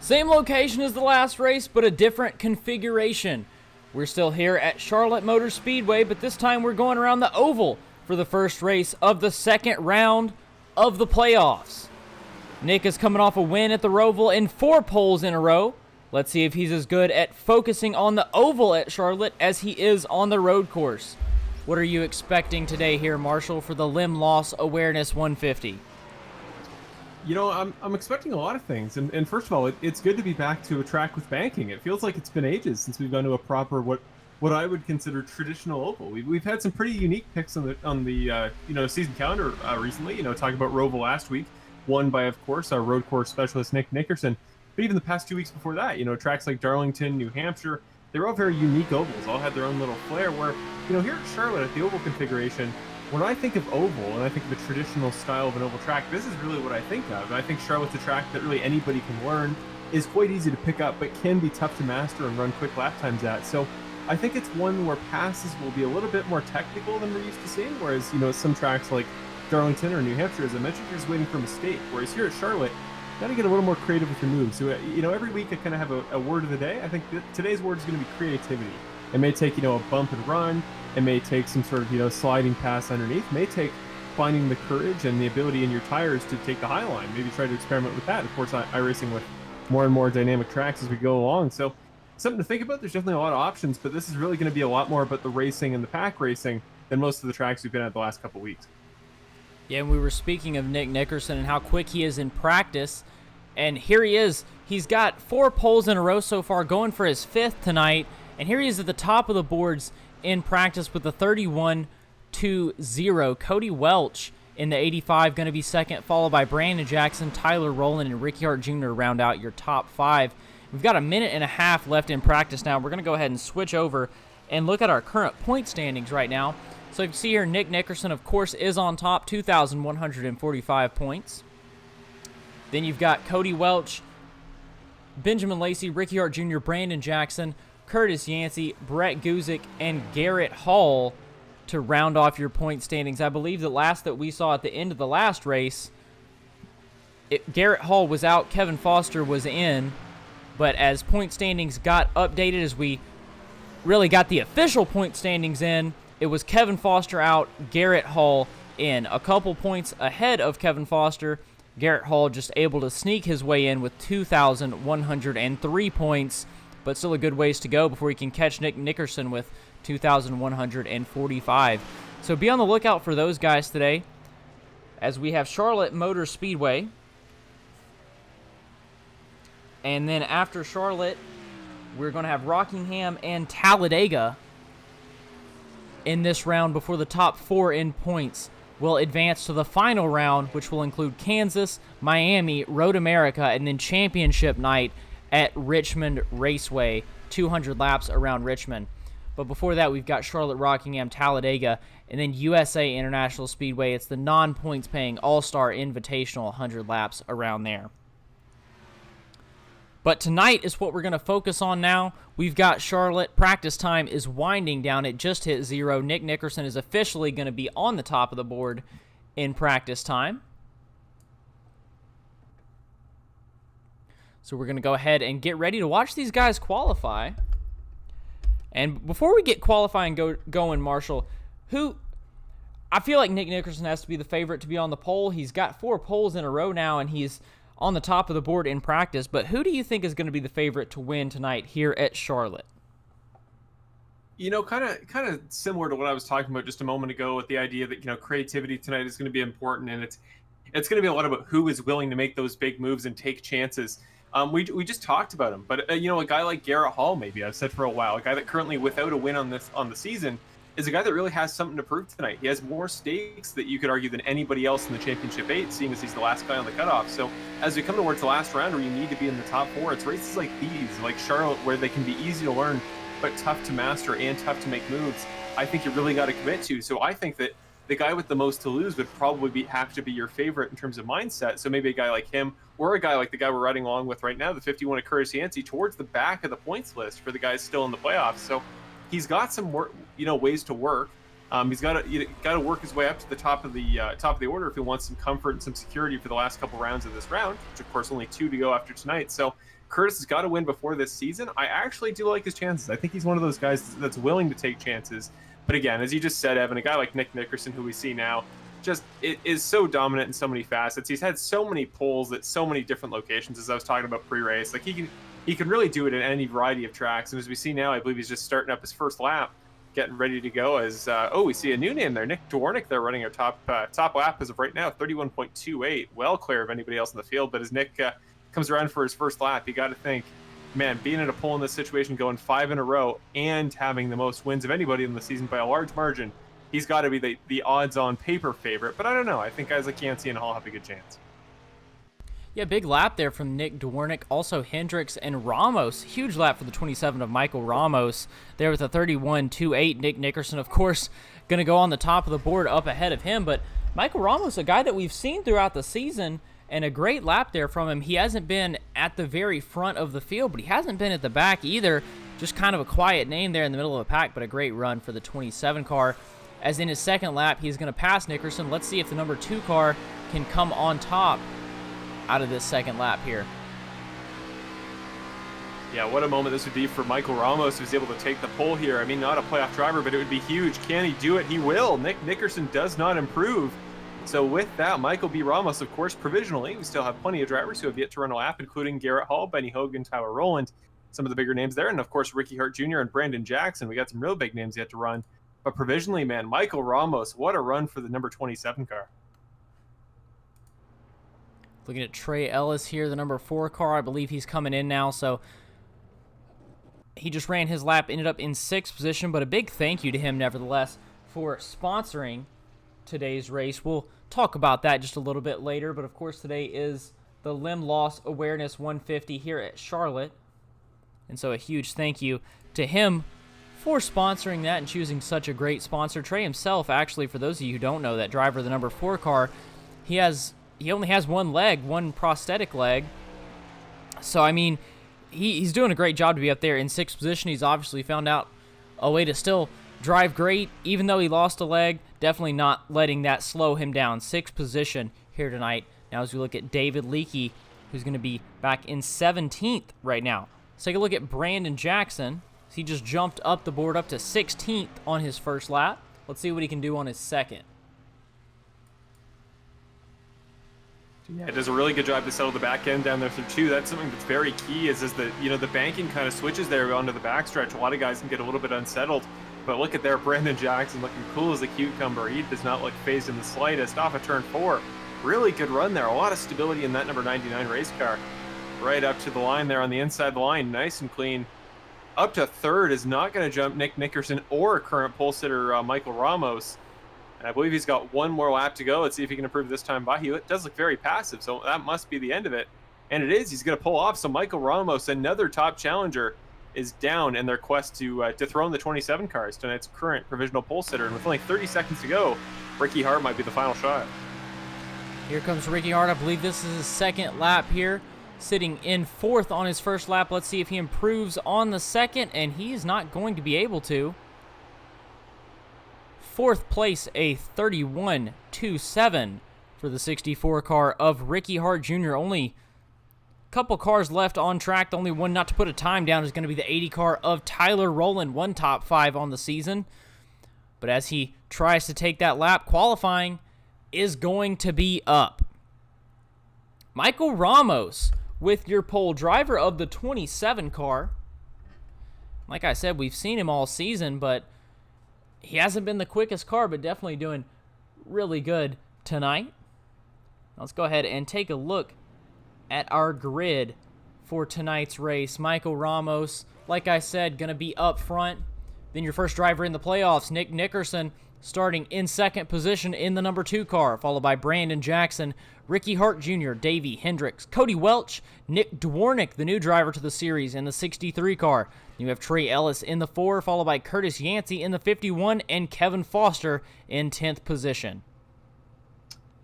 Same location as the last race, but a different configuration. We're still here at Charlotte Motor Speedway, but this time we're going around the oval for the first race of the second round of the playoffs. Nick is coming off a win at the Roval in 4 poles in a row. Let's see if he's as good at focusing on the oval at Charlotte as he is on the road course. What are you expecting today here, Marshall, for the Limb Loss Awareness 150? You know, I'm expecting a lot of things. And first of all, it's good to be back to a track with banking. It feels like it's been ages since we've gone to a proper, what I would consider traditional oval. We've had some pretty unique picks on the season calendar recently. You know, talking about Roval last week, won by, of course, our road course specialist, Nick Nickerson. But even the past 2 weeks before that, you know, tracks like Darlington, New Hampshire, they were all very unique ovals, all had their own little flair where, you know, here at Charlotte at the oval configuration, when I think of oval and I think of a traditional style of an oval track, this is really what I think of. And I think Charlotte's a track that really anybody can learn, is quite easy to pick up, but can be tough to master and run quick lap times at. So I think it's one where passes will be a little bit more technical than we're used to seeing, whereas, you know, some tracks like Darlington or New Hampshire, as I mentioned, you're just waiting for a mistake. Whereas here at Charlotte, you got to get a little more creative with your moves. So, you know, every week I kind of have a word of the day. I think today's word is going to be creativity. It may take, you know, a bump and run. It may take some sort of, you know, sliding pass underneath. It may take finding the courage and the ability in your tires to take the high line. Maybe try to experiment with that. Of course, iRacing with more and more dynamic tracks as we go along. So something to think about. There's definitely a lot of options, but this is really going to be a lot more about the racing and the pack racing than most of the tracks we've been at the last couple of weeks. Yeah, and we were speaking of Nick Nickerson and how quick he is in practice. And here he is. He's got 4 poles in a row so far, going for his 5th tonight. And here he is at the top of the boards in practice with the 31-0. Cody Welch in the 85 going to be second, followed by Brandon Jackson, Tyler Rowland, and Ricky Hart Jr. round out your top 5. We've got a minute and a half left in practice now. We're going to go ahead and switch over and look at our current point standings right now. So you can see here, Nick Nickerson, of course, is on top, 2,145 points. Then you've got Cody Welch, Benjamin Lacey, Ricky Hart Jr., Brandon Jackson, Curtis Yancey, Brett Guzik, and Garrett Hall to round off your point standings. I believe the last that we saw at the end of the last race, Garrett Hall was out, Kevin Foster was in, but as point standings got updated, as we really got the official point standings in, it was Kevin Foster out, Garrett Hall in. A couple points ahead of Kevin Foster, Garrett Hall just able to sneak his way in with 2,103 points, but still a good ways to go before he can catch Nick Nickerson with 2,145. So be on the lookout for those guys today, as we have Charlotte Motor Speedway. And then after Charlotte, we're going to have Rockingham and Talladega in this round before the top 4 in points will advance to the final round, which will include Kansas, Miami, Road America, and then championship night at Richmond Raceway, 200 laps around Richmond. But before that, we've got Charlotte, Rockingham, Talladega, and then USA International Speedway. It's the non-points paying All-Star Invitational, 100 laps around there. But tonight is what we're going to focus on now. We've got Charlotte. Practice time is winding down. It just hit 0. Nick Nickerson is officially going to be on the top of the board in practice time. So we're going to go ahead and get ready to watch these guys qualify. And before we get qualifying going, Marshall, I feel like Nick Nickerson has to be the favorite to be on the pole. He's got 4 poles in a row now, and he's on the top of the board in practice. But who do you think is going to be the favorite to win tonight here at Charlotte? You know, kind of similar to what I was talking about just a moment ago with the idea that, you know, creativity tonight is going to be important, and it's going to be a lot about who is willing to make those big moves and take chances. We just talked about him, but you know, a guy like Garrett Hall, maybe I've said for a while, a guy that currently without a win on the season is a guy that really has something to prove tonight. He has more stakes that you could argue than anybody else in the Championship 8, seeing as he's the last guy on the cutoff. So as we come towards the last round where you need to be in the top 4, it's races like these, like Charlotte, where they can be easy to learn, but tough to master and tough to make moves. I think you really got to commit to. So I think that the guy with the most to lose would probably have to be your favorite in terms of mindset. So maybe a guy like him, or a guy like the guy we're riding along with right now, the 51 of Curtis Yancey, towards the back of the points list for the guys still in the playoffs. So he's got some work, ways to work. He's got to work his way up to the top of the order if he wants some comfort and some security for the last couple rounds of this round, which of course only 2 to go after tonight. So Curtis has got to win before this season. I actually do like his chances. I think he's one of those guys that's willing to take chances. But again, as you just said, Evan, a guy like Nick Nickerson, who we see now, just it is so dominant in so many facets. He's had so many pulls at so many different locations, as I was talking about pre-race. Like he can really do it in any variety of tracks. And as we see now, I believe he's just starting up his first lap, getting ready to go. As we see a new name there, Nick Dwarnick. They're running our top lap as of right now, 31.28, well clear of anybody else in the field. But as Nick comes around for his first lap, you got to think, man, being in a pole in this situation, going 5 in a row, and having the most wins of anybody in the season by a large margin, he's got to be the odds-on paper favorite. But I don't know. I think guys like Yancey and Hall have a good chance. Yeah, big lap there from Nick Dwarnick. Also Hendricks and Ramos. Huge lap for the 27 of Michael Ramos there with a 31.28. Nick Nickerson, of course, going to go on the top of the board up ahead of him. But Michael Ramos, a guy that we've seen throughout the season, and a great lap there from him. He hasn't been at the very front of the field, but he hasn't been at the back either. Just kind of a quiet name there in the middle of the pack, but a great run for the 27 car. As in his second lap, he's going to pass Nickerson. Let's see if the number 2 car can come on top out of this second lap here. Yeah, what a moment this would be for Michael Ramos, who's able to take the pole here. I mean, not a playoff driver, but it would be huge. Can he do it? He will. Nick Nickerson does not improve. So with that, Michael B. Ramos, of course, provisionally, we still have plenty of drivers who have yet to run a lap, including Garrett Hall, Benny Hogan, Tyler Rowland, some of the bigger names there, and of course, Ricky Hart Jr. and Brandon Jackson. We got some real big names yet to run. But provisionally, man, Michael Ramos, what a run for the number 27 car. Looking at Trey Ellis here, the number 4 car. I believe he's coming in now, so he just ran his lap, ended up in 6th position, but a big thank you to him, nevertheless, for sponsoring today's race. We'll talk about that just a little bit later, but of course today is the Limb Loss Awareness 150 here at Charlotte, and so a huge thank you to him for sponsoring that and choosing such a great sponsor. Trey himself, actually, for those of you who don't know, that driver of the number 4 car, he only has one leg, one prosthetic leg, so I mean, he's doing a great job to be up there in 6th position. He's obviously found out a way to still drive great, even though he lost a leg. Definitely not letting that slow him down. 6th position here tonight. Now as we look at David Leakey, who's going to be back in 17th right now. Let's take a look at Brandon Jackson. He just jumped up the board up to 16th on his first lap. Let's see what he can do on his second. Yeah, it does a really good job to settle the back end down there through 2. That's something that's very key is the, the banking kind of switches there onto the backstretch. A lot of guys can get a little bit unsettled. But look at there, Brandon Jackson looking cool as a cucumber. He does not look phased in the slightest. Off of turn 4. Really good run there. A lot of stability in that number 99 race car. Right up to the line there on the inside of the line. Nice and clean. Up to 3rd is not going to jump Nick Nickerson or current pole sitter Michael Ramos. And I believe he's got one more lap to go. Let's see if he can improve this time by. He does look very passive, so that must be the end of it. And it is. He's going to pull off. So Michael Ramos, another top challenger, is down in their quest to dethrone the 27 cars, tonight's current provisional pole sitter. And with only 30 seconds to go, Ricky Hart might be the final shot. Here comes Ricky Hart. I believe this is his second lap here, sitting in 4th on his first lap. Let's see if he improves on the second, and he is not going to be able to. 4th place, a 31.27 for the 64 car of Ricky Hart Jr. Only a couple cars left on track. The only one not to put a time down is going to be the 80 car of Tyler Rowland, one top 5 on the season. But as he tries to take that lap, qualifying is going to be up. Michael Ramos with your pole driver of the 27 car. Like I said, we've seen him all season, but he hasn't been the quickest car, but definitely doing really good tonight. Let's go ahead and take a look at our grid for tonight's race. Michael Ramos, like I said, going to be up front. Then your first driver in the playoffs, Nick Nickerson, starting in 2nd position in the number 2 car, followed by Brandon Jackson, Ricky Hart Jr., Davey Hendricks, Cody Welch, Nick Dwarnick, the new driver to the series, in the 63 car. You have Trey Ellis in the 4, followed by Curtis Yancey in the 51, and Kevin Foster in 10th position.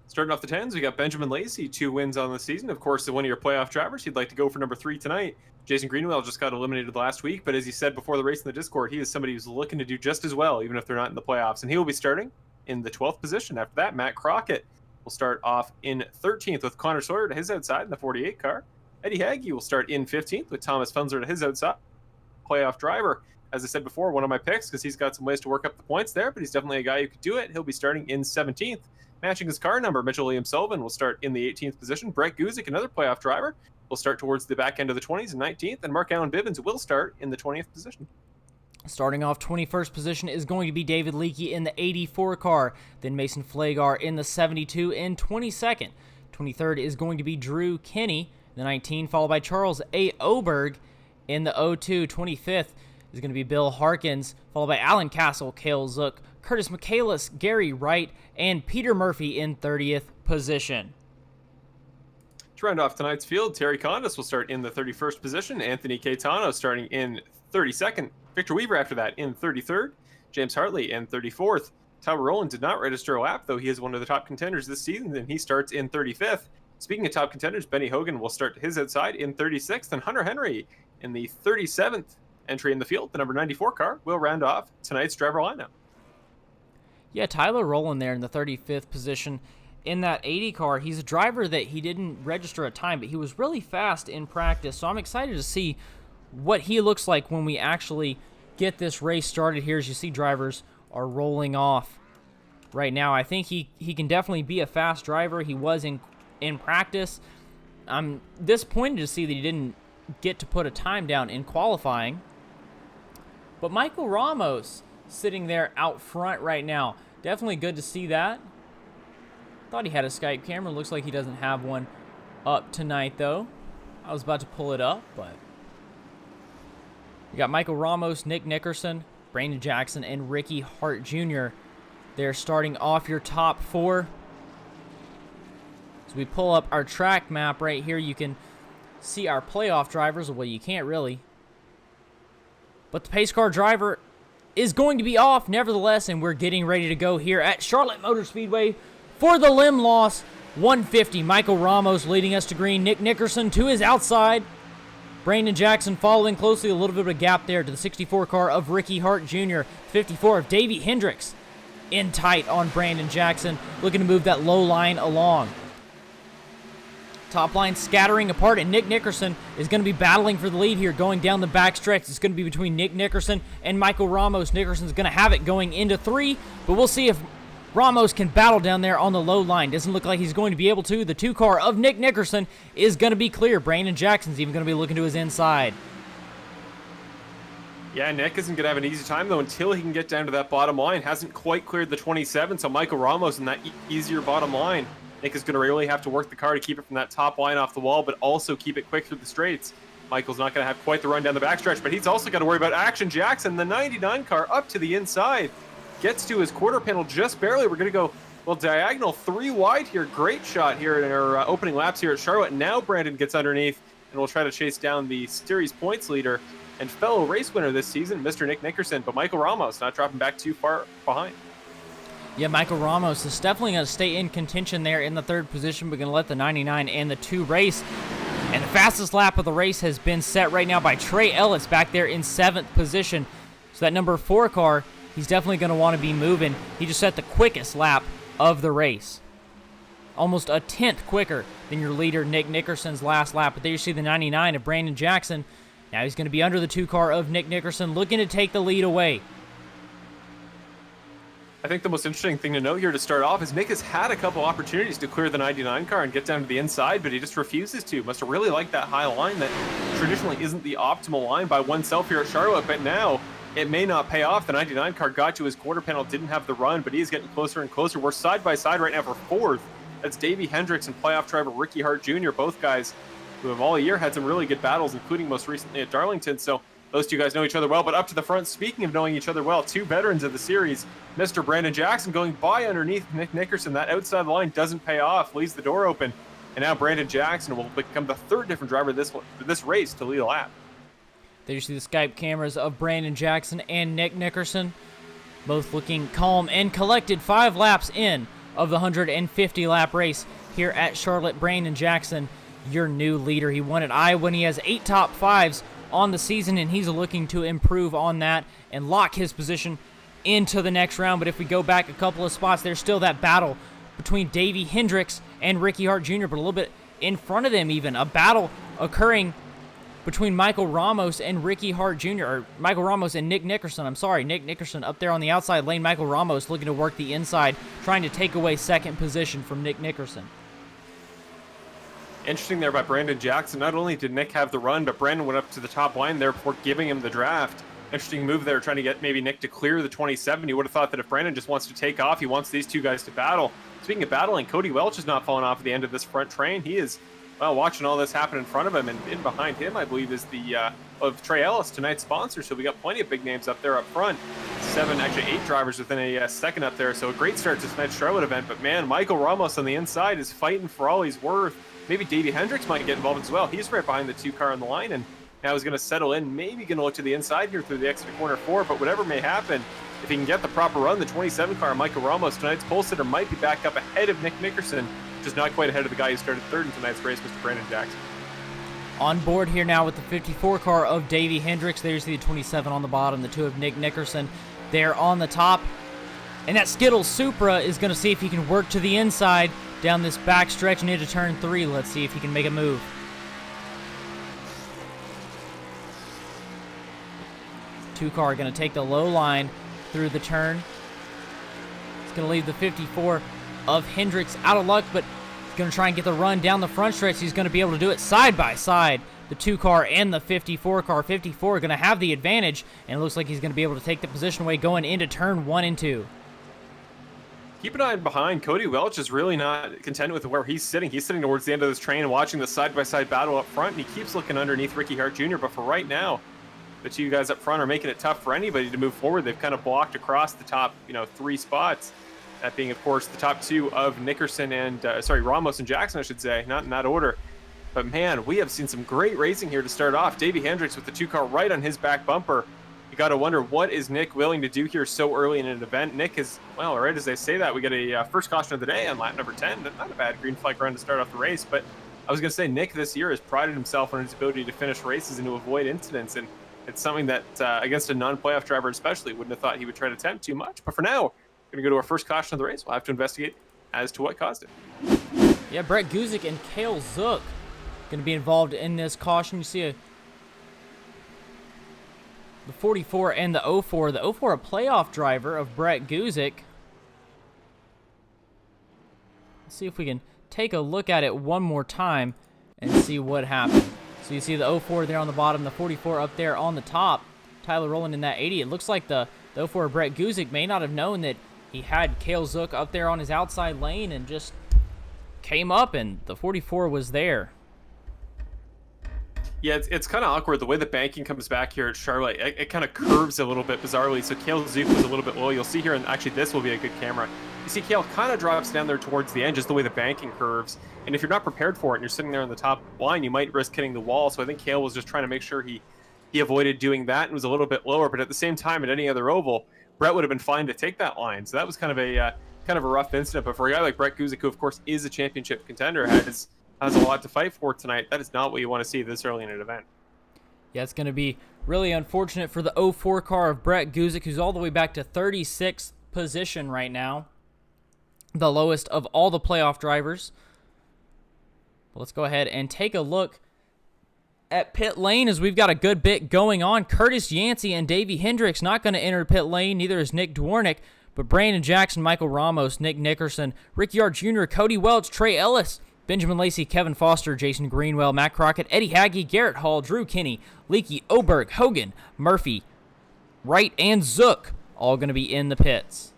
Starting off the 10s, we got Benjamin Lacey, 2 wins on the season. Of course, one of your playoff drivers. He'd like to go for number 3 tonight. Jason Greenwell just got eliminated last week, but as he said before the race in the Discord, he is somebody who's looking to do just as well, even if they're not in the playoffs. And he will be starting in the 12th position. After that, Matt Crockett will start off in 13th with Connor Sawyer to his outside in the 48 car. Eddie Hagge will start in 15th with Thomas Funzer to his outside. Playoff driver, as I said before, one of my picks because he's got some ways to work up the points there, but he's definitely a guy who could do it. He'll be starting in 17th. Matching his car number, Mitchell Liam Sullivan will start in the 18th position. Brett Guzik, another playoff driver, will start towards the back end of the 20s and 19th, and Mark Allen Bivens will start in the 20th position. Starting off 21st position is going to be David Leakey in the 84 car, then Mason Flagar in the 72 in 22nd. 23rd is going to be Drew Kinney, the 19, followed by Charles A. Oberg in the 02. 25th is going to be Bill Harkins, followed by Alan Castle, Cale Zook, Curtis Michaelis, Gary Wright, and Peter Murphy in 30th position. To round off tonight's field, Terry Condis will start in the 31st position. Anthony Caetano starting in 32nd. Victor Weaver after that in 33rd. James Hartley in 34th. Tyler Rowland did not register a lap, though he is one of the top contenders this season, and he starts in 35th. Speaking of top contenders, Benny Hogan will start his outside in 36th, and Hunter Henry in the 37th entry in the field. The number 94 car will round off tonight's driver lineup. Yeah, Tyler Rowland there in the 35th position. In that 80 car, he's a driver that he didn't register a time, but he was really fast in practice, so I'm excited to see what he looks like when we actually get this race started here. As you see, drivers are rolling off right now. I think he can definitely be a fast driver. He was in practice. I'm disappointed to see that he didn't get to put a time down in qualifying. But Michael Ramos sitting there out front right now. Definitely good to see that. Thought he had a Skype camera. Looks like he doesn't have one up tonight, though. I was about to pull it up, but you got Michael Ramos, Nick Nickerson, Brandon Jackson, and Ricky Hart Jr. They're starting off your top four. As we pull up our track map right here, you can see our playoff drivers. Well, you can't really. But the pace car driver is going to be off nevertheless, and we're getting ready to go here at Charlotte Motor Speedway for the limb loss. 150, Michael Ramos leading us to green. Nick Nickerson to his outside. Brandon Jackson following closely, a little bit of a gap there to the 64 car of Ricky Hart Jr. 54 of Davey Hendricks in tight on Brandon Jackson, looking to move that low line along. Top line scattering apart, and Nick Nickerson is going to be battling for the lead here going down the backstretch. It's going to be between Nick Nickerson and Michael Ramos. Nickerson's going to have it going into 3, but we'll see if Ramos can battle down there on the low line. Doesn't look like he's going to be able to. The 2 car of Nick Nickerson is going to be clear. Brandon Jackson's even going to be looking to his inside. Yeah, Nick isn't going to have an easy time, though, until he can get down to that bottom line. Hasn't quite cleared the 27, so Michael Ramos in that easier bottom line. Nick is going to really have to work the car to keep it from that top line off the wall, but also keep it quick through the straights. Michael's not going to have quite the run down the backstretch, but he's also got to worry about Action Jackson, the 99 car, up to the inside. Gets to his quarter panel just barely. We're going to go, well, diagonal 3 wide here. Great shot here in our opening laps here at Charlotte. Now Brandon gets underneath and will try to chase down the series points leader and fellow race winner this season, Mr. Nick Nickerson. But Michael Ramos not dropping back too far behind. Yeah, Michael Ramos is definitely going to stay in contention there in the 3rd position. We're going to let the 99 and the 2 race. And the fastest lap of the race has been set right now by Trey Ellis back there in 7th position. So that number 4 car, he's definitely going to want to be moving. He just set the quickest lap of the race. Almost a 10th quicker than your leader, Nick Nickerson's last lap. But there you see the 99 of Brandon Jackson. Now he's going to be under the 2 car of Nick Nickerson, looking to take the lead away. I think the most interesting thing to note here to start off is Nick has had a couple opportunities to clear the 99 car and get down to the inside, but he just refuses to. Must have really liked that high line that traditionally isn't the optimal line by oneself here at Charlotte, but now it may not pay off. The 99 car got to his quarter panel, didn't have the run, but he is getting closer and closer. We're side by side right now for 4th. That's Davey Hendricks and playoff driver Ricky Hart Jr., both guys who have all year had some really good battles, including most recently at Darlington. So those 2 guys know each other well. But up to the front, speaking of knowing each other well, 2 veterans of the series, Mr. Brandon Jackson going by underneath Nick Nickerson. That outside line doesn't pay off, leaves the door open. And now Brandon Jackson will become the 3rd different driver this race to lead a lap. There you see the Skype cameras of Brandon Jackson and Nick Nickerson, both looking calm and collected. 5 laps in of the 150 lap race here at Charlotte. Brandon Jackson your new leader. He won at Iowa when he has 8 top 5s on the season, and he's looking to improve on that and lock his position into the next round. But if we go back a couple of spots, there's still that battle between Davey Hendricks and Ricky Hart Jr., but a little bit in front of them even. A battle occurring between Michael Ramos and Ricky Hart Jr., or Michael Ramos and Nick Nickerson. I'm sorry, Nick Nickerson up there on the outside lane. Michael Ramos looking to work the inside, trying to take away second position from Nick Nickerson. Interesting there by Brandon Jackson. Not only did Nick have the run, but Brandon went up to the top line there before giving him the draft. Interesting move there, trying to get maybe Nick to clear the 27. You would have thought that if Brandon just wants to take off, he wants these two guys to battle. Speaking of battling, Cody Welch is not falling off at the end of this front train. He is, well, watching all this happen in front of him, and in behind him, I believe, is the of Trey Ellis, tonight's sponsor. So we got plenty of big names up there up front. 7, actually 8 drivers within a second up there. So a great start to tonight's Charlotte event. But man, Michael Ramos on the inside is fighting for all he's worth. Maybe Davey Hendricks might get involved as well. He's right behind the 2 car on the line, and now he's going to settle in. Maybe going to look to the inside here through the exit corner 4. But whatever may happen, if he can get the proper run, the 27 car, Michael Ramos, tonight's pole sitter, might be back up ahead of Nick Nickerson, just not quite ahead of the guy who started 3rd in tonight's race, Mr. Brandon Jackson. On board here now with the 54 car of Davey Hendricks. There's the 27 on the bottom, the 2 of Nick Nickerson there on the top. And that Skittles Supra is going to see if he can work to the inside down this back stretch and into turn 3. Let's see if he can make a move. Two car going to take the low line through the turn. It's going to leave the 54 of Hendricks out of luck, but he's going to try and get the run down the front stretch. He's going to be able to do it side by side. The 2 car and the 54 car. 54 going to have the advantage, and it looks like he's going to be able to take the position away going into turn 1 and 2. Keep an eye behind. Cody Welch is really not content with where he's sitting. He's sitting towards the end of this train and watching the side-by-side battle up front, and he keeps looking underneath Ricky Hart Jr., but for right now, the 2 guys up front are making it tough for anybody to move forward. They've kind of blocked across the top, 3 spots. That being, of course, the top 2 of Nickerson and, Ramos and Jackson, I should say, not in that order. But man, we have seen some great racing here to start off. Davey Hendricks with the 2 car right on his back bumper. You got to wonder, what is Nick willing to do here so early in an event? Nick is, well, right as they say that, we get a first caution of the day on lap number 10. Not a bad green flag run to start off the race, but I was going to say, Nick this year has prided himself on his ability to finish races and to avoid incidents, and it's something that, against a non-playoff driver especially, wouldn't have thought he would try to attempt too much. But for now, we're going to go to our first caution of the race. We'll have to investigate as to what caused it. Yeah, Brett Guzik and Cale Zook going to be involved in this caution. You see the 44 and the 04. The 04, a playoff driver of Brett Guzik. Let's see if we can take a look at it one more time and see what happened. So you see the 04 there on the bottom, the 44 up there on the top. Tyler Rowland in that 80. It looks like the 04 Brett Guzik may not have known that he had Cale Zook up there on his outside lane and just came up, and the 44 was there. Yeah, it's kind of awkward. The way the banking comes back here at Charlotte, it kind of curves a little bit bizarrely. So Cale Zook was a little bit low. You'll see here, and actually this will be a good camera. You see Cale kind of drops down there towards the end, just the way the banking curves. And if you're not prepared for it and you're sitting there on the top line, you might risk hitting the wall. So I think Cale was just trying to make sure he avoided doing that and was a little bit lower. But at the same time, at any other oval, Brett would have been fine to take that line. So that was kind of a rough incident. But for a guy like Brett Guzik, who of course is a championship contender, has a lot to fight for tonight, that is not what you want to see this early in an event. Yeah, it's going to be really unfortunate for the 04 car of Brett Guzik, who's all the way back to 36th position right now. The lowest of all the playoff drivers. But let's go ahead and take a look at pit lane, as we've got a good bit going on. Curtis Yancey and Davey Hendricks not going to enter pit lane. Neither is Nick Dwornik. But Brandon Jackson, Michael Ramos, Nick Nickerson, Ricky Hart Jr., Cody Welch, Trey Ellis, Benjamin Lacey, Kevin Foster, Jason Greenwell, Matt Crockett, Eddie Hagge, Garrett Hall, Drew Kinney, Leakey, Oberg, Hogan, Murphy, Wright, and Zook all going to be in the pits.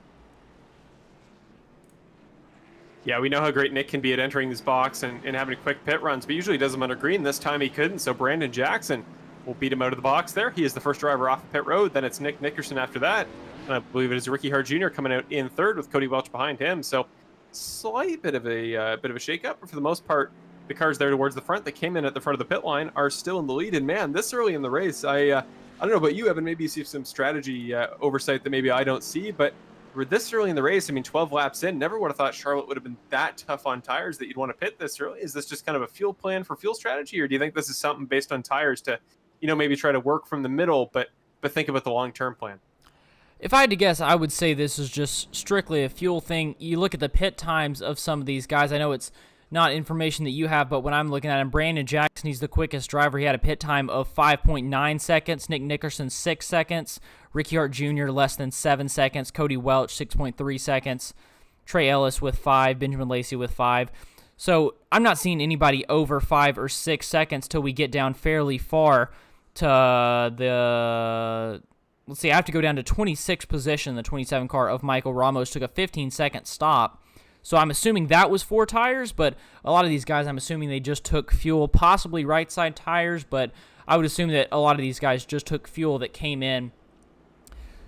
Yeah, we know how great Nick can be at entering this box and having quick pit runs, but usually he does them under green. This time he couldn't, so Brandon Jackson will beat him out of the box there. He is the first driver off the pit road. Then it's Nick Nickerson after that. And I believe it is Ricky Hart Jr. coming out in 3rd with Cody Welch behind him. So slight bit of a shake-up, but for the most part, the cars there towards the front that came in at the front of the pit line are still in the lead. And man, this early in the race, I don't know about you, Evan, maybe you see some strategy oversight that maybe I don't see, but we're this early in the race. I mean, 12 laps in, never would have thought Charlotte would have been that tough on tires that you'd want to pit this early. Is this just kind of a fuel plan for fuel strategy, or do you think this is something based on tires to, maybe try to work from the middle, but think about the long-term plan? If I had to guess, I would say this is just strictly a fuel thing. You look at the pit times of some of these guys. I know it's not information that you have, but when I'm looking at him, Brandon Jackson, he's the quickest driver. He had a pit time of 5.9 seconds. Nick Nickerson, 6 seconds. Ricky Hart Jr., less than 7 seconds. Cody Welch, 6.3 seconds. Trey Ellis with 5. Benjamin Lacey with 5. So I'm not seeing anybody over 5 or 6 seconds till we get down fairly far to the... Let's see, I have to go down to 26th position. The 27 car of Michael Ramos took a 15-second stop. So I'm assuming that was 4 tires, but a lot of these guys, I'm assuming they just took fuel, possibly right side tires, but I would assume that a lot of these guys just took fuel that came in.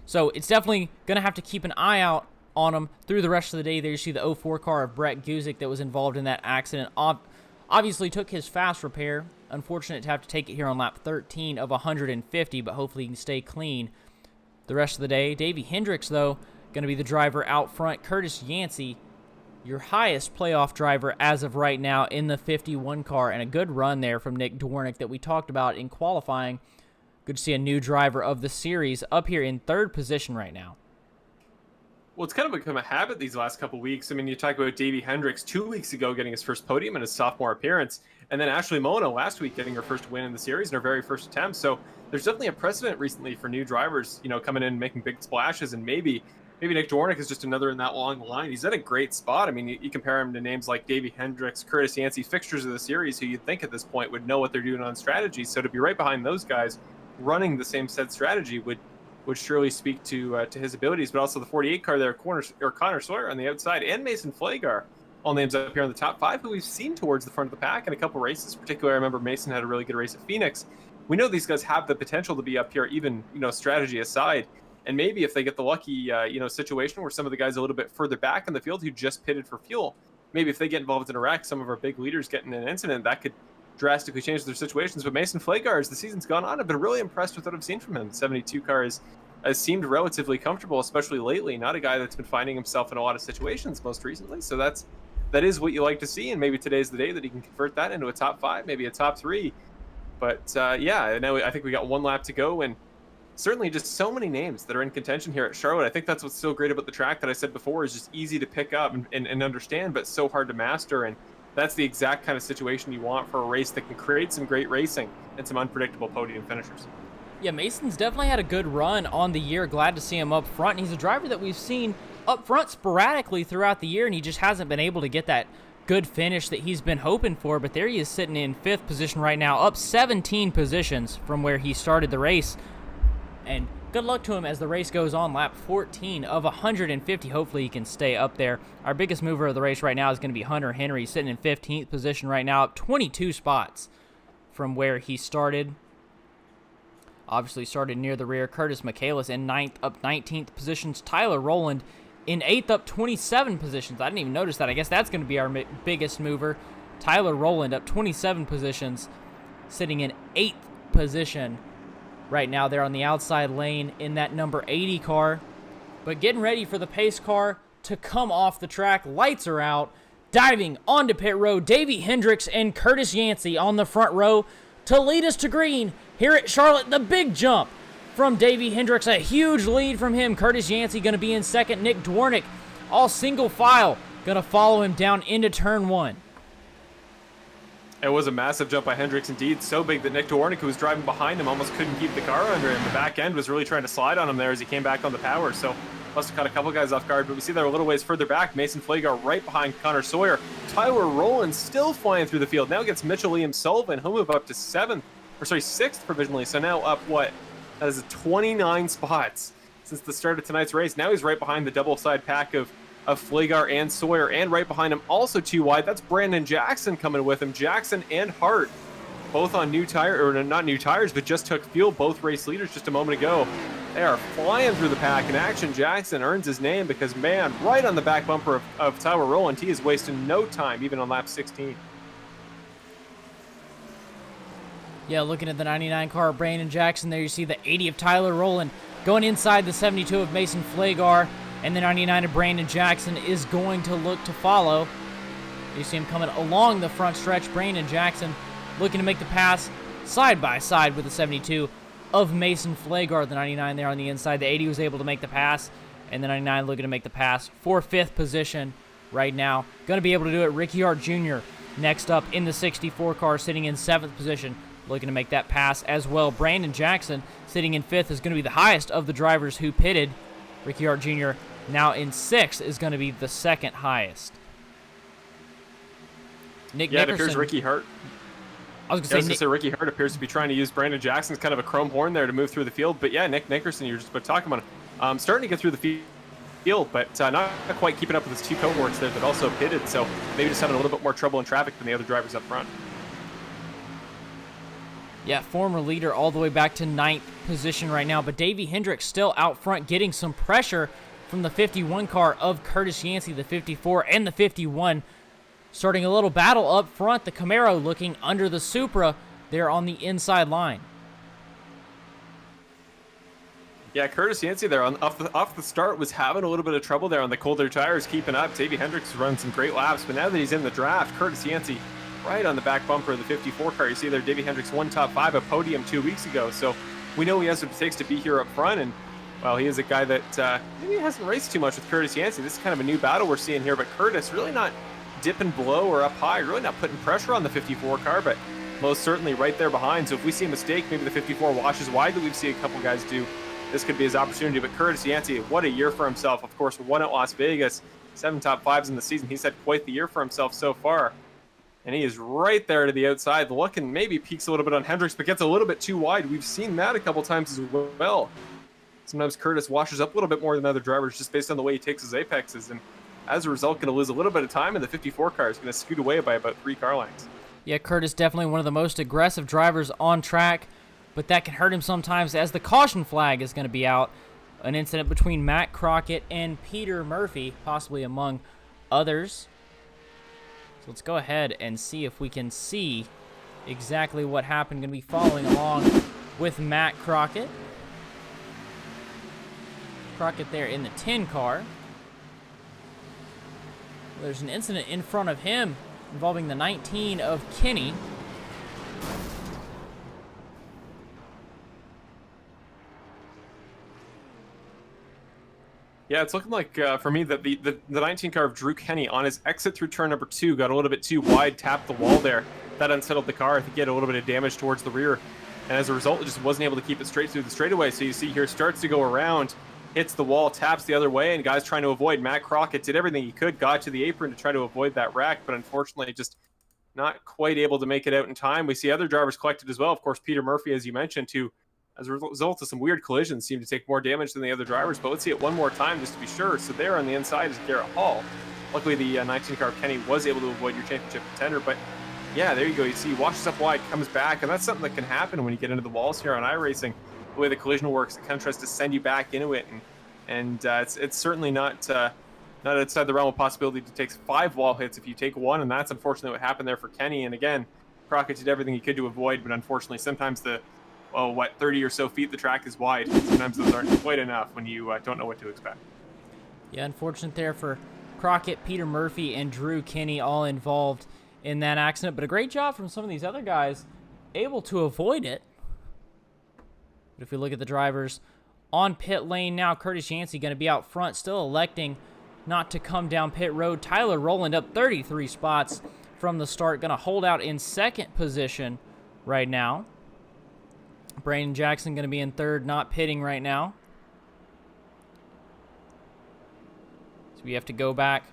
So it's definitely going to have to keep an eye out on them through the rest of the day. There you see the 04 car of Brett Guzik that was involved in that accident. Obviously took his fast repair. Unfortunate to have to take it here on lap 13 of 150, but hopefully he can stay clean the rest of the day. Davey Hendricks, though, going to be the driver out front. Curtis Yancey, your highest playoff driver as of right now in the 51 car, and a good run there from Nick Dwornik that we talked about in qualifying. Good to see a new driver of the series up here in 3rd position right now. Well, it's kind of become a habit these last couple weeks. I mean, you talk about Davey Hendricks 2 weeks ago getting his first podium in his sophomore appearance, and then Ashley Mona last week getting her first win in the series in her very first attempt. So there's definitely a precedent recently for new drivers, coming in and making big splashes, and maybe Nick Dwornik is just another in that long line. He's at a great spot. I mean, you compare him to names like Davey Hendricks, Curtis Yancey, fixtures of the series, who you'd think at this point would know what they're doing on strategy. So to be right behind those guys running the same set strategy would surely speak to his abilities. But also the 48 car there, Connor Sawyer on the outside, and Mason Flagar, all names up here in the top 5, who we've seen towards the front of the pack in a couple races. Particularly, I remember Mason had a really good race at Phoenix. We know these guys have the potential to be up here, even strategy aside. And maybe if they get the lucky situation where some of the guys a little bit further back in the field who just pitted for fuel, maybe if they get involved in a wreck, some of our big leaders get in an incident, that could drastically change their situations. But Mason Flagar, as the season's gone on, I've been really impressed with what I've seen from him. The 72 car has seemed relatively comfortable, especially lately. Not a guy that's been finding himself in a lot of situations most recently. So that is what you like to see, and maybe today's the day that he can convert that into a top 5, maybe a top 3. But yeah, now I think we got 1 lap to go, and certainly just so many names that are in contention here at Charlotte. I think that's what's so great about the track that I said before, is just easy to pick up and understand, but so hard to master. And that's the exact kind of situation you want for a race that can create some great racing and some unpredictable podium finishers. Yeah, Mason's definitely had a good run on the year. Glad to see him up front. He's a driver that we've seen up front sporadically throughout the year, and he just hasn't been able to get that good finish that he's been hoping for. But there he is sitting in 5th position right now, up 17 positions from where he started the race. And good luck to him as the race goes on. Lap 14 of 150. Hopefully he can stay up there. Our biggest mover of the race right now is going to be Hunter Henry, sitting in 15th position right now, up 22 spots from where he started. Obviously started near the rear. Curtis Michaelis in 9th, up 19th positions. Tyler Rowland in 8th, up 27 positions. I didn't even notice that. I guess that's going to be our biggest mover. Tyler Rowland up 27 positions, sitting in 8th position right now there on the outside lane in that number 80 car. But getting ready for the pace car to come off the track. Lights are out. Diving onto pit road, Davey Hendricks and Curtis Yancey on the front row to lead us to green here at Charlotte. The big jump from Davey Hendricks, a huge lead from him. Curtis Yancey going to be in 2nd. Nick Dwornik, all single file, going to follow him down into turn 1. It was a massive jump by Hendricks indeed, so big that Nick Dwornik, who was driving behind him, almost couldn't keep the car under him. The back end was really trying to slide on him there as he came back on the power, so must have caught a couple guys off guard. But we see there a little ways further back, Mason Flagar right behind Connor Sawyer. Tyler Rowland still flying through the field. Now gets Mitchell Liam Sullivan. He'll move up to 6th provisionally, so now up that is 29 spots since the start of tonight's race. Now he's right behind the double-side pack of Flagar and Sawyer, and right behind him, also too wide, that's Brandon Jackson coming with him. Jackson and Hart, both on new tire, or not new tires, but just took fuel, both race leaders just a moment ago. They are flying through the pack in action. Jackson earns his name because, man, right on the back bumper of Tyler Rowland, he is wasting no time, even on lap 16. Yeah, looking at the 99 car of Brandon Jackson there, you see the 80 of Tyler Rowland going inside the 72 of Mason Flagar. And the 99 of Brandon Jackson is going to look to follow. You see him coming along the front stretch. Brandon Jackson looking to make the pass side by side with the 72 of Mason Flagar, the 99 there on the inside. The 80 was able to make the pass, and the 99 looking to make the pass for 5th position right now. Going to be able to do it. Ricky Hart Jr. next up in the 64 car, sitting in 7th position, looking to make that pass as well. Brandon Jackson sitting in 5th is going to be the highest of the drivers who pitted. Ricky Hart Jr. now in 6th is going to be the 2nd highest. Nick Nickerson. It appears Ricky Hart. I was going to say Ricky Hart appears to be trying to use Brandon Jackson's kind of a chrome horn there to move through the field. But yeah, Nick Nickerson, you're just about talking about him. Starting to get through the field, but not quite keeping up with his 2 cohorts there that also pitted. So maybe just having a little bit more trouble in traffic than the other drivers up front. Yeah, former leader all the way back to 9th position right now. But Davey Hendricks still out front, getting some pressure from the 51 car of Curtis Yancey, the 54 and the 51. Starting a little battle up front. The Camaro looking under the Supra there on the inside line. Yeah, Curtis Yancey there off the start was having a little bit of trouble there on the colder tires, keeping up. Davey Hendricks running some great laps, but now that he's in the draft, Curtis Yancey right on the back bumper of the 54 car. You see there, Davey Hendricks won top 5, a podium 2 weeks ago. So we know he has what it takes to be here up front, and well, he is a guy that maybe hasn't raced too much with Curtis Yancey. This is kind of a new battle we're seeing here, but Curtis really not dipping below or up high, really not putting pressure on the 54 car, but most certainly right there behind. So if we see a mistake, maybe the 54 washes wide that we've seen a couple guys do, this could be his opportunity. But Curtis Yancey, what a year for himself. Of course, won at Las Vegas, 7 top 5s in the season. He's had quite the year for himself so far. And he is right there to the outside, looking maybe peaks a little bit on Hendricks, but gets a little bit too wide. We've seen that a couple times as well. Sometimes Curtis washes up a little bit more than other drivers just based on the way he takes his apexes. And as a result, going to lose a little bit of time, and the 54 car is going to scoot away by about 3 car lengths. Yeah, Curtis definitely one of the most aggressive drivers on track, but that can hurt him sometimes as the caution flag is going to be out. An incident between Matt Crockett and Peter Murphy, possibly among others. So let's go ahead and see if we can see exactly what happened. Going to be following along with Matt Crockett. Crockett there in the 10 car. There's an incident in front of him involving the 19 of Kenny. Yeah, it's looking like, for me, that the 19 car of Drew Kenny on his exit through turn number 2 got a little bit too wide, tapped the wall there. That unsettled the car. I think he had a little bit of damage towards the rear. And as a result, it just wasn't able to keep it straight through the straightaway. So you see here, starts to go around, hits the wall, taps the other way, and guys trying to avoid. Matt Crockett did everything he could, got to the apron to try to avoid that wreck, but unfortunately just not quite able to make it out in time. We see other drivers collected as well. Of course, Peter Murphy, as you mentioned, too, as a result of some weird collisions, seemed to take more damage than the other drivers, but let's see it one more time just to be sure. So there on the inside is Garrett Hall. Luckily, the 19 car of Kenny was able to avoid your championship contender, but yeah, there you go. You see, he washes up wide, comes back, and that's something that can happen when you get into the walls here on iRacing. The way the collision works, it kind of tries to send you back into it, and it's certainly not outside the realm of possibility to take 5 wall hits if you take 1, and that's unfortunately what happened there for Kenny. And again, Crockett did everything he could to avoid, but unfortunately, sometimes 30 or so feet the track is wide. Sometimes those aren't quite enough when you don't know what to expect. Yeah, unfortunate there for Crockett, Peter Murphy, and Drew Kenny all involved in that accident, but a great job from some of these other guys able to avoid it. But if we look at the drivers on pit lane now, Curtis Yancey going to be out front, still electing not to come down pit road. Tyler Rowland up 33 spots from the start, going to hold out in 2nd position right now. Brandon Jackson going to be in 3rd, not pitting right now. So we have to go back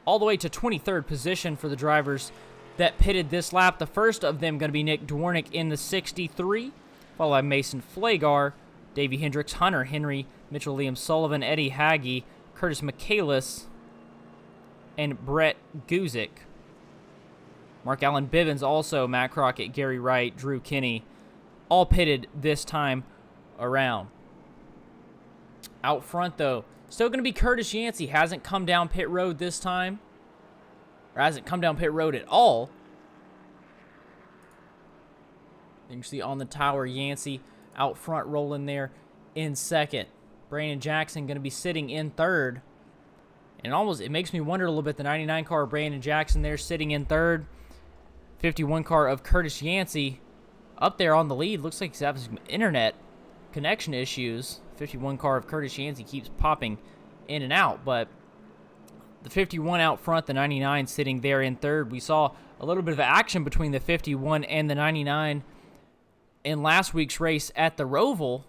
all the way to 23rd position for the drivers that pitted this lap. The first of them going to be Nick Dwornik in the 63, followed by Mason Flagar, Davey Hendricks, Hunter Henry, Mitchell Liam Sullivan, Eddie Hagge, Curtis Michaelis, and Brett Guzik. Mark Allen Bivens also, Matt Crockett, Gary Wright, Drew Kenny, all pitted this time around. Out front, though, still going to be Curtis Yancey. Hasn't come down pit road this time. Or hasn't come down pit road at all. You can see on the tower, Yancey out front rolling there in 2nd. Brandon Jackson going to be sitting in third. And it makes me wonder a little bit, the 99 car of Brandon Jackson there sitting in third. 51 car of Curtis Yancey up there on the lead. Looks like he's having some internet connection issues. 51 car of Curtis Yancey keeps popping in and out, but the 51 out front, the 99 sitting there in third. We saw a little bit of action between the 51 and the 99 in last week's race at the Roval.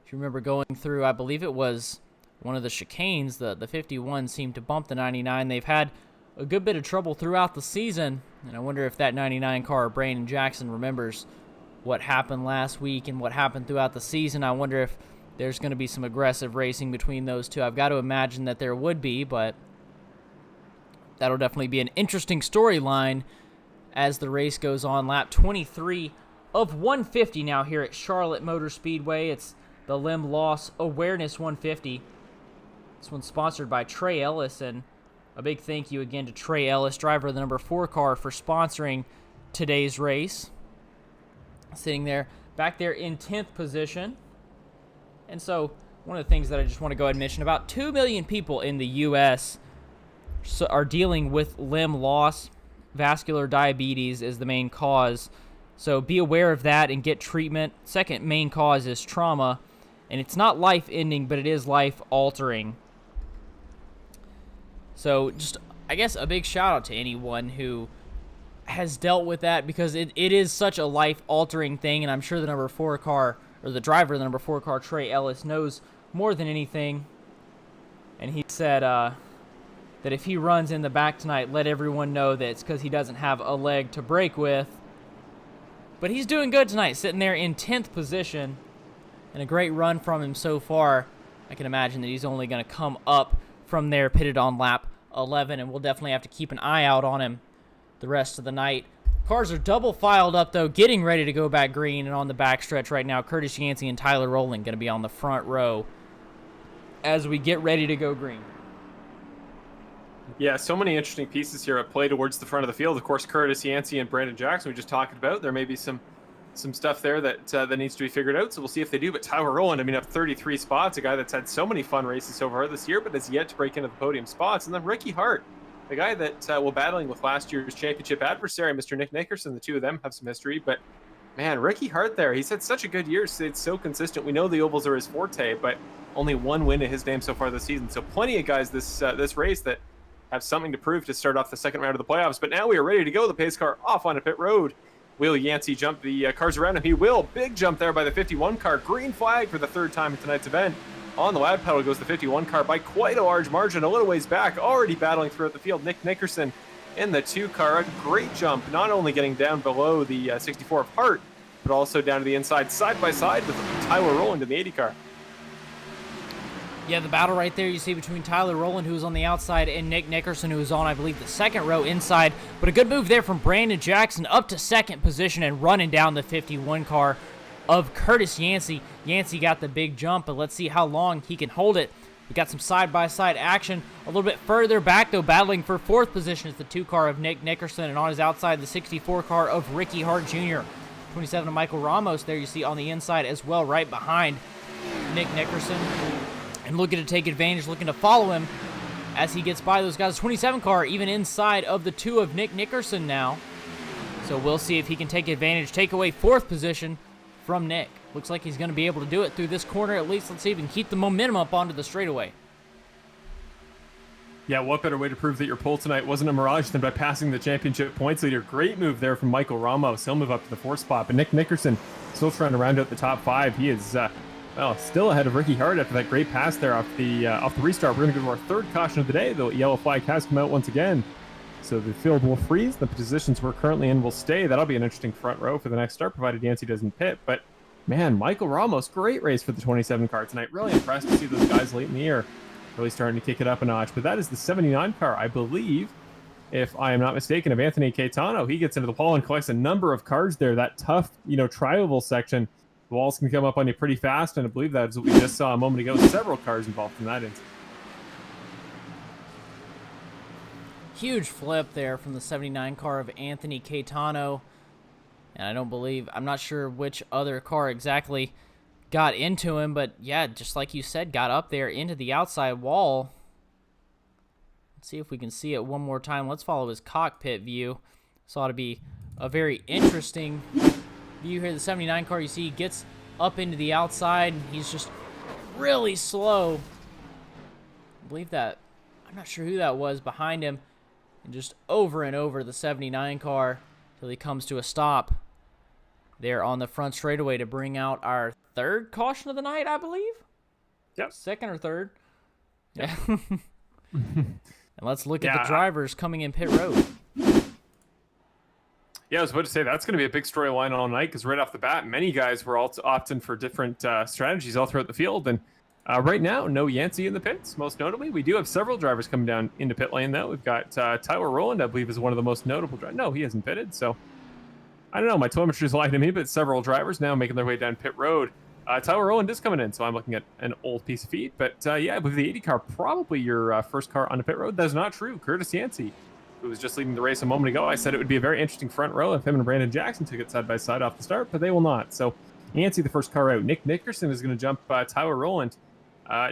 If you remember going through, I believe it was one of the chicanes, the 51 seemed to bump the 99. They've had a good bit of trouble throughout the season, and I wonder if that 99 car, Brandon Jackson, remembers what happened last week and what happened throughout the season. I wonder if there's going to be some aggressive racing between those two. I've got to imagine that there would be, but that'll definitely be an interesting storyline as the race goes on. Lap 23 of 150 now here at Charlotte Motor Speedway. It's the Limb Loss Awareness 150. This one's sponsored by Trey Ellis, and a big thank you again to Trey Ellis, driver of the number 4 car, for sponsoring today's race. Sitting there, back there in 10th position. And so, one of the things that I just want to go ahead and mention, about 2 million people in the U.S. are dealing with limb loss. Vascular diabetes is the main cause. So be aware of that and get treatment. Second main cause is trauma. And it's not life-ending, but it is life-altering. So just, I guess, a big shout-out to anyone who has dealt with that, because it is such a life-altering thing, and I'm sure the number 4 car, or the driver of the number 4 car, Trey Ellis, knows more than anything. And he said that if he runs in the back tonight, let everyone know that it's because he doesn't have a leg to break with. But he's doing good tonight, sitting there in 10th position, and a great run from him so far. I can imagine that he's only going to come up from there, pitted on lap 11, and we'll definitely have to keep an eye out on him the rest of the night. Cars are double filed up, though, getting ready to go back green, and on the backstretch right now, Curtis Yancey and Tyler Rowland going to be on the front row as we get ready to go green. Yeah, so many interesting pieces here at play towards the front of the field. Of course, Curtis Yancey and Brandon Jackson we just talked about. There may be some stuff there that needs to be figured out, so we'll see if they do. But Tyler Rowland, I mean, up 33 spots, a guy that's had so many fun races so far this year, but has yet to break into the podium spots. And then Ricky Hart, the guy that will battling with last year's championship adversary, Mr. Nick Nickerson. The two of them have some history, but man, Ricky Hart there, he's had such a good year. It's so consistent. We know the ovals are his forte, but only one win in his name so far this season. So plenty of guys this race that have something to prove to start off the second round of the playoffs. But now we are ready to go. The pace car off on a pit road. Will Yancey jump the cars around him? He will. Big jump there by the 51 car. Green flag for the third time in tonight's event. On the lap pedal goes the 51 car by quite a large margin, a little ways back, already battling throughout the field. Nick Nickerson in the 2 car. A great jump, not only getting down below the 64 of Hart, but also down to the inside, side by side with Tyler Rowland in the 80 car. Yeah, the battle right there you see between Tyler Rowland, who was on the outside, and Nick Nickerson, who was on, I believe, the second row inside. But a good move there from Brandon Jackson up to second position and running down the 51 car of Curtis Yancey. Yancey got the big jump, but let's see how long he can hold it. We got some side-by-side action. A little bit further back, though, battling for fourth position is the 2 car of Nick Nickerson, and on his outside, the 64 car of Ricky Hart Jr. 27 of Michael Ramos there you see on the inside as well, right behind Nick Nickerson. And looking to take advantage, looking to follow him as he gets by those guys. 27 car even inside of the 2 of Nick Nickerson now. So we'll see if he can take advantage, take away fourth position from Nick. Looks like he's going to be able to do it through this corner at least. Let's see if he can keep the momentum up onto the straightaway. Yeah, what better way to prove that your pole tonight wasn't a mirage than by passing the championship points leader. Great move there from Michael Ramos. He'll move up to the 4th spot, but Nick Nickerson still trying to round out the top 5. He is still ahead of Ricky Hart after that great pass there off the restart. We're going to go to our third caution of the day. The yellow flag has come out once again. So the field will freeze. The positions we're currently in will stay. That'll be an interesting front row for the next start, provided Yancey doesn't pit. But, man, Michael Ramos, great race for the 27 car tonight. Really impressed to see those guys late in the year really starting to kick it up a notch. But that is the 79 car, I believe, if I am not mistaken, of Anthony Caetano. He gets into the wall and collects a number of cars there. That tough, tri-oval section. The walls can come up on you pretty fast, and I believe that is what we just saw a moment ago. Several cars involved in that instance. Huge flip there from the 79 car of Anthony Caetano. And I'm not sure which other car exactly got into him, but yeah, just like you said, got up there into the outside wall. Let's see if we can see it one more time. Let's follow his cockpit view. This ought to be a very interesting view here. The 79 car, you see, gets up into the outside. He's just really slow. I believe that, I'm not sure who that was behind him. And just over and over the 79 car till he comes to a stop there on the front straightaway to bring out our third caution of the night, I believe. Yep. Second or third. Yep. Yeah. And let's look at the drivers coming in pit road. Yeah, I was about to say that's going to be a big storyline all night because right off the bat, many guys were all opting for different strategies all throughout the field. And right now, no Yancey in the pits, most notably. We do have several drivers coming down into pit lane, though. We've got Tyler Rowland, I believe, is one of the most notable drivers. No, he hasn't pitted, so I don't know. My telemetry is lying to me, but several drivers now making their way down pit road. Tyler Rowland is coming in, so I'm looking at an old piece of feed. But yeah, with the 80 car, probably your first car on the pit road. That's not true. Curtis Yancey, who was just leading the race a moment ago. I said it would be a very interesting front row if him and Brandon Jackson took it side by side off the start, but they will not. So Yancey, the first car out. Nick Nickerson is going to jump Tyler Rowland.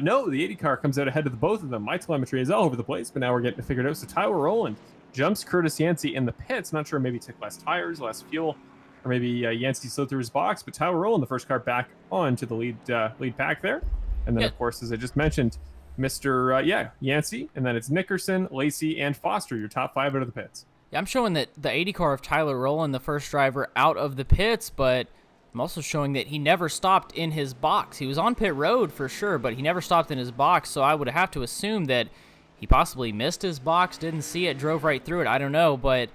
No, the 80 car comes out ahead of the both of them. My telemetry is all over the place, but now we're getting it figured out. So Tyler Rowland jumps Curtis Yancey in the pits. Not sure, maybe took less tires, less fuel, or maybe Yancey slid through his box, but Tyler Rowland, the first car back on to the lead pack there. And then, of course, as I just mentioned, Mr. Yancey, and then it's Nickerson, Lacey, and Foster, your top 5 out of the pits. Yeah, I'm showing that the 80 car of Tyler Rowland, the first driver out of the pits, but I'm also showing that he never stopped in his box. He was on pit road for sure, but he never stopped in his box, so I would have to assume that he possibly missed his box, didn't see it, drove right through it. I don't know, but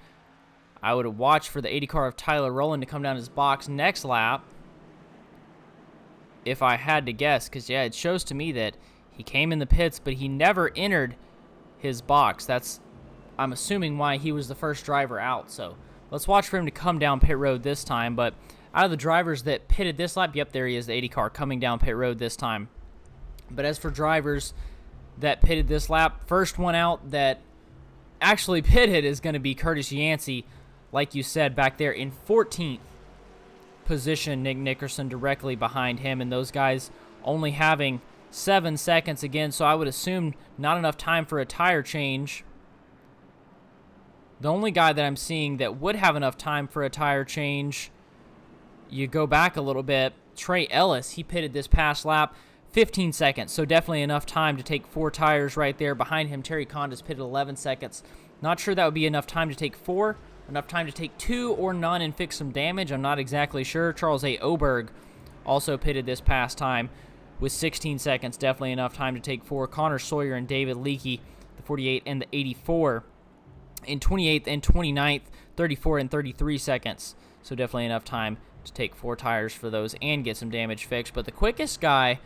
I would watch for the 80 car of Tyler Rowland to come down his box next lap if I had to guess, because, yeah, it shows to me that he came in the pits, but he never entered his box. That's, I'm assuming, why he was the first driver out. So let's watch for him to come down pit road this time. But out of the drivers that pitted this lap, yep, there he is, the 80 car coming down pit road this time. But as for drivers that pitted this lap, first one out that actually pitted is going to be Curtis Yancey, like you said, back there in 14th position. Nick Nickerson directly behind him, and those guys only having 7 seconds again, so I would assume not enough time for a tire change. The only guy that I'm seeing that would have enough time for a tire change, you go back a little bit, Trey Ellis, he pitted this past lap, 15 seconds, so definitely enough time to take 4 tires right there. Behind him, Terry Condas pitted 11 seconds. Not sure that would be enough time to take 4, enough time to take 2 or none and fix some damage. I'm not exactly sure. Charles A. Oberg also pitted this past time with 16 seconds, definitely enough time to take 4. Connor Sawyer and David Leakey, the 48 and the 84, in 28th and 29th, 34 and 33 seconds. So definitely enough time to take 4 tires for those and get some damage fixed. But the quickest guy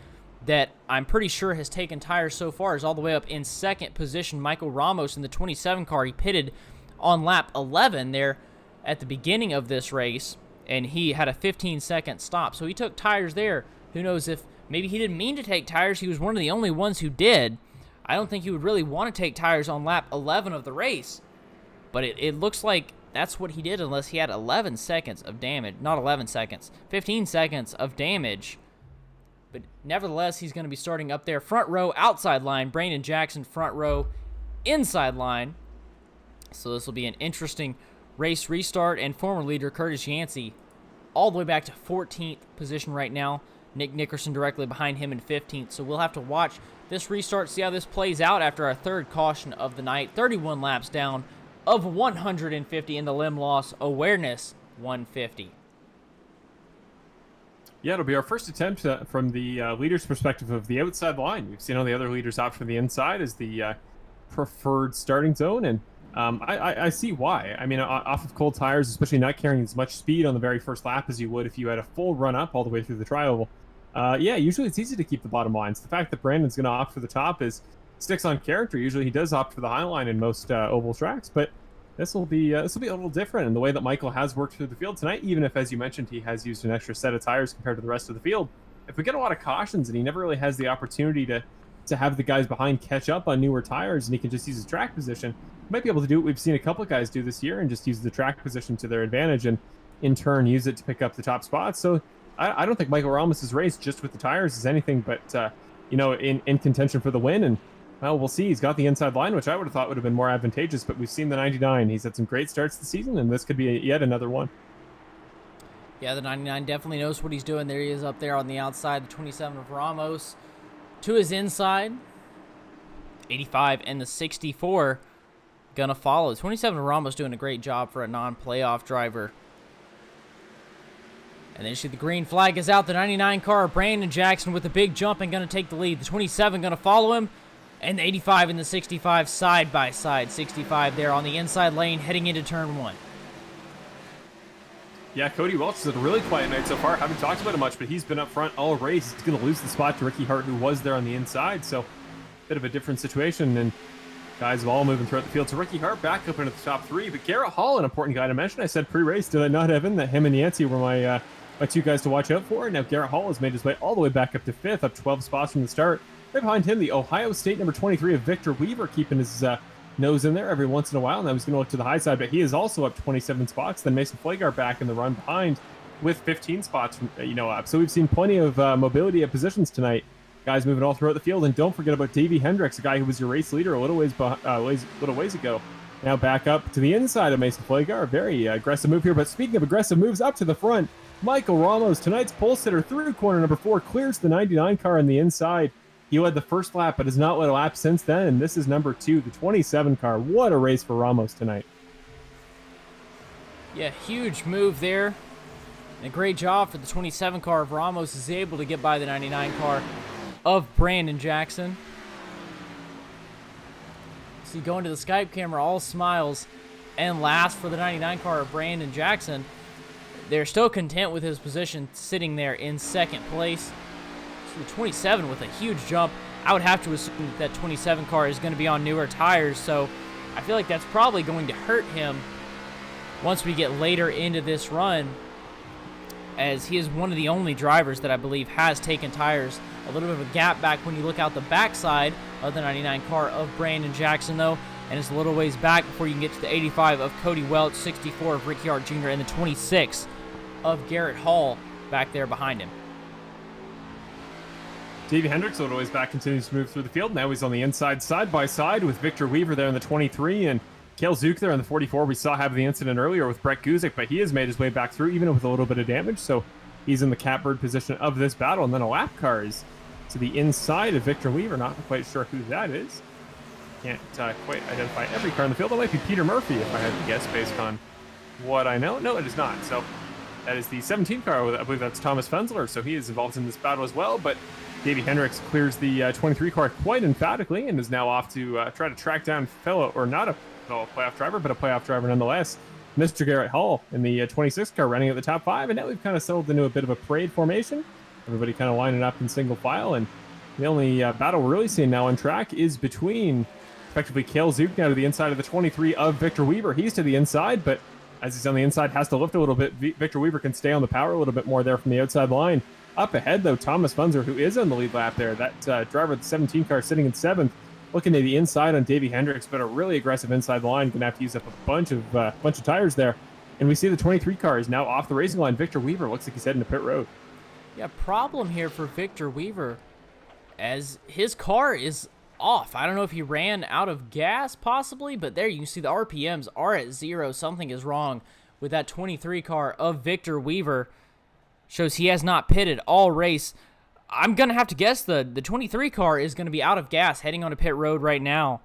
that I'm pretty sure has taken tires so far is all the way up in second position, Michael Ramos in the 27 car. He pitted on lap 11 there at the beginning of this race, and he had a 15-second stop. So he took tires there. Who knows if maybe he didn't mean to take tires. He was one of the only ones who did. I don't think he would really want to take tires on lap 11 of the race, but it looks like that's what he did, unless he had 11 seconds of damage. Not 11 seconds, 15 seconds of damage. But nevertheless, he's going to be starting up there. Front row, outside line. Brandon Jackson, front row, inside line. So this will be an interesting race restart. And former leader Curtis Yancey all the way back to 14th position right now. Nick Nickerson directly behind him in 15th. So we'll have to watch this restart, see how this plays out after our third caution of the night. 31 laps down of 150 in the limb loss awareness 150. Yeah, it'll be our first attempt from the leader's perspective of the outside line. We've seen all the other leaders opt for the inside as the preferred starting zone, and I see why. I mean, off of cold tires, especially not carrying as much speed on the very first lap as you would if you had a full run up all the way through the tri-oval. Yeah, usually it's easy to keep the bottom lines. The fact that Brandon's going to opt for the top sticks on character. Usually he does opt for the high line in most oval tracks, but this will be a little different in the way that Michael has worked through the field tonight, even if, as you mentioned, he has used an extra set of tires compared to the rest of the field. If we get a lot of cautions and he never really has the opportunity to have the guys behind catch up on newer tires and he can just use his track position, he might be able to do what we've seen a couple of guys do this year and just use the track position to their advantage and in turn use it to pick up the top spots. So I don't think Michael Ramos' race just with the tires is anything but, in contention for the win. And, well, we'll see. He's got the inside line, which I would have thought would have been more advantageous, but we've seen the 99. He's had some great starts this season, and this could be yet another one. Yeah, the 99 definitely knows what he's doing. There he is up there on the outside, the 27 of Ramos to his inside. 85 and the 64 gonna follow. 27 of Ramos doing a great job for a non-playoff driver. And then you see the green flag is out. The 99 car, Brandon Jackson with a big jump and gonna take the lead. The 27 gonna follow him. And the 85 and the 65 side by side. 65 there on the inside lane heading into turn 1. Yeah, Cody Welch has had a really quiet night so far. Haven't talked about it much, but he's been up front all race. He's going to lose the spot to Ricky Hart, who was there on the inside. So, bit of a different situation. And guys have all moving throughout the field. So, Ricky Hart back up into the top 3. But Garrett Hall, an important guy to mention. I said pre-race, did I not, Evan, that him and Yancey were my 2 guys to watch out for? Now, Garrett Hall has made his way all the way back up to 5th, up 12 spots from the start. Right behind him, the Ohio State number 23 of Victor Weaver, keeping his nose in there every once in a while. Now he's going to look to the high side, but he is also up 27 spots. Then Mason Flagar back in the run behind with 15 spots up. So we've seen plenty of mobility at positions tonight. Guys moving all throughout the field. And don't forget about Davey Hendricks, a guy who was your race leader a little ways ago. Now back up to the inside of Mason Flagar. Very aggressive move here. But speaking of aggressive moves, up to the front, Michael Ramos, tonight's pole sitter through corner number 4, clears the 99 car on the inside. He led the first lap, but has not led a lap since then. And this is number 2, the 27 car. What a race for Ramos tonight. Yeah, huge move there. And a great job for the 27 car of Ramos is able to get by the 99 car of Brandon Jackson. So you go into the Skype camera, all smiles, and last for the 99 car of Brandon Jackson. They're still content with his position sitting there in second place. The 27 with a huge jump. I would have to assume that 27 car is going to be on newer tires, so I feel like that's probably going to hurt him once we get later into this run, as he is one of the only drivers that I believe has taken tires. A little bit of a gap back when you look out the backside of the 99 car of Brandon Jackson, though, and it's a little ways back before you can get to the 85 of Cody Welch, 64 of Ricky Hart Jr., and the 26 of Garrett Hall back there behind him. Davey Hendricks, a little ways back, continues to move through the field. Now he's on the inside, side by side with Victor Weaver there in the 23 and Kale Zook there in the 44. We saw have the incident earlier with Brett Guzik, but he has made his way back through even with a little bit of damage. So he's in the catbird position of this battle. And then a lap car is to the inside of Victor Weaver. Not quite sure who that is. Can't quite identify every car in the field. It might be Peter Murphy if I had to guess based on what I know. No, it is not. So that is the 17 car. I believe that's Thomas Fensler. So he is involved in this battle as well. But Davey Hendricks clears the 23 car quite emphatically and is now off to try to track down not a fellow playoff driver, but a playoff driver nonetheless, Mr. Garrett Hall in the 26 car running at the top 5. And now we've kind of settled into a bit of a parade formation. Everybody kind of lining up in single file. And the only battle we're really seeing now on track is between effectively Kale Zook now to the inside of the 23 of Victor Weaver. He's to the inside, but as he's on the inside, has to lift a little bit. Victor Weaver can stay on the power a little bit more there from the outside line. Up ahead, though, Thomas Funzer, who is on the lead lap there. That driver of the 17 car sitting in 7th, looking to the inside on Davey Hendricks, but a really aggressive inside line. Going to have to use up a bunch of tires there. And we see the 23 car is now off the racing line. Victor Weaver looks like he's heading to pit road. Yeah, problem here for Victor Weaver, as his car is off. I don't know if he ran out of gas, possibly, but there you can see the RPMs are at 0. Something is wrong with that 23 car of Victor Weaver. Shows he has not pitted all race. I'm going to have to guess the 23 car is going to be out of gas heading onto pit road right now.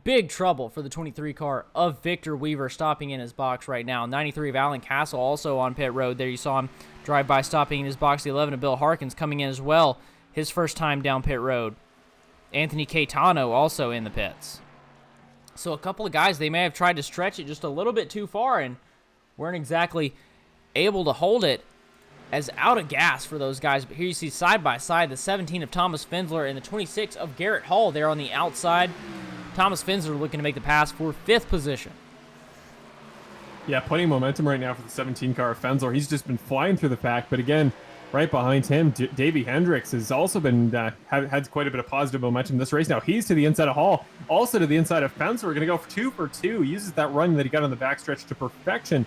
Big trouble for the 23 car of Victor Weaver stopping in his box right now. 93 of Alan Castle also on pit road. There you saw him drive by stopping in his box. The 11 of Bill Harkins coming in as well. His first time down pit road. Anthony Caetano also in the pits. So a couple of guys, they may have tried to stretch it just a little bit too far and weren't exactly able to hold it as out of gas for those guys. But here you see side by side the 17 of Thomas Fensler and the 26 of Garrett Hall there on the outside. Thomas Fensler looking to make the pass for 5th position. Yeah, plenty of momentum right now for the 17 car of Fensler. He's just been flying through the pack, but again, right behind him, Davey Hendricks has also been had quite a bit of positive momentum in this race. Now he's to the inside of Hall, also to the inside of Fensler. We're going to go for 2 for 2. Uses that run that he got on the backstretch to perfection.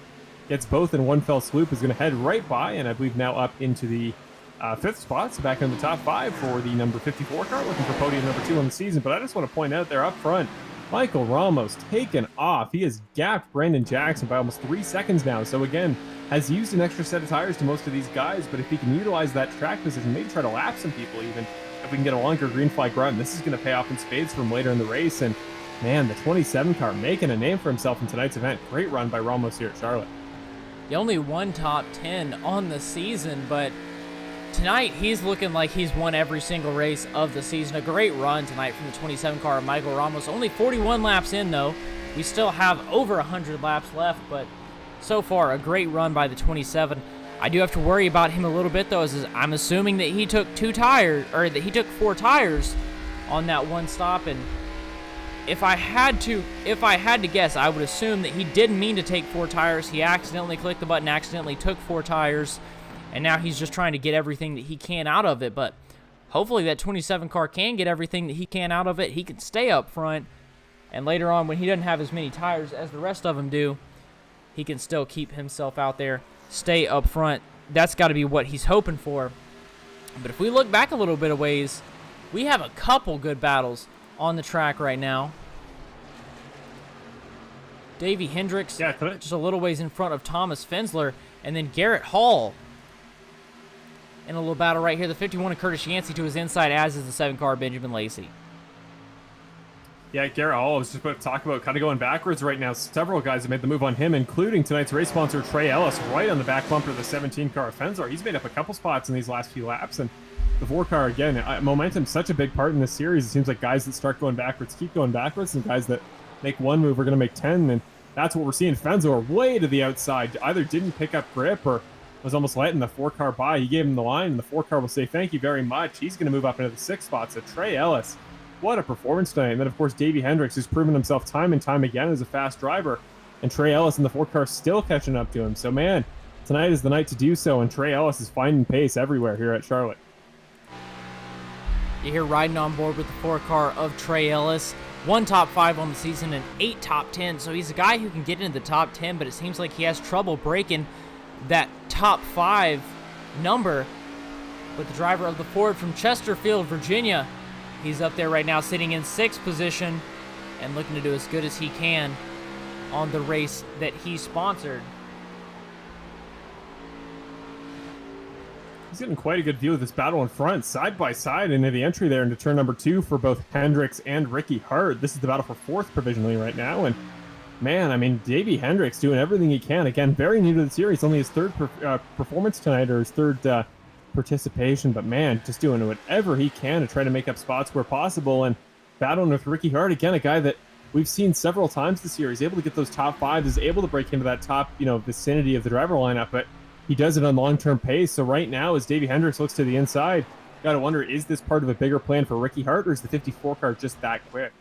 gets both in one fell swoop, is going to head right by, and I believe now up into the 5th spot, so back in the top 5 for the number 54 car, looking for podium number 2 on the season. But I just want to point out there up front, Michael Ramos taken off. He has gapped Brandon Jackson by almost 3 seconds now. So again, has used an extra set of tires to most of these guys, but if he can utilize that track position, maybe try to lap some people even, if we can get a longer green flag run, this is going to pay off in spades for him later in the race. And man, the 27 car making a name for himself in tonight's event. Great run by Ramos here at Charlotte. He only won top 10 on the season, but tonight he's looking like he's won every single race of the season. A great run tonight from the 27 car of Michael Ramos. Only 41 laps in, though. We still have over 100 laps left, but so far a great run by the 27. I do have to worry about him a little bit, though, as I'm assuming that he took 4 tires on that one stop, and if I had to guess, I would assume that he didn't mean to take 4 tires. He accidentally clicked the button, accidentally took 4 tires, and now he's just trying to get everything that he can out of it. But hopefully that 27 car can get everything that he can out of it. He can stay up front, and later on, when he doesn't have as many tires as the rest of them do, he can still keep himself out there, stay up front. That's got to be what he's hoping for. But if we look back a little bit of ways, we have a couple good battles on the track right now. Davey Hendricks just a little ways in front of Thomas Fensler, and then Garrett Hall in a little battle right here. The 51 of Curtis Yancey to his inside, as is the 7 car Benjamin Lacey. Yeah, Garrett Hall, I was just about to talk about kind of going backwards right now. Several guys have made the move on him, including tonight's race sponsor, Trey Ellis, right on the back bumper of the 17 car Fensler. He's made up a couple spots in these last few laps, and the 4 car, again, momentum's such a big part in this series. It seems like guys that start going backwards keep going backwards, and guys that make one move are going to make 10, and that's what we're seeing. Fensler way to the outside, either didn't pick up grip or was almost letting the 4 car by. He gave him the line, and the 4 car will say thank you very much. He's going to move up into the 6th spot. So Trey Ellis, what a performance tonight. And then, of course, Davey Hendricks, who's proven himself time and time again as a fast driver, and Trey Ellis and the 4 car still catching up to him. So, man, tonight is the night to do so, and Trey Ellis is finding pace everywhere here at Charlotte. You're here riding on board with the 4 car of Trey Ellis. 1 top 5 on the season and 8 top 10. So he's a guy who can get into the top 10, but it seems like he has trouble breaking that top 5 number with the driver of the Ford from Chesterfield, Virginia. He's up there right now sitting in 6th position and looking to do as good as he can on the race that he sponsored. He's getting quite a good view of this battle in front, side by side into the entry there into turn number 2 for both Hendricks and Ricky Hart. This is the battle for 4th provisionally right now, and man, I mean, Davey Hendricks doing everything he can. Again, very new to the series, only his 3rd performance tonight, or his 3rd participation, but man, just doing whatever he can to try to make up spots where possible, and battling with Ricky Hart, again, a guy that we've seen several times this year. He's able to get those top 5s, is able to break into that top, vicinity of the driver lineup, but he does it on long-term pace. So right now, as Davey Hendricks looks to the inside, got to wonder, is this part of a bigger plan for Ricky Hart, or is the 54 car just that quick?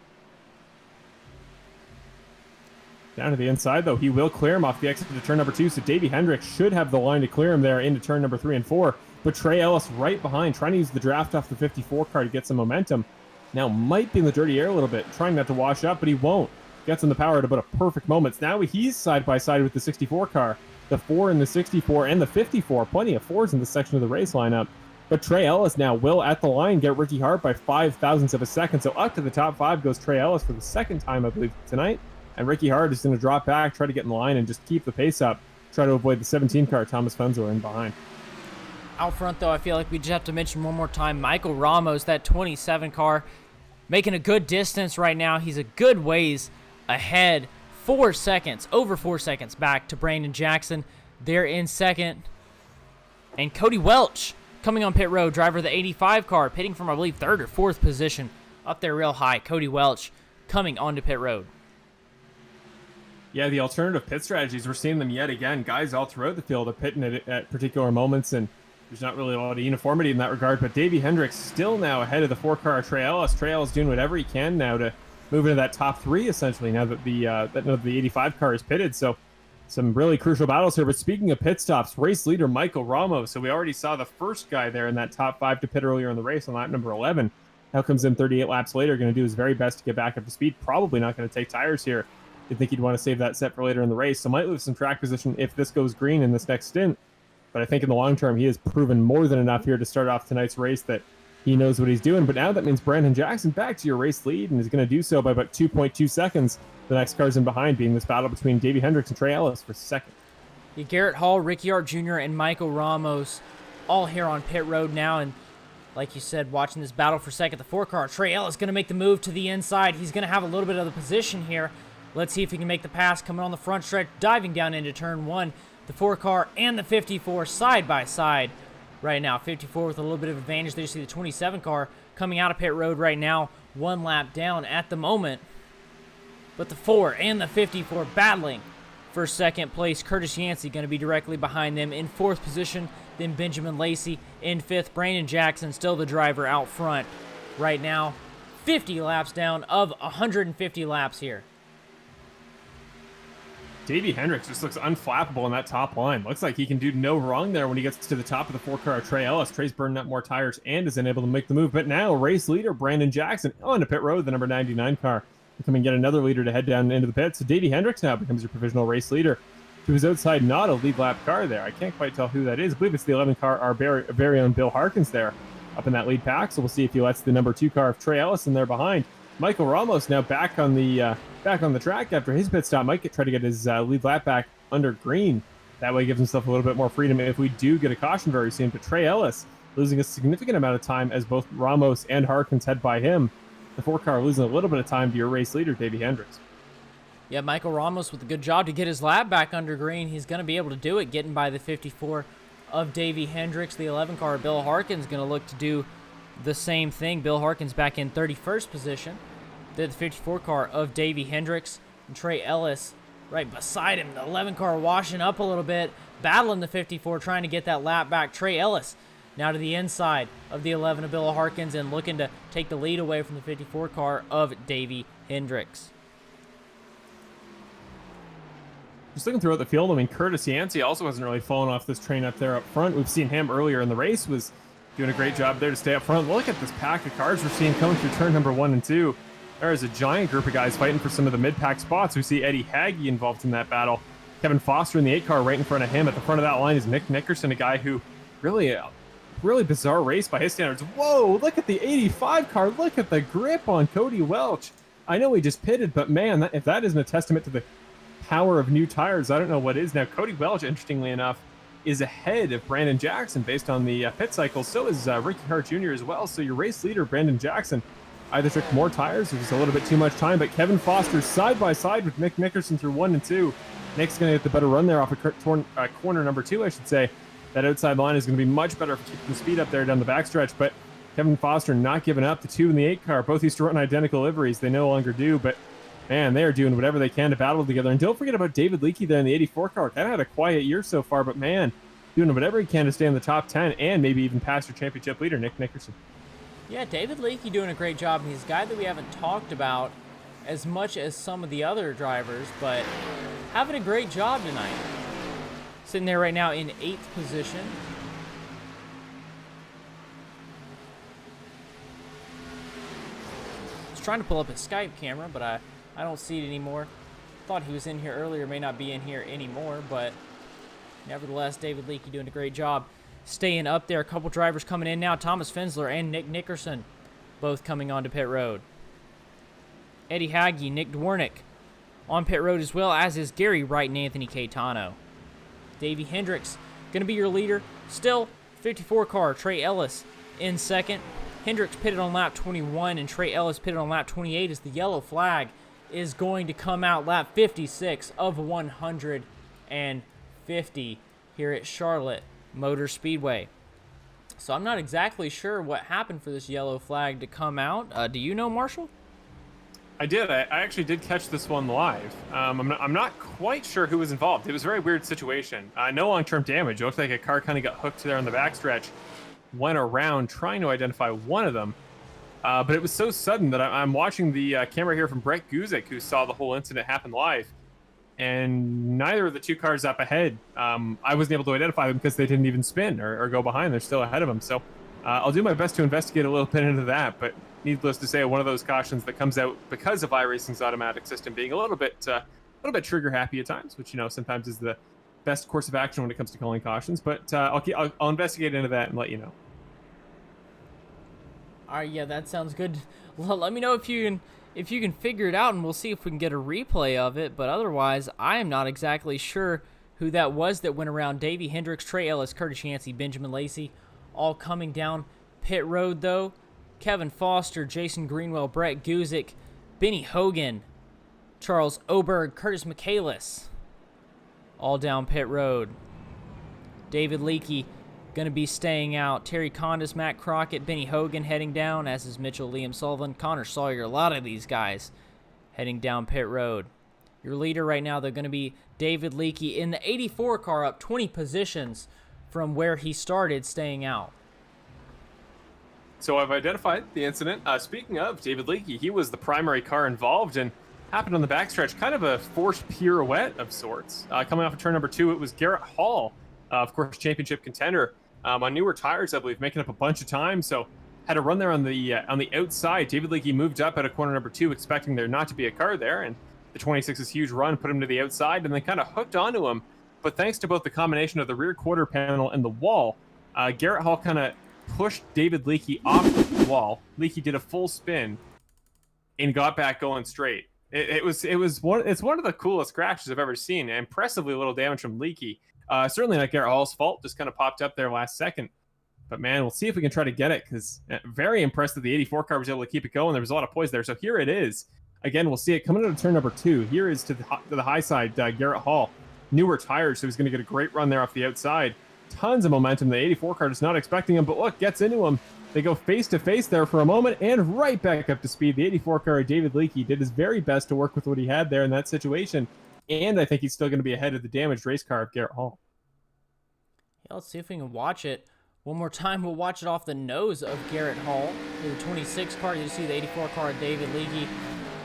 Down to the inside, though, he will clear him off the exit to turn number 2, so Davey Hendricks should have the line to clear him there into turn number 3 and 4. But Trey Ellis right behind, trying to use the draft off the 54 car to get some momentum. Now might be in the dirty air a little bit, trying not to wash up, but he won't. Gets in the power at about a perfect moment. Now he's side by side with the 64 car. The 4 in the 64 and the 54. Plenty of 4s in this section of the race lineup. But Trey Ellis now will, at the line, get Ricky Hart by 0.005 of a second. So up to the top 5 goes Trey Ellis for the 2nd time, I believe, tonight. And Ricky Hart is going to drop back, try to get in the line, and just keep the pace up. Try to avoid the 17 car, Thomas Fensler, in behind. Out front, though, I feel like we just have to mention one more time, Michael Ramos, that 27 car, making a good distance right now. He's a good ways ahead. 4 seconds, over 4 seconds back to Brandon Jackson. They're in 2nd. And Cody Welch coming on pit road, driver of the 85 car, pitting from, I believe, 3rd or 4th position. Up there real high, Cody Welch coming onto pit road. Yeah, the alternative pit strategies, we're seeing them yet again. Guys all throughout the field are pitting at particular moments, and there's not really a lot of uniformity in that regard. But Davey Hendricks still now ahead of the 4 car Trey Ellis. Trey Ellis doing whatever he can now to move into that top 3, essentially, now that the 85 car is pitted. So some really crucial battles here. But speaking of pit stops, race leader Michael Ramos. So we already saw the first guy there in that top 5 to pit earlier in the race on lap number 11. Now comes in 38 laps later, going to do his very best to get back up to speed. Probably not going to take tires here. You'd think he'd want to save that set for later in the race, so might lose some track position if this goes green in this next stint. But I think in the long term, he has proven more than enough here to start off tonight's race that he knows what he's doing. But now that means Brandon Jackson back to your race lead and is going to do so by about 2.2 seconds. The next car's in behind, being this battle between Davey Hendricks and Trey Ellis for second. Yeah, Garrett Hall, Ricky Hart Jr., and Michael Ramos all here on pit road now. And like you said, watching this battle for second, the 4-car, Trey Ellis going to make the move to the inside. He's going to have a little bit of the position here. Let's see if he can make the pass coming on the front stretch, diving down into turn 1. The 4-car and the 54 side by side right now. 54 with a little bit of advantage there. You see the 27 car coming out of pit road right now, 1 lap down at the moment. But the 4 and the 54 battling for second place. Curtis Yancey going to be directly behind them in 4th position. Then Benjamin Lacey in 5th. Brandon Jackson still the driver out front right now. 50 laps down of 150 laps here. Davey Hendricks just looks unflappable in that top line. Looks like he can do no wrong there when he gets to the top of the 4-car. Trey Ellis. Trey's burning up more tires and is unable to make the move. But now race leader Brandon Jackson onto pit road, the number 99 car. Becoming yet another leader to head down into the pit. So Davey Hendricks now becomes your provisional race leader. To his outside, not a lead lap car there. I can't quite tell who that is. I believe it's the 11 car, our very own Bill Harkins there up in that lead pack. So we'll see if he lets the number 2 car of Trey Ellis in there behind. Michael Ramos now back on the track after his pit stop. Might try to get his lead lap back under green. That way he gives himself a little bit more freedom if we do get a caution very soon. But Trey Ellis losing a significant amount of time as both Ramos and Harkins head by him. The 4-car losing a little bit of time to your race leader, Davey Hendricks. Yeah, Michael Ramos with a good job to get his lap back under green. He's going to be able to do it, getting by the 54 of Davey Hendricks. The 11 car, Bill Harkins, going to look to do the same thing. Bill Harkins back in 31st position. The 54 car of Davey Hendricks. And Trey Ellis right beside him. The 11 car washing up a little bit, battling the 54, trying to get that lap back. Trey Ellis now to the inside of the 11 of Bill Harkins and looking to take the lead away from the 54 car of Davey Hendricks. Just looking throughout the field, I mean, Curtis Yancey also hasn't really fallen off this train up there up front. We've seen him earlier in the race, was doing a great job there to stay up front. Look at this pack of cars we're seeing coming through turn number 1 and 2. There is a giant group of guys fighting for some of the mid-pack spots. We see Eddie Hagge involved in that battle. Kevin Foster in the 8 car right in front of him. At the front of that line is Nick Nickerson, a guy who really bizarre race by his standards. Whoa, look at the 85 car. Look at the grip on Cody Welch. I know he just pitted, but man, if that isn't a testament to the power of new tires, I don't know what is. Now, Cody Welch, interestingly enough, is ahead of Brandon Jackson based on the pit cycle. So is Ricky Hart Jr. as well. So your race leader, Brandon Jackson, either took more tires or just a little bit too much time. But Kevin Foster side by side with Nick Nickerson through 1 and 2. Nick's going to get the better run there off of corner number 2, I should say. That outside line is going to be much better for keeping the speed up there down the backstretch. But Kevin Foster not giving up. The 2 and the 8 car both used to run identical liveries. They no longer do, but man, they are doing whatever they can to battle together. And don't forget about David Leakey there in the 84 car. Kind of had a quiet year so far, but man, doing whatever he can to stay in the top 10 and maybe even pass your championship leader, Nick Nickerson. Yeah, David Leakey doing a great job. And he's a guy that we haven't talked about as much as some of the other drivers, but having a great job tonight. Sitting there right now in 8th position. He's trying to pull up his Skype camera, but I don't see it anymore. Thought he was in here earlier, may not be in here anymore, but nevertheless, David Leakey doing a great job staying up there. A couple drivers coming in now. Thomas Fensler and Nick Nickerson both coming onto pit road. Eddie Hagge, Nick Dwornik on pit road as well, as is Gary Wright and Anthony Caetano. Davey Hendricks going to be your leader. Still, 54 car, Trey Ellis in second. Hendricks pitted on lap 21 and Trey Ellis pitted on lap 28 as the yellow flag is going to come out lap 56 of 150 here at Charlotte Motor Speedway. So I'm not exactly sure what happened for this yellow flag to come out. Do you know, Marshall? I did. I actually did catch this one live. I'm not quite sure who was involved. It was a very weird situation. No long-term damage. It looked like a car kind of got hooked there on the backstretch, went around trying to identify one of them. But it was so sudden that I'm watching the camera here from Brett Guzik, who saw the whole incident happen live. And neither of the 2 cars up ahead, I wasn't able to identify them because they didn't even spin or go behind. They're still ahead of them. So I'll do my best to investigate a little bit into that. But needless to say, one of those cautions that comes out because of iRacing's automatic system being a little bit trigger happy at times, which sometimes is the best course of action when it comes to calling cautions. But I'll investigate into that and let you know. All right, yeah, that sounds good. Well, let me know if you can figure it out, and we'll see if we can get a replay of it. But otherwise, I am not exactly sure who that was that went around. Davey Hendricks, Trey Ellis, Curtis Yancey, Benjamin Lacey, all coming down pit road, though. Kevin Foster, Jason Greenwell, Brett Guzik, Benny Hogan, Charles Oberg, Curtis Michaelis, all down pit road. David Leakey going to be staying out. Terry Condis, Matt Crockett, Benny Hogan heading down, as is Mitchell, Liam Sullivan, Connor Sawyer. A lot of these guys heading down pit road. Your leader right now, they're going to be David Leakey in the 84 car, up 20 positions from where he started, staying out. So I've identified the incident. Speaking of David Leakey, he was the primary car involved and happened on the backstretch, kind of a forced pirouette of sorts. Coming off of turn number 2, it was Garrett Hall, of course, championship contender, on newer tires, I believe, making up a bunch of time. So had to run there on the outside. David Leakey moved up out of corner number 2, expecting there not to be a car there, and the 26's huge run put him to the outside and then kind of hooked onto him. But thanks to both the combination of the rear quarter panel and the wall, Garrett Hall kind of pushed David Leakey off the wall. Leakey did a full spin and got back going straight. It's one of the coolest crashes I've ever seen. Impressively little damage from Leakey. Certainly not Garrett Hall's fault. Just kind of popped up there last second. But man, we'll see if we can try to get it, because very impressed that the 84 car was able to keep it going. There was a lot of poise there. So here it is. Again, we'll see it coming into turn number 2. Here is to the high side, Garrett Hall. Newer tires, so he's going to get a great run there off the outside. Tons of momentum. The 84 car is not expecting him, but look, gets into him. They go face to face there for a moment and right back up to speed. The 84 car, David Leakey, did his very best to work with what he had there in that situation. And I think he's still going to be ahead of the damaged race car of Garrett Hall. Yeah, let's see if we can watch it one more time. We'll watch it off the nose of Garrett Hall. For the 26 car, you see the 84 car, David Leakey.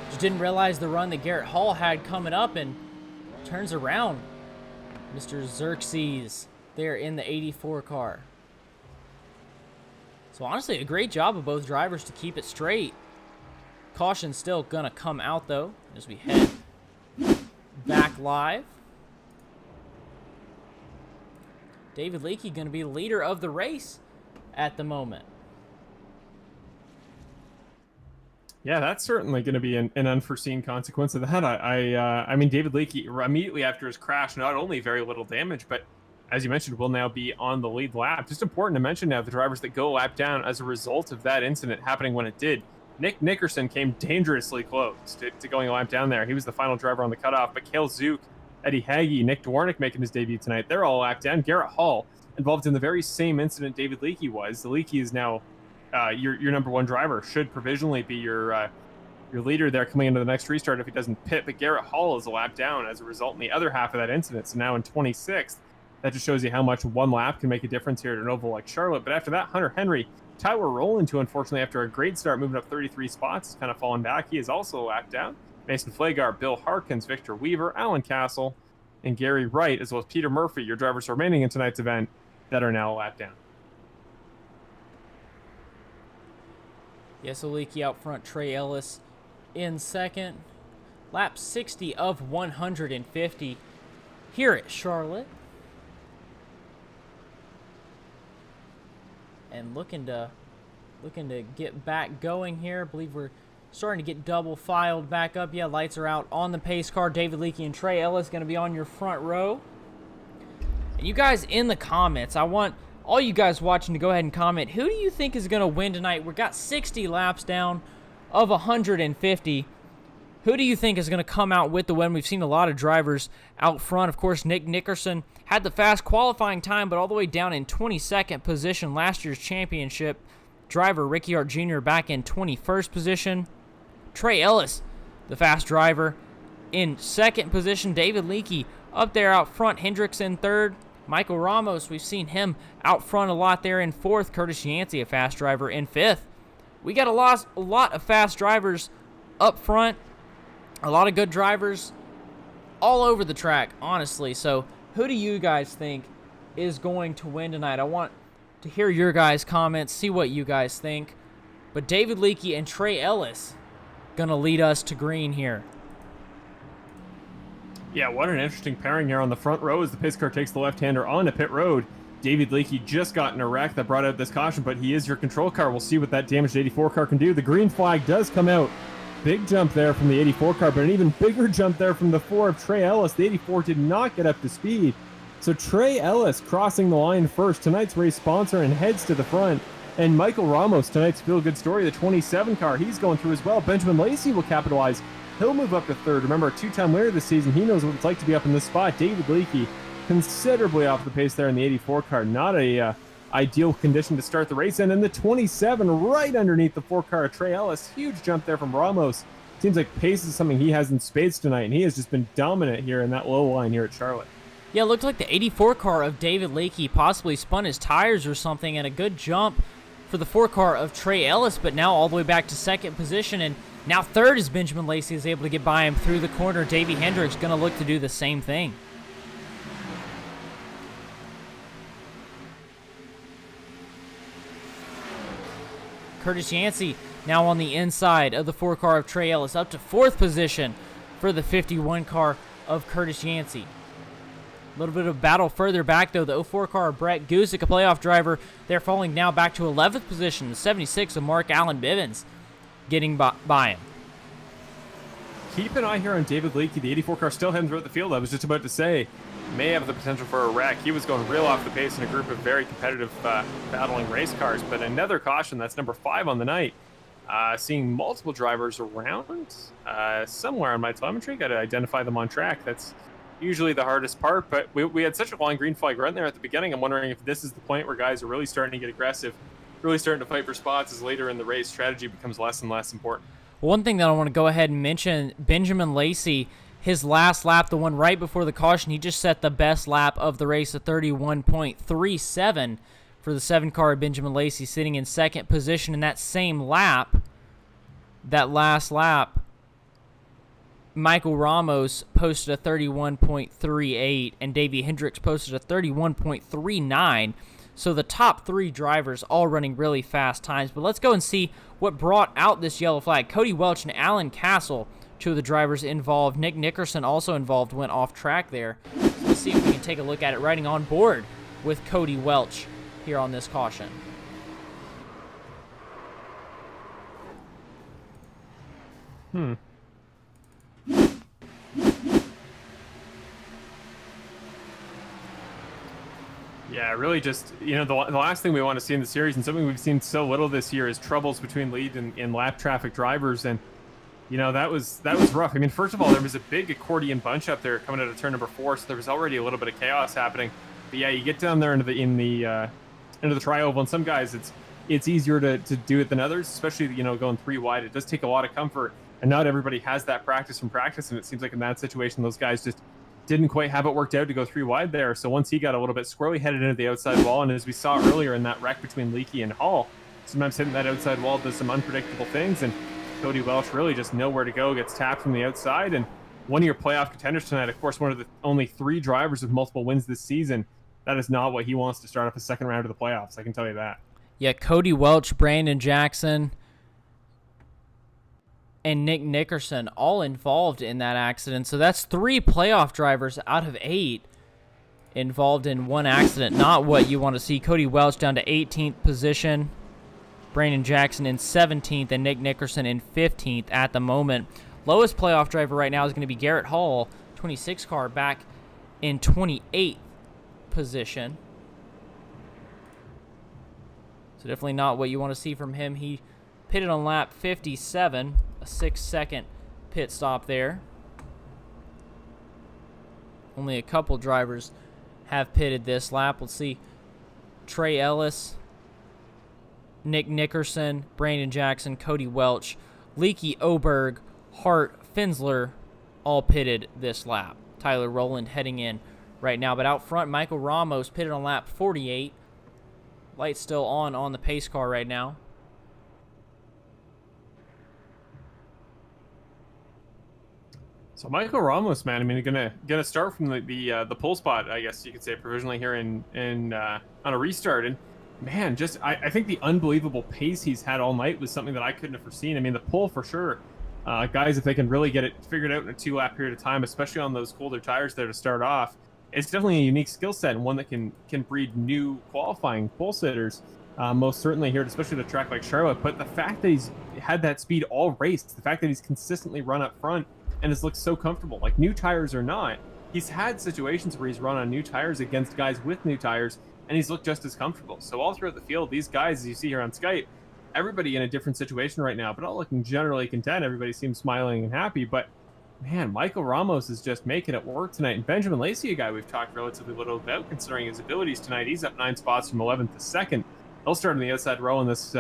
Just didn't realize the run that Garrett Hall had coming up and turns around. Mr. Xerxes there in the 84 car. So honestly, a great job of both drivers to keep it straight. Caution's still going to come out, though, as we head back live. David Leakey going to be the leader of the race at the moment. Yeah, that's certainly going to be an unforeseen consequence of that. I mean, David Leakey, immediately after his crash, not only very little damage, but as you mentioned, will now be on the lead lap. Just important to mention now the drivers that go lap down as a result of that incident happening when it did. Nick Nickerson came dangerously close to going a lap down there. He was the final driver on the cutoff, but Cale Zook, Eddie Hagee, Nick Dwarnick making his debut tonight. They're all lap down. Garrett Hall involved in the very same incident David Leakey was. The Leakey is now your number 1 driver, should provisionally be your leader there coming into the next restart if he doesn't pit. But Garrett Hall is a lap down as a result in the other half of that incident. So now in 26th, that just shows you how much one lap can make a difference here at an oval like Charlotte. But after that, Hunter Henry, Tyler Rowland, who unfortunately after a great start moving up 33 spots, is kind of fallen back. He is also a lap down. Mason Flagar, Bill Harkins, Victor Weaver, Alan Castle, and Gary Wright, as well as Peter Murphy, your drivers remaining in tonight's event, that are now a lap down. Yes, Leakey out front, Trey Ellis in second. Lap 60 of 150 here at Charlotte. And looking to get back going here. I believe we're starting to get double filed back up. Yeah, lights are out on the pace car. David Leakey and Trey Ellis going to be on your front row. And you guys in the comments, I want all you guys watching to go ahead and comment. Who do you think is going to win tonight? We've got 60 laps down of 150. Who do you think is going to come out with the win? We've seen a lot of drivers out front. Of course, Nick Nickerson had the fast qualifying time, but all the way down in 22nd position. Last year's championship driver, Ricky Hart Jr., back in 21st position. Trey Ellis, the fast driver, in second position. David Leakey up there out front. Hendricks in third. Michael Ramos, we've seen him out front a lot there in fourth. Curtis Yancey, a fast driver, in fifth. We got a lot of fast drivers up front. A lot of good drivers all over the track, honestly. So who do you guys think is going to win tonight? I want to hear your guys' comments, see what you guys think. But David Leakey and Trey Ellis going to lead us to green here. Yeah, what an interesting pairing here on the front row as the pace car takes the left-hander onto pit road. David Leakey just got in a wreck that brought out this caution, but he is your control car. We'll see what that damaged 84 car can do. The green flag does come out. Big jump there from the 84 car, but an even bigger jump there from the 4 of Trey Ellis. The 84 did not get up to speed. So Trey Ellis crossing the line first, tonight's race sponsor, and heads to the front. And Michael Ramos, tonight's feel-good story, the 27 car, he's going through as well. Benjamin Lacey will capitalize. He'll move up to third. Remember, a two-time winner this season. He knows what it's like to be up in this spot. David Leakey considerably off the pace there in the 84 car. Not a ideal condition to start the race. And then the 27 right underneath the 4 car of Trey Ellis. Huge jump there from Ramos. Seems like pace is something he has in spades tonight, and he has just been dominant here in that low line here at Charlotte. Yeah, it looked like the 84 car of David Leakey possibly spun his tires or something, and a good jump for the 4 car of Trey Ellis, but now all the way back to second position, and now third as Benjamin Lacey is able to get by him through the corner. Davey Hendricks going to look to do the same thing. Curtis Yancey now on the inside of the 4 car of Trey Ellis, up to fourth position for the 51 car of Curtis Yancey. A little bit of battle further back, though. The 04 car of Brett Gusick, a playoff driver, they're falling now back to 11th position. The 76 of Mark Allen Bivens getting by him. Keep an eye here on David Leakey. The 84 car still heading throughout the field. I was just about to say, May have the potential for a wreck. He was going real off the pace in a group of very competitive battling race cars, but another caution, that's number 5 on the night. Seeing multiple drivers around somewhere on my telemetry. Got to identify them on track. That's usually the hardest part, but we had such a long green flag run there at the beginning. I'm wondering if this is the point where guys are really starting to get aggressive, really starting to fight for spots as later in the race strategy becomes less and less important. One thing that I want to go ahead and mention, Benjamin Lacey, his last lap, the one right before the caution, he just set the best lap of the race, a 31.37 for the 7 car of Benjamin Lacey, sitting in second position in that same lap. That last lap, Michael Ramos posted a 31.38 and Davey Hendricks posted a 31.39. So the top 3 drivers all running really fast times. But let's go and see what brought out this yellow flag. Cody Welch and Alan Castle, 2 of the drivers involved. Nick Nickerson also involved, went off track there. So let's see if we can take a look at it riding on board with Cody Welch here on this caution. Yeah, really just, the last thing we want to see in the series, and something we've seen so little this year, is troubles between lead and lap traffic drivers. And, that was rough. I mean, first of all, there was a big accordion bunch up there coming out of turn number 4, so there was already a little bit of chaos happening. But yeah, you get down there into the tri-oval, and some guys, it's easier to do it than others, especially, going 3 wide. It does take a lot of comfort, and not everybody has that practice from practice, and it seems like in that situation, those guys just didn't quite have it worked out to go 3 wide there. So once he got a little bit squirrely, headed into the outside wall, and as we saw earlier in that wreck between Leakey and Hall, sometimes hitting that outside wall does some unpredictable things, and Cody Welch really just nowhere to go, gets tapped from the outside. And one of your playoff contenders tonight, of course, one of the only 3 drivers with multiple wins this season. That is not what he wants to start off a second round of the playoffs, I can tell you that. Yeah, Cody Welch, Brandon Jackson, and Nick Nickerson all involved in that accident. So that's 3 playoff drivers out of 8 involved in one accident. Not what you want to see. Cody Welch down to 18th position. Brandon Jackson in 17th and Nick Nickerson in 15th at the moment. Lowest playoff driver right now is going to be Garrett Hall, 26 car, back in 28th position. So definitely not what you want to see from him. He pitted on lap 57, a 6-second pit stop there. Only a couple drivers have pitted this lap. Let's see. Trey Ellis, Nick Nickerson, Brandon Jackson, Cody Welch, Leakey, Oberg, Hart, Finsler, all pitted this lap. Tyler Rowland heading in right now. But out front, Michael Ramos pitted on lap 48. Lights still on the pace car right now. So Michael Ramos, man, I mean, gonna start from the pole spot, I guess you could say, provisionally here in on a restart. And man, just I think the unbelievable pace he's had all night was something that I couldn't have foreseen. I mean, the pull for sure. Guys, if they can really get it figured out in a 2-lap period of time, especially on those colder tires there to start off, it's definitely a unique skill set and one that can breed new qualifying pole sitters. Most certainly here, especially at a track like Charlotte. But the fact that he's had that speed all race, the fact that he's consistently run up front and has looked so comfortable, like new tires or not, he's had situations where he's run on new tires against guys with new tires, and he's looked just as comfortable. So all throughout the field, these guys, as you see here on Skype, everybody in a different situation right now, but all looking generally content. Everybody seems smiling and happy. But man, Michael Ramos is just making it work tonight. And Benjamin Lacey, a guy we've talked relatively little about, considering his abilities tonight, he's up 9 spots from 11th to 2nd. He'll start on the outside row in this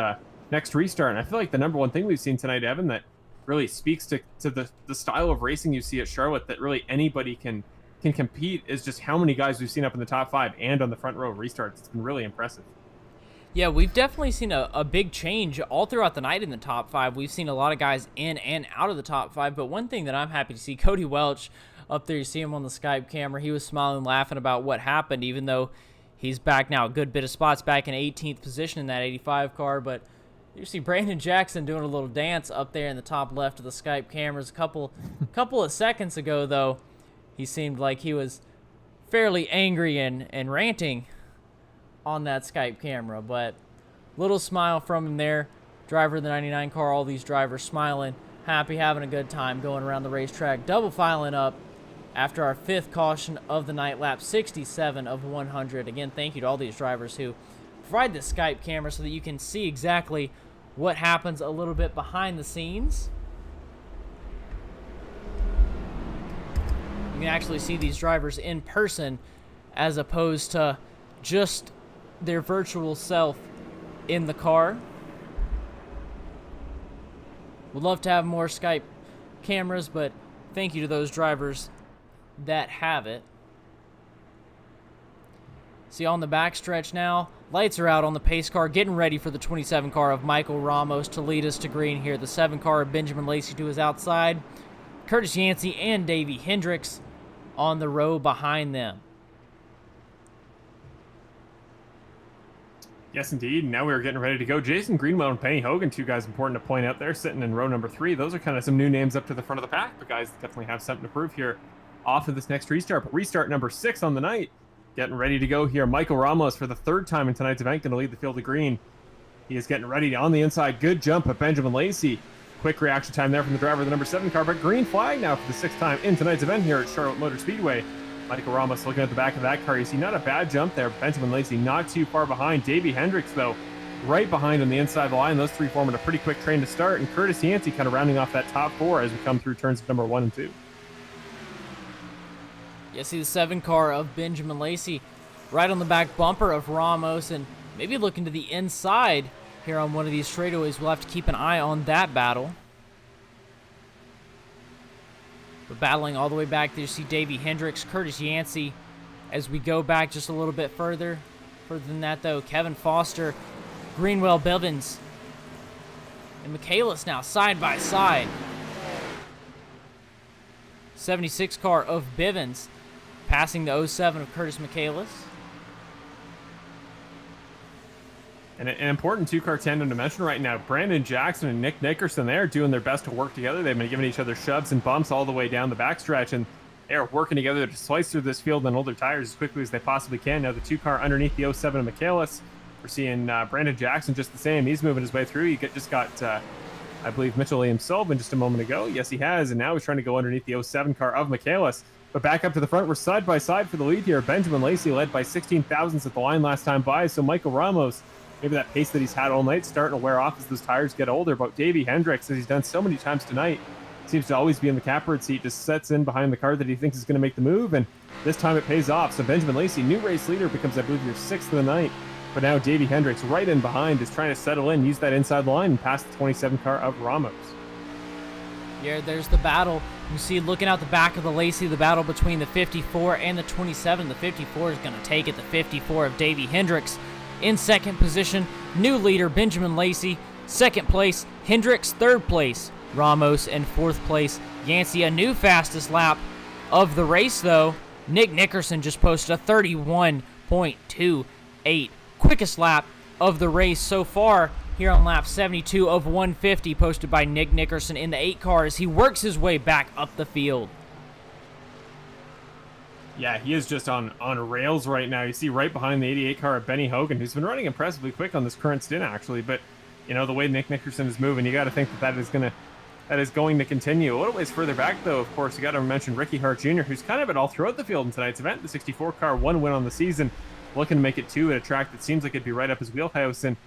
next restart. And I feel like the number one thing we've seen tonight, Evan, that really speaks to the style of racing you see at Charlotte, that really anybody can compete, is just how many guys we've seen up in the top 5 and on the front row of restarts. It's been really impressive. Yeah, we've definitely seen a big change all throughout the night in the top 5. We've seen a lot of guys in and out of the top 5, but one thing that I'm happy to see, Cody Welch up there, you see him on the Skype camera, he was smiling, laughing about what happened, even though he's back now a good bit of spots, back in 18th position in that 85 car. But you see Brandon Jackson doing a little dance up there in the top left of the Skype cameras. A couple of seconds ago, though, he seemed like he was fairly angry and ranting on that Skype camera, but little smile from him there. Driver of the 99 car, all these drivers smiling, happy, having a good time going around the racetrack, double filing up after our 5th caution of the night, lap 67 of 100. Again, thank you to all these drivers who provide the Skype camera so that you can see exactly what happens a little bit behind the scenes. You can actually see these drivers in person as opposed to just their virtual self in the car. Would love to have more Skype cameras, but thank you to those drivers that have it. See, on the backstretch now, lights are out on the pace car, getting ready for the 27 car of Michael Ramos to lead us to green here. The 7 car of Benjamin Lacey to his outside. Curtis Yancey and Davey Hendricks on the row behind them. Yes, indeed. Now we're getting ready to go. Jason Greenwell and Penny Hogan, 2 guys important to point out there, sitting in row number 3. Those are kind of some new names up to the front of the pack, but guys definitely have something to prove here off of this next restart. But restart number 6 on the night, getting ready to go here. Michael Ramos, for the 3rd time in tonight's event, going to lead the field to green. He is getting ready on the inside. Good jump of Benjamin Lacey. Quick reaction time there from the driver of the number 7 car, but green flag now for the 6th time in tonight's event here at Charlotte Motor Speedway. Michael Ramos looking at the back of that car. You see, not a bad jump there. Benjamin Lacey not too far behind. Davey Hendricks, though, right behind on the inside of the line. Those 3 forming a pretty quick train to start. And Curtis Yancey kind of rounding off that top 4 as we come through turns number 1 and 2. You see the 7 car of Benjamin Lacey right on the back bumper of Ramos, and maybe looking to the inside here on one of these straightaways. We'll have to keep an eye on that battle. But battling all the way back there, you see Davey Hendricks, Curtis Yancey. As we go back just a little bit further than that, though, Kevin Foster, Greenwell Bivens, and Michaelis now side by side. 76 car of Bivens passing the 07 of Curtis Michaelis. And an important 2-car tandem to mention right now. Brandon Jackson and Nick Nickerson, they're doing their best to work together. They've been giving each other shoves and bumps all the way down the backstretch, and they're working together to slice through this field on older tires as quickly as they possibly can. Now the 2-car underneath the 07 of Michaelis. We're seeing Brandon Jackson just the same. He's moving his way through. He just got, I believe, Mitchell Liam Sullivan just a moment ago. Yes, he has, and now he's trying to go underneath the 07 car of Michaelis. But back up to the front, we're side by side for the lead here. Benjamin Lacey led by 16 thousandths at the line last time by, so Michael Ramos, maybe that pace that he's had all night starting to wear off as those tires get older. But Davey Hendricks, as he's done so many times tonight, seems to always be in the catbird seat, just sets in behind the car that he thinks is going to make the move, and this time it pays off. So Benjamin Lacey, new race leader, becomes, I believe, your 6th of the night. But now Davey Hendricks right in behind is trying to settle in, use that inside line, and pass the 27 car of Ramos. Yeah, there's the battle. You see, looking out the back of the Lacey, the battle between the 54 and the 27. The 54 is going to take it. The 54 of Davey Hendricks in 2nd position. New leader, Benjamin Lacey. 2nd place, Hendricks. 3rd place, Ramos. And 4th place, Yancey. A new fastest lap of the race, though. Nick Nickerson just posted a 31.28. Quickest lap of the race so far here on lap 72 of 150, posted by Nick Nickerson in the 8 car as he works his way back up the field. Yeah, he is just on rails right now. You see right behind the 88 car of Benny Hogan, who's been running impressively quick on this current stint, actually. But, you know, the way Nick Nickerson is moving, you got to think that is going to continue. A little ways further back, though, of course, you got to mention Ricky Hart Jr., who's kind of been all throughout the field in tonight's event. The 64 car, 1 win on the season, looking to make it 2 at a track that seems like it'd be right up his wheelhouse. And,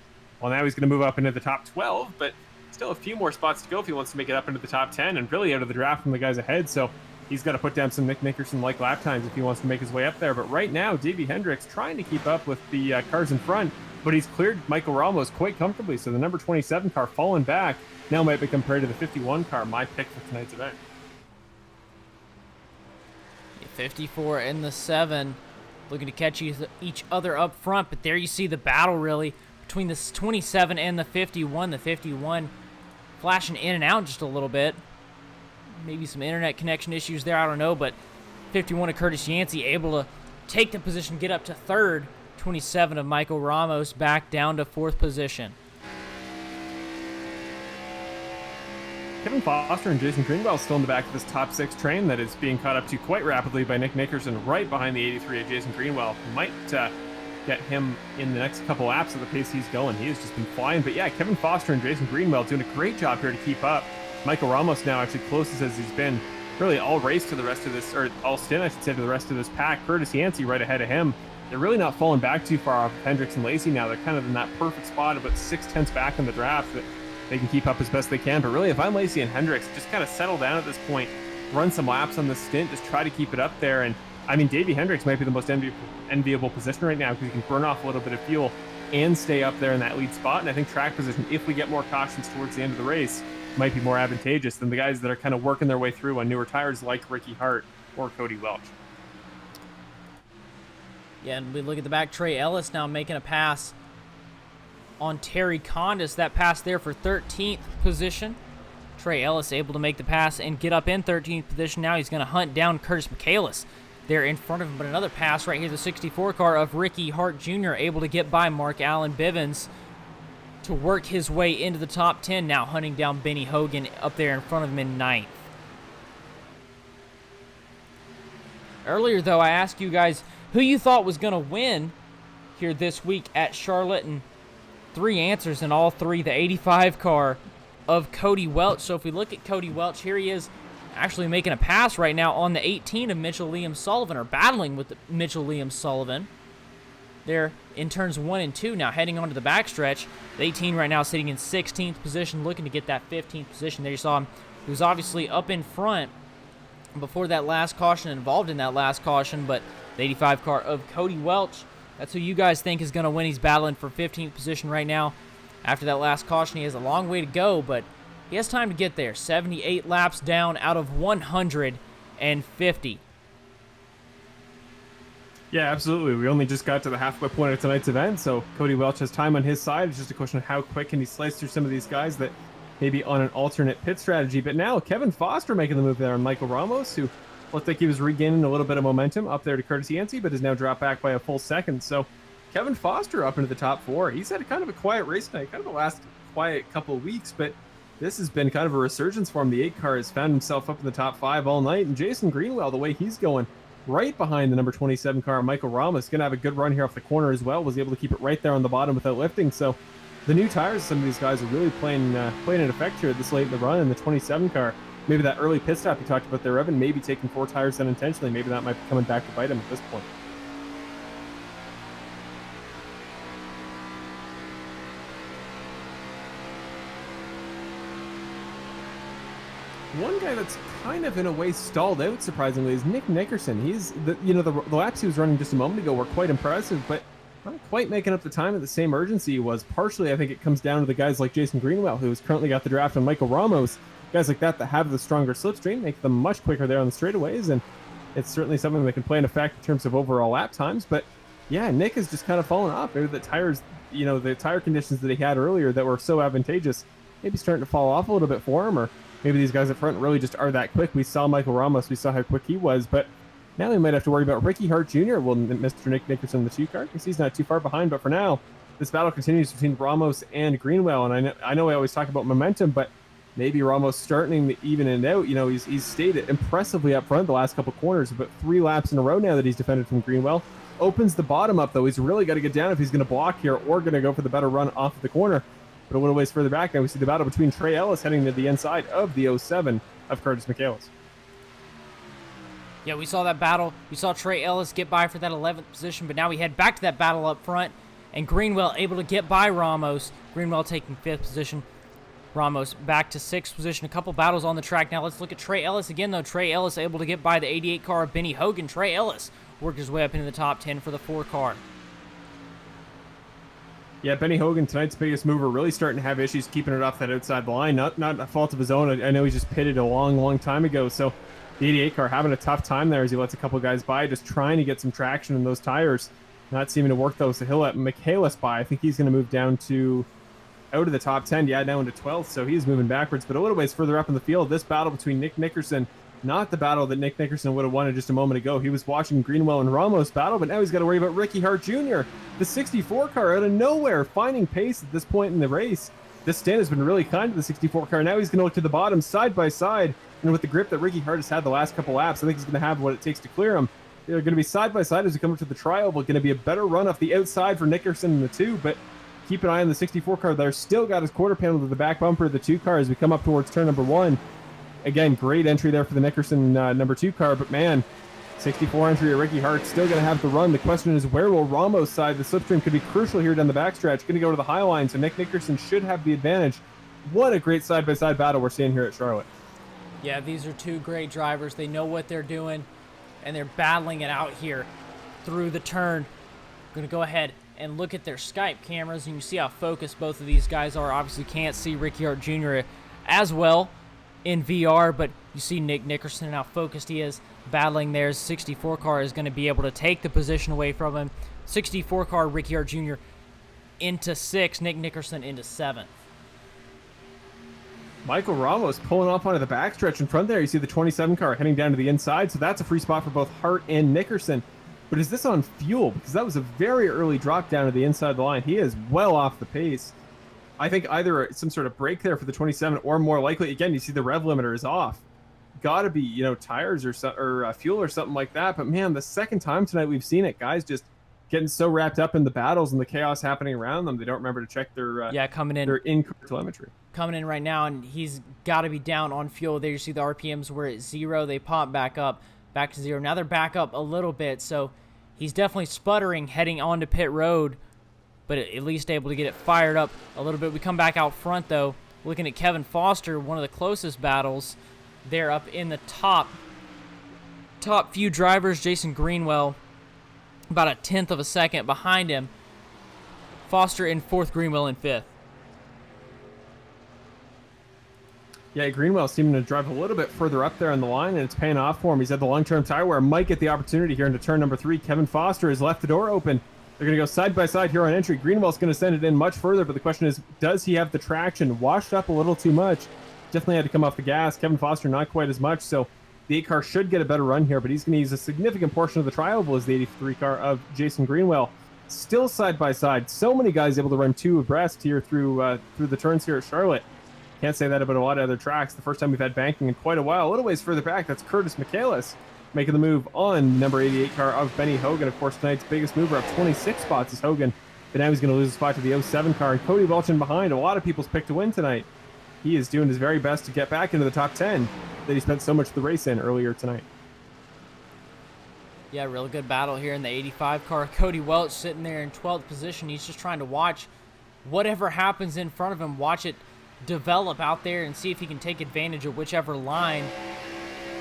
well, now he's going to move up into the top 12, but still a few more spots to go if he wants to make it up into the top 10 and really out of the draft from the guys ahead. So he's got to put down some Nick Nickerson-like lap times if he wants to make his way up there. But right now, Davey Hendricks trying to keep up with the cars in front, but he's cleared Michael Ramos quite comfortably. So the number 27 car falling back now might be compared to the 51 car, my pick for tonight's event. 54 and the 7 looking to catch each other up front, but there you see the battle really between the 27 and the 51. The 51 flashing in and out just a little bit. Maybe some internet connection issues there, I don't know, but 51 of Curtis Yancey able to take the position, get up to 3rd. 27 of Michael Ramos back down to 4th position. Kevin Foster and Jason Greenwell still in the back of this top 6 train that is being caught up to quite rapidly by Nick Nickerson right behind the 83 of Jason Greenwell. Might get him in the next couple laps at the pace he's going. He has just been flying. But yeah, Kevin Foster and Jason Greenwell doing a great job here to keep up. Michael Ramos now actually closest as he's been really all race to the rest of this, or all stint, I should say, to the rest of this pack. Curtis Yancey right ahead of him. They're really not falling back too far off of Hendricks and Lacey now. They're kind of in that perfect spot, about 6/10 back in the draft, that they can keep up as best they can. But really, if I'm Lacey and Hendricks, just kind of settle down at this point, run some laps on this stint, just try to keep it up there. And I mean, Davey Hendricks might be the most enviable position right now because he can burn off a little bit of fuel and stay up there in that lead spot. And I think track position, if we get more cautions towards the end of the race, might be more advantageous than the guys that are kind of working their way through on newer tires like Ricky Hart or Cody Welch. Yeah, and we look at the back. Trey Ellis now making a pass on Terry Condis. That pass there for 13th position. Trey Ellis able to make the pass and get up in 13th position. Now he's going to hunt down Curtis Michaelis there in front of him. But another pass right here, the 64 car of Ricky Hart Jr. able to get by Mark Allen Bivens to work his way into the top 10. Now hunting down Benny Hogan up there in front of him in 9th. Earlier, though, I asked you guys who you thought was going to win here this week at Charlotte, and 3 answers, and all 3 the 85 car of Cody Welch. So if we look at Cody Welch, here he is actually making a pass right now on the 18 of Mitchell Liam Sullivan, or battling with Mitchell Liam Sullivan there in turns 1 and 2. Now heading onto the backstretch, the 18 right now sitting in 16th position, looking to get that 15th position. There you saw him. He was obviously up in front before that last caution, involved in that last caution, but the 85 car of Cody Welch, that's who you guys think is going to win. He's battling for 15th position right now. After that last caution, he has a long way to go, but he has time to get there. 78 laps down out of 150. Yeah, absolutely. We only just got to the halfway point of tonight's event, so Cody Welch has time on his side. It's just a question of how quick can he slice through some of these guys that maybe on an alternate pit strategy. But now Kevin Foster making the move there on Michael Ramos, who looked like he was regaining a little bit of momentum up there to Curtis Yancey, but has now dropped back by a full second. So Kevin Foster up into the top 4. He's had kind of a quiet race tonight, kind of a last quiet couple of weeks, but this has been kind of a resurgence for him. The 8 car has found himself up in the top 5 all night, and Jason Greenwell, the way he's going, right behind the number 27 car, Michael Ramos, going to have a good run here off the corner as well. Was able to keep it right there on the bottom without lifting. So the new tires, some of these guys are really playing an effect here this late in the run. And the 27 car, maybe that early pit stop you talked about there, Evan, maybe taking 4 tires unintentionally. Maybe that might be coming back to bite him at this point. One guy that's kind of in a way stalled out, surprisingly, is Nick Nickerson. He's the laps he was running just a moment ago were quite impressive, but not quite making up the time at the same urgency he was. Partially, I think it comes down to the guys like Jason Greenwell, who's currently got the draft on Michael Ramos. Guys like that have the stronger slipstream, make them much quicker there on the straightaways, and it's certainly something that can play an effect in terms of overall lap times. But yeah, Nick has just kind of fallen off. Maybe the tires, the tire conditions that he had earlier that were so advantageous, maybe starting to fall off a little bit for him, or maybe these guys up front really just are that quick. We saw Michael Ramos, we saw how quick he was, but now we might have to worry about Ricky Hart Jr. Will Mr. Nick Nickerson, the 2 car, because he's not too far behind. But for now, this battle continues between Ramos and Greenwell, and I know I always talk about momentum, but maybe Ramos starting to even it out. You know, he's stayed impressively up front the last couple corners, but 3 laps in a row now that he's defended from Greenwell. Opens the bottom up, though. He's really got to get down if he's going to block here or going to go for the better run off of the corner. But a little ways further back now, we see the battle between Trey Ellis heading to the inside of the 07 of Curtis Michaelis. Yeah, we saw that battle. We saw Trey Ellis get by for that 11th position, but now we head back to that battle up front, and Greenwell able to get by Ramos. Greenwell taking 5th position. Ramos back to 6th position. A couple battles on the track now. Let's look at Trey Ellis again, though. Trey Ellis able to get by the 88 car of Benny Hogan. Trey Ellis worked his way up into the top 10 for the 4 car. Yeah, Benny Hogan, tonight's biggest mover, really starting to have issues keeping it off that outside line. Not a fault of his own. I know he's just pitted a long time ago. So the 88 car having a tough time there as he lets a couple guys by, just trying to get some traction in those tires. Not seeming to work, though. So he'll let Michaelis by. I think he's going to move down to out of the top 10. Yeah, now into 12th. So he's moving backwards. But a little ways further up in the field, this battle between Nick Nickerson, not the battle that Nick Nickerson would have won just a moment ago. He was watching Greenwell and Ramos battle, but now he's got to worry about Ricky Hart Jr., the 64 car out of nowhere, finding pace at this point in the race. This stint has been really kind to the 64 car. Now he's going to look to the bottom, side by side, and with the grip that Ricky Hart has had the last couple laps, I think he's going to have what it takes to clear him. They're going to be side by side as we come up to the trial, but going to be a better run off the outside for Nickerson in the 2, but keep an eye on the 64 car there. Still got his quarter panel to the back bumper of the 2 car as we come up towards turn number 1. Again, great entry there for the Nickerson number 2 car, but man, 64 entry at Ricky Hart still going to have the run. The question is, where will Ramos side? The slipstream could be crucial here down the backstretch. Going to go to the high line, so Nick Nickerson should have the advantage. What a great side-by-side battle we're seeing here at Charlotte. Yeah, these are 2 great drivers. They know what they're doing, and they're battling it out here through the turn. I'm going to go ahead and look at their Skype cameras, and you see how focused both of these guys are. Obviously can't see Ricky Hart Jr. as well in VR, but you see Nick Nickerson and how focused he is battling there. 64 car is going to be able to take the position away from him. 64 car Ricky Hart Jr. into 6, Nick Nickerson into 7th. Michael Ramos pulling off onto the backstretch in front there. You see the 27 car heading down to the inside, so that's a free spot for both Hart and Nickerson. But is this on fuel? Because that was a very early drop down to the inside of the line. He is well off the pace. I think either some sort of break there for the 27, or more likely, again, you see the rev limiter is off. Got to be, you know, tires or fuel or something like that. But man, the second time tonight we've seen it, guys just getting so wrapped up in the battles and the chaos happening around them, they don't remember to check their coming in their in-car telemetry. Coming in right now, and he's got to be down on fuel. There you see the RPMs were at 0. They pop back up, back to 0. Now they're back up a little bit, so he's definitely sputtering heading onto pit road, but at least able to get it fired up a little bit. We come back out front, though, looking at Kevin Foster, one of the closest battles. They're up in the top few drivers. Jason Greenwell, about a 1/10 of a second behind him. Foster in 4th, Greenwell in 5th. Yeah, Greenwell seeming to drive a little bit further up there on the line, and it's paying off for him. He's at the long-term tire wear. Might get the opportunity here into turn number 3. Kevin Foster has left the door open. They're going to go side by side here on entry. Greenwell's going to send it in much further, but the question is, does he have the traction? Washed up a little too much. Definitely had to come off the gas. Kevin Foster not quite as much, so the 8 car should get a better run here, but he's going to use a significant portion of the trial as the 83 car of Jason Greenwell. Still side by side. So many guys able to run 2 abreast here through the turns here at Charlotte. Can't say that about a lot of other tracks. The first time we've had banking in quite a while. A little ways further back, that's Curtis Michaelis making the move on number 88 car of Benny Hogan. Of course, tonight's biggest mover up 26 spots is Hogan, but now he's going to lose a spot to the 07 car. And Cody Welch in behind. A lot of people's pick to win tonight. He is doing his very best to get back into the top 10 that he spent so much of the race in earlier tonight. Yeah, real good battle here in the 85 car. Cody Welch sitting there in 12th position. He's just trying to watch whatever happens in front of him, watch it develop out there and see if he can take advantage of whichever line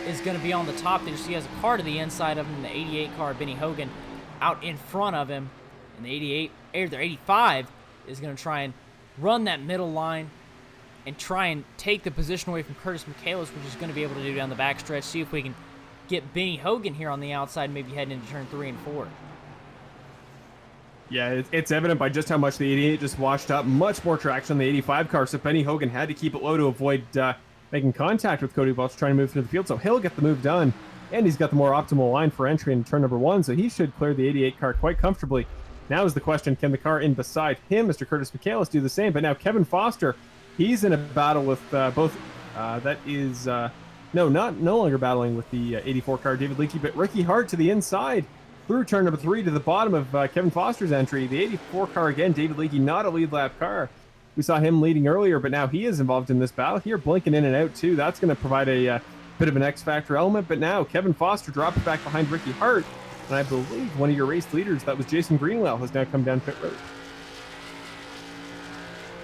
is going to be on the top there. So he has a car to the inside of him, the 88 car, Benny Hogan, out in front of him. And the 85 is going to try and run that middle line and try and take the position away from Curtis Michaelis, which is going to be able to do down the backstretch. See if we can get Benny Hogan here on the outside, maybe heading into turn 3 and 4. Yeah, it's evident by just how much the 88 just washed up. Much more traction on the 85 car, so Benny Hogan had to keep it low to avoid making contact with Cody Welch trying to move through the field. So he'll get the move done, and he's got the more optimal line for entry in turn number 1, so he should clear the 88 car quite comfortably. Now is the question, can the car in beside him, Mr. Curtis Michaelis, do the same? But now Kevin Foster, he's in a battle with both, no longer battling with the 84 car, David Leakey, but Ricky Hart to the inside through turn number 3 to the bottom of Kevin Foster's entry. The 84 car again, David Leakey, not a lead lap car. We saw him leading earlier, but now he is involved in this battle here, blinking in and out too. That's going to provide a bit of an X Factor element, but now Kevin Foster drops back behind Ricky Hart, and I believe one of your race leaders, that was Jason Greenwell, has now come down pit road.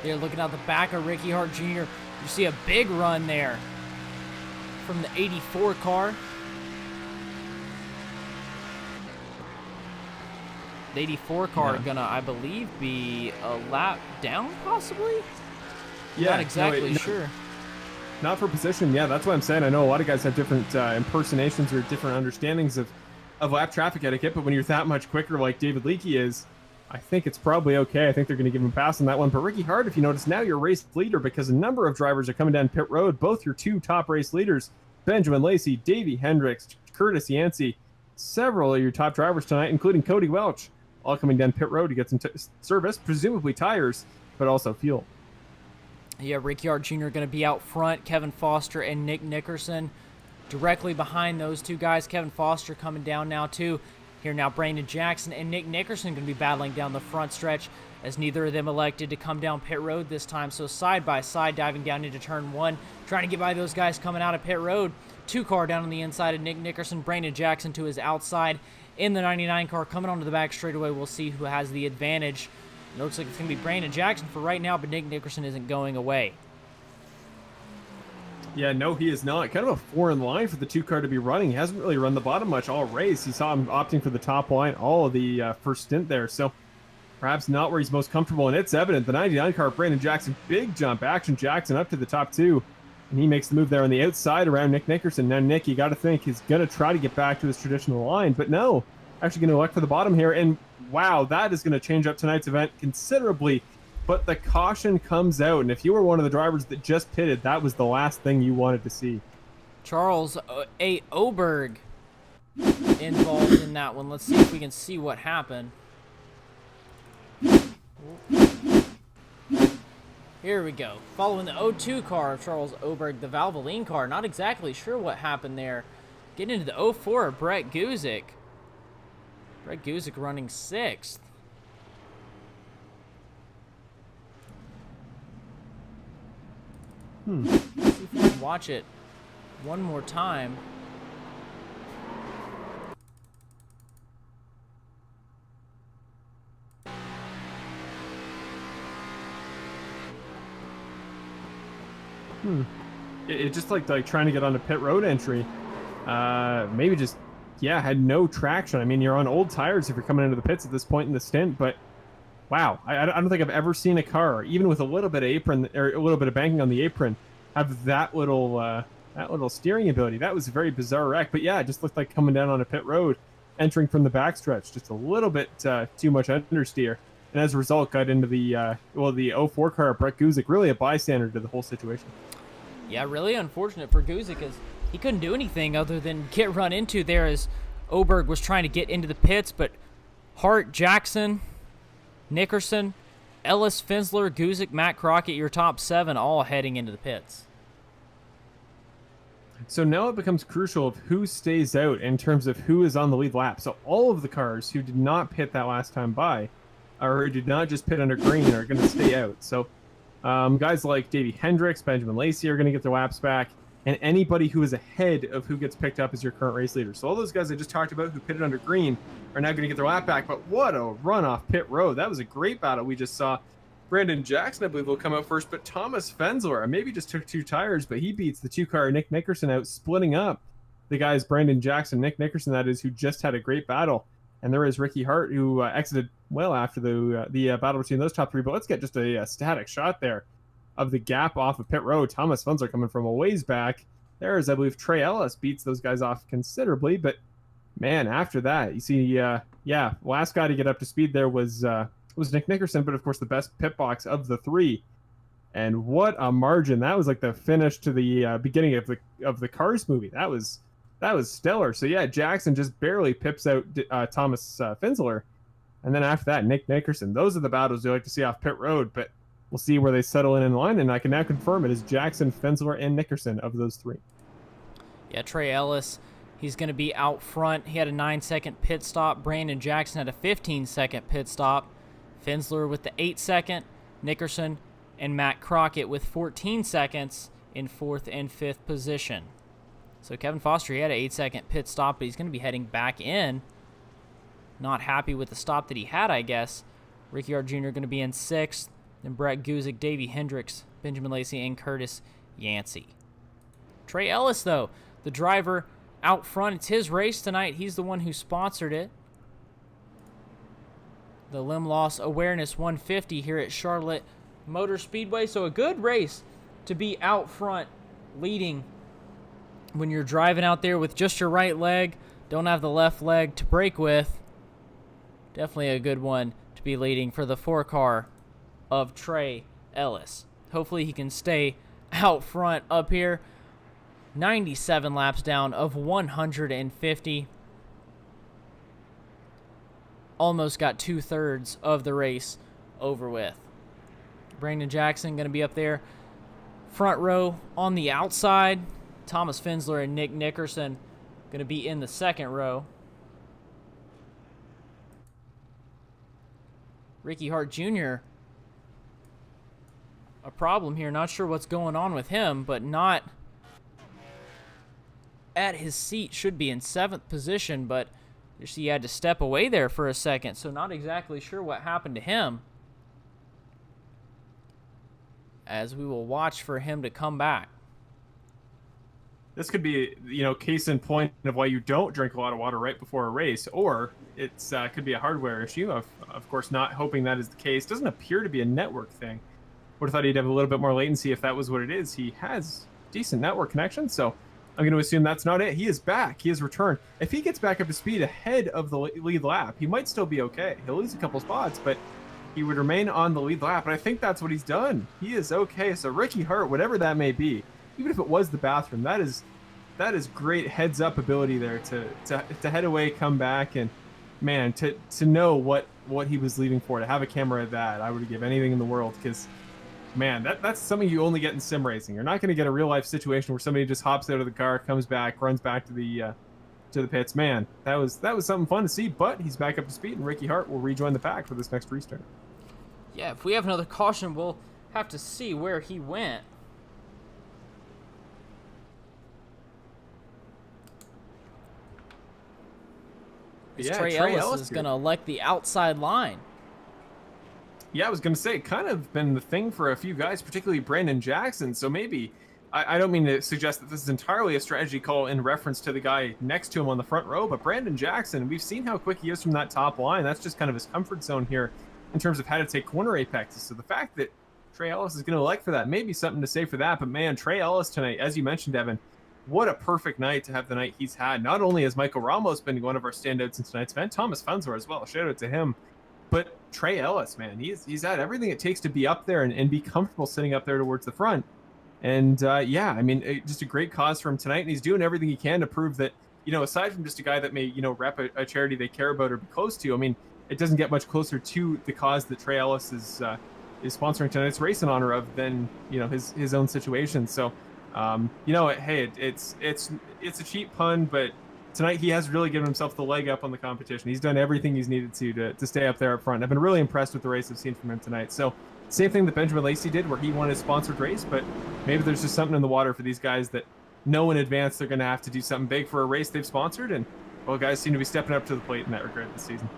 They're looking out the back of Ricky Hart Jr. You see a big run there from the 84 car. The 84 car gonna, I believe, be a lap down, possibly? Yeah, not exactly sure. Not for position. Yeah, that's what I'm saying. I know a lot of guys have different impersonations or different understandings of lap traffic etiquette, but when you're that much quicker like David Leakey is, I think it's probably okay. I think they're going to give him a pass on that one. But Ricky Hart, if you notice, now your race leader, because a number of drivers are coming down pit road, both your 2 top race leaders, Benjamin Lacey, Davey Hendricks, Curtis Yancey, several of your top drivers tonight, including Cody Welch, all coming down pit road to get some service, presumably tires, but also fuel. Yeah, Ricky Hart Jr. going to be out front. Kevin Foster and Nick Nickerson directly behind those 2 guys. Kevin Foster coming down now, too. Here now, Brandon Jackson and Nick Nickerson going to be battling down the front stretch as neither of them elected to come down pit road this time. So side by side, diving down into turn 1, trying to get by those guys coming out of pit road. 2 car down on the inside of Nick Nickerson. Brandon Jackson to his outside in the 99 car coming onto the back straightaway. We'll see who has the advantage. It looks like it's going to be Brandon Jackson for right now, but Nick Nickerson isn't going away. Yeah, no, he is not. Kind of a foreign line for the 2 car to be running. He hasn't really run the bottom much all race. You saw him opting for the top line all of the first stint there. So perhaps not where he's most comfortable, and it's evident. The 99 car, Brandon Jackson, big jump. Action Jackson up to the top 2. And he makes the move there on the outside around Nick Nickerson. Now, Nick, you got to think he's going to try to get back to his traditional line, but no, actually going to elect for the bottom here. And wow, that is going to change up tonight's event considerably. But the caution comes out, and if you were one of the drivers that just pitted, that was the last thing you wanted to see. Charles A. Oberg involved in that one. Let's see if we can see what happened. Here we go. Following the 02 car of Charles Oberg, the Valvoline car. Not exactly sure what happened there. Getting into the 04 of Brett Guzik. Brett Guzik running 6th. Let's see if we can watch it one more time. It just like trying to get on the pit road entry. Maybe just, yeah, had no traction. I mean, you're on old tires if you're coming into the pits at this point in the stint, but wow, I don't think I've ever seen a car, even with a little bit of apron or a little bit of banking on the apron, have that little steering ability. That was a very bizarre wreck, but yeah, it just looked like coming down on a pit road, entering from the backstretch, just a little bit too much understeer, and as a result, got into the 04 car of Brett Guzik, really a bystander to the whole situation. Yeah, really unfortunate for Guzik, as he couldn't do anything other than get run into there as Oberg was trying to get into the pits, but Hart, Jackson, Nickerson, Ellis, Finsler, Guzik, Matt Crockett, your top 7, all heading into the pits. So now it becomes crucial of who stays out in terms of who is on the lead lap. So all of the cars who did not pit that last time by, or who did not just pit under green, are going to stay out. So guys like Davey Hendricks, Benjamin Lacey are going to get their laps back, and anybody who is ahead of who gets picked up as your current race leader. So all those guys I just talked about who pitted under green are now going to get their lap back. But what a run off pit road. That was a great battle we just saw. Brandon Jackson, I believe, will come out first, but Thomas Fensler maybe just took 2 tires, but he beats the 2-car Nick Nickerson out, splitting up the guys Brandon Jackson, Nick Nickerson, that is, who just had a great battle. And there is Ricky Hart, who exited well after the battle between those top 3. But let's get just a static shot there of the gap off of pit road. Thomas Fensler coming from a ways back. There is, I believe, Trey Ellis beats those guys off considerably. But, man, after that, you see, last guy to get up to speed there was Nick Nickerson, but, of course, the best pit box of the 3. And what a margin. That was like the finish to the beginning of the Cars movie. That was stellar. So, yeah, Jackson just barely pips out Thomas Fensler. And then after that, Nick Nickerson. Those are the battles you like to see off pit road, but we'll see where they settle in line, and I can now confirm it is Jackson, Fensler, and Nickerson of those three. Yeah, Trey Ellis, he's going to be out front. He had a 9-second pit stop. Brandon Jackson had a 15-second pit stop. Fensler with the 8-second. Nickerson and Matt Crockett with 14 seconds in 4th and 5th position. So Kevin Foster, he had an 8-second pit stop, but he's going to be heading back in. Not happy with the stop that he had, I guess. Ricky Hart Jr. going to be in 6th. Then Brett Guzik, Davey Hendricks, Benjamin Lacey, and Curtis Yancey. Trey Ellis, though, the driver out front. It's his race tonight. He's the one who sponsored it. The Limb Loss Awareness 150 here at Charlotte Motor Speedway. So a good race to be out front leading when you're driving out there with just your right leg, don't have the left leg to brake with. Definitely a good one to be leading for the 4-car of Trey Ellis. Hopefully he can stay out front up here. 97 laps down of 150. Almost got 2/3 of the race over with. Brandon Jackson going to be up there front row on the outside. Thomas Fensler and Nick Nickerson going to be in the 2nd row. Ricky Hart Jr., a problem here. Not sure what's going on with him, but not at his seat. Should be in 7th position, but he had to step away there for a second, so not exactly sure what happened to him, as we will watch for him to come back. This could be, case in point of why you don't drink a lot of water right before a race, or it's could be a hardware issue. Of course, not hoping that is the case. Doesn't appear to be a network thing. Would have thought he'd have a little bit more latency if that was what it is. He has decent network connection, so I'm going to assume that's not it. He is back. He has returned. If he gets back up to speed ahead of the lead lap, he might still be okay. He'll lose a couple spots, but he would remain on the lead lap, and I think that's what he's done. He is okay. So Ricky Hart, whatever that may be, even if it was the bathroom, that is great heads up ability there to head away, come back, and man, to know what he was leaving for, to have a camera at that, I would give anything in the world, because man, that's something you only get in sim racing. You're not going to get a real life situation where somebody just hops out of the car, comes back, runs back to the pits. Man, that was something fun to see, but he's back up to speed, and Ricky Hart will rejoin the pack for this next restart. Yeah, if we have another caution, we'll have to see where he went. Trey Ellis is going to elect the outside line. Yeah, I was going to say, kind of been the thing for a few guys, particularly Brandon Jackson. So maybe, I don't mean to suggest that this is entirely a strategy call in reference to the guy next to him on the front row, but Brandon Jackson, we've seen how quick he is from that top line. That's just kind of his comfort zone here in terms of how to take corner apexes. So the fact that Trey Ellis is going to elect for that, maybe something to say for that. But man, Trey Ellis tonight, as you mentioned, Evan, what a perfect night to have the night he's had. Not only has Michael Ramos been one of our standouts in tonight's event, Thomas Fensler as well. Shout out to him. But Trey Ellis, man, he's had everything it takes to be up there and be comfortable sitting up there towards the front. And yeah, I mean, just a great cause for him tonight. And he's doing everything he can to prove that, aside from just a guy that may, rep a charity they care about or be close to, I mean, it doesn't get much closer to the cause that Trey Ellis is sponsoring tonight's race in honor of than, his own situation. So, hey, it's a cheap pun, but tonight he has really given himself the leg up on the competition. He's done everything he's needed to stay up there up front. I've been really impressed with the race I've seen from him tonight. So same thing that Benjamin Lacey did, where he won his sponsored race, but maybe there's just something in the water for these guys that know in advance they're going to have to do something big for a race they've sponsored, and well, guys seem to be stepping up to the plate in that regard this season.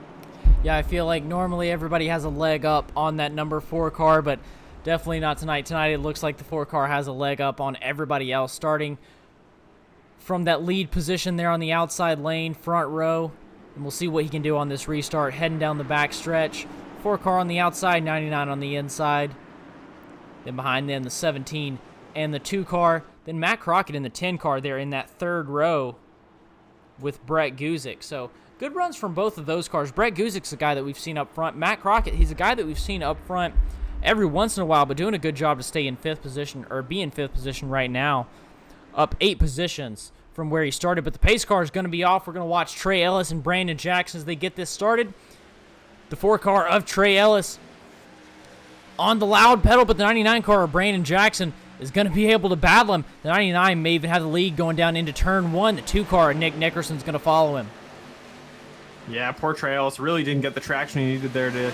Yeah, I feel like normally everybody has a leg up on that number 4 car, but definitely not tonight. Tonight it looks like the 4 car has a leg up on everybody else, starting from that lead position there on the outside lane, front row. And we'll see what he can do on this restart, heading down the back stretch. 4 car on the outside, 99 on the inside. Then behind them, the 17 and the 2 car. Then Matt Crockett in the 10 car there in that 3rd row with Brett Guzik. So good runs from both of those cars. Brett Guzik's the guy that we've seen up front. Matt Crockett, he's a guy that we've seen up front every once in a while, but doing a good job to stay in 5th position, or be in 5th position right now. Up 8 positions from where he started. But the pace car is going to be off. We're going to watch Trey Ellis and Brandon Jackson as they get this started. The 4 car of Trey Ellis on the loud pedal, but the 99 car of Brandon Jackson is going to be able to battle him. The 99 may even have the lead going down into turn 1. The 2 car of Nick Nickerson's going to follow him. Yeah, poor Trey Ellis really didn't get the traction he needed there to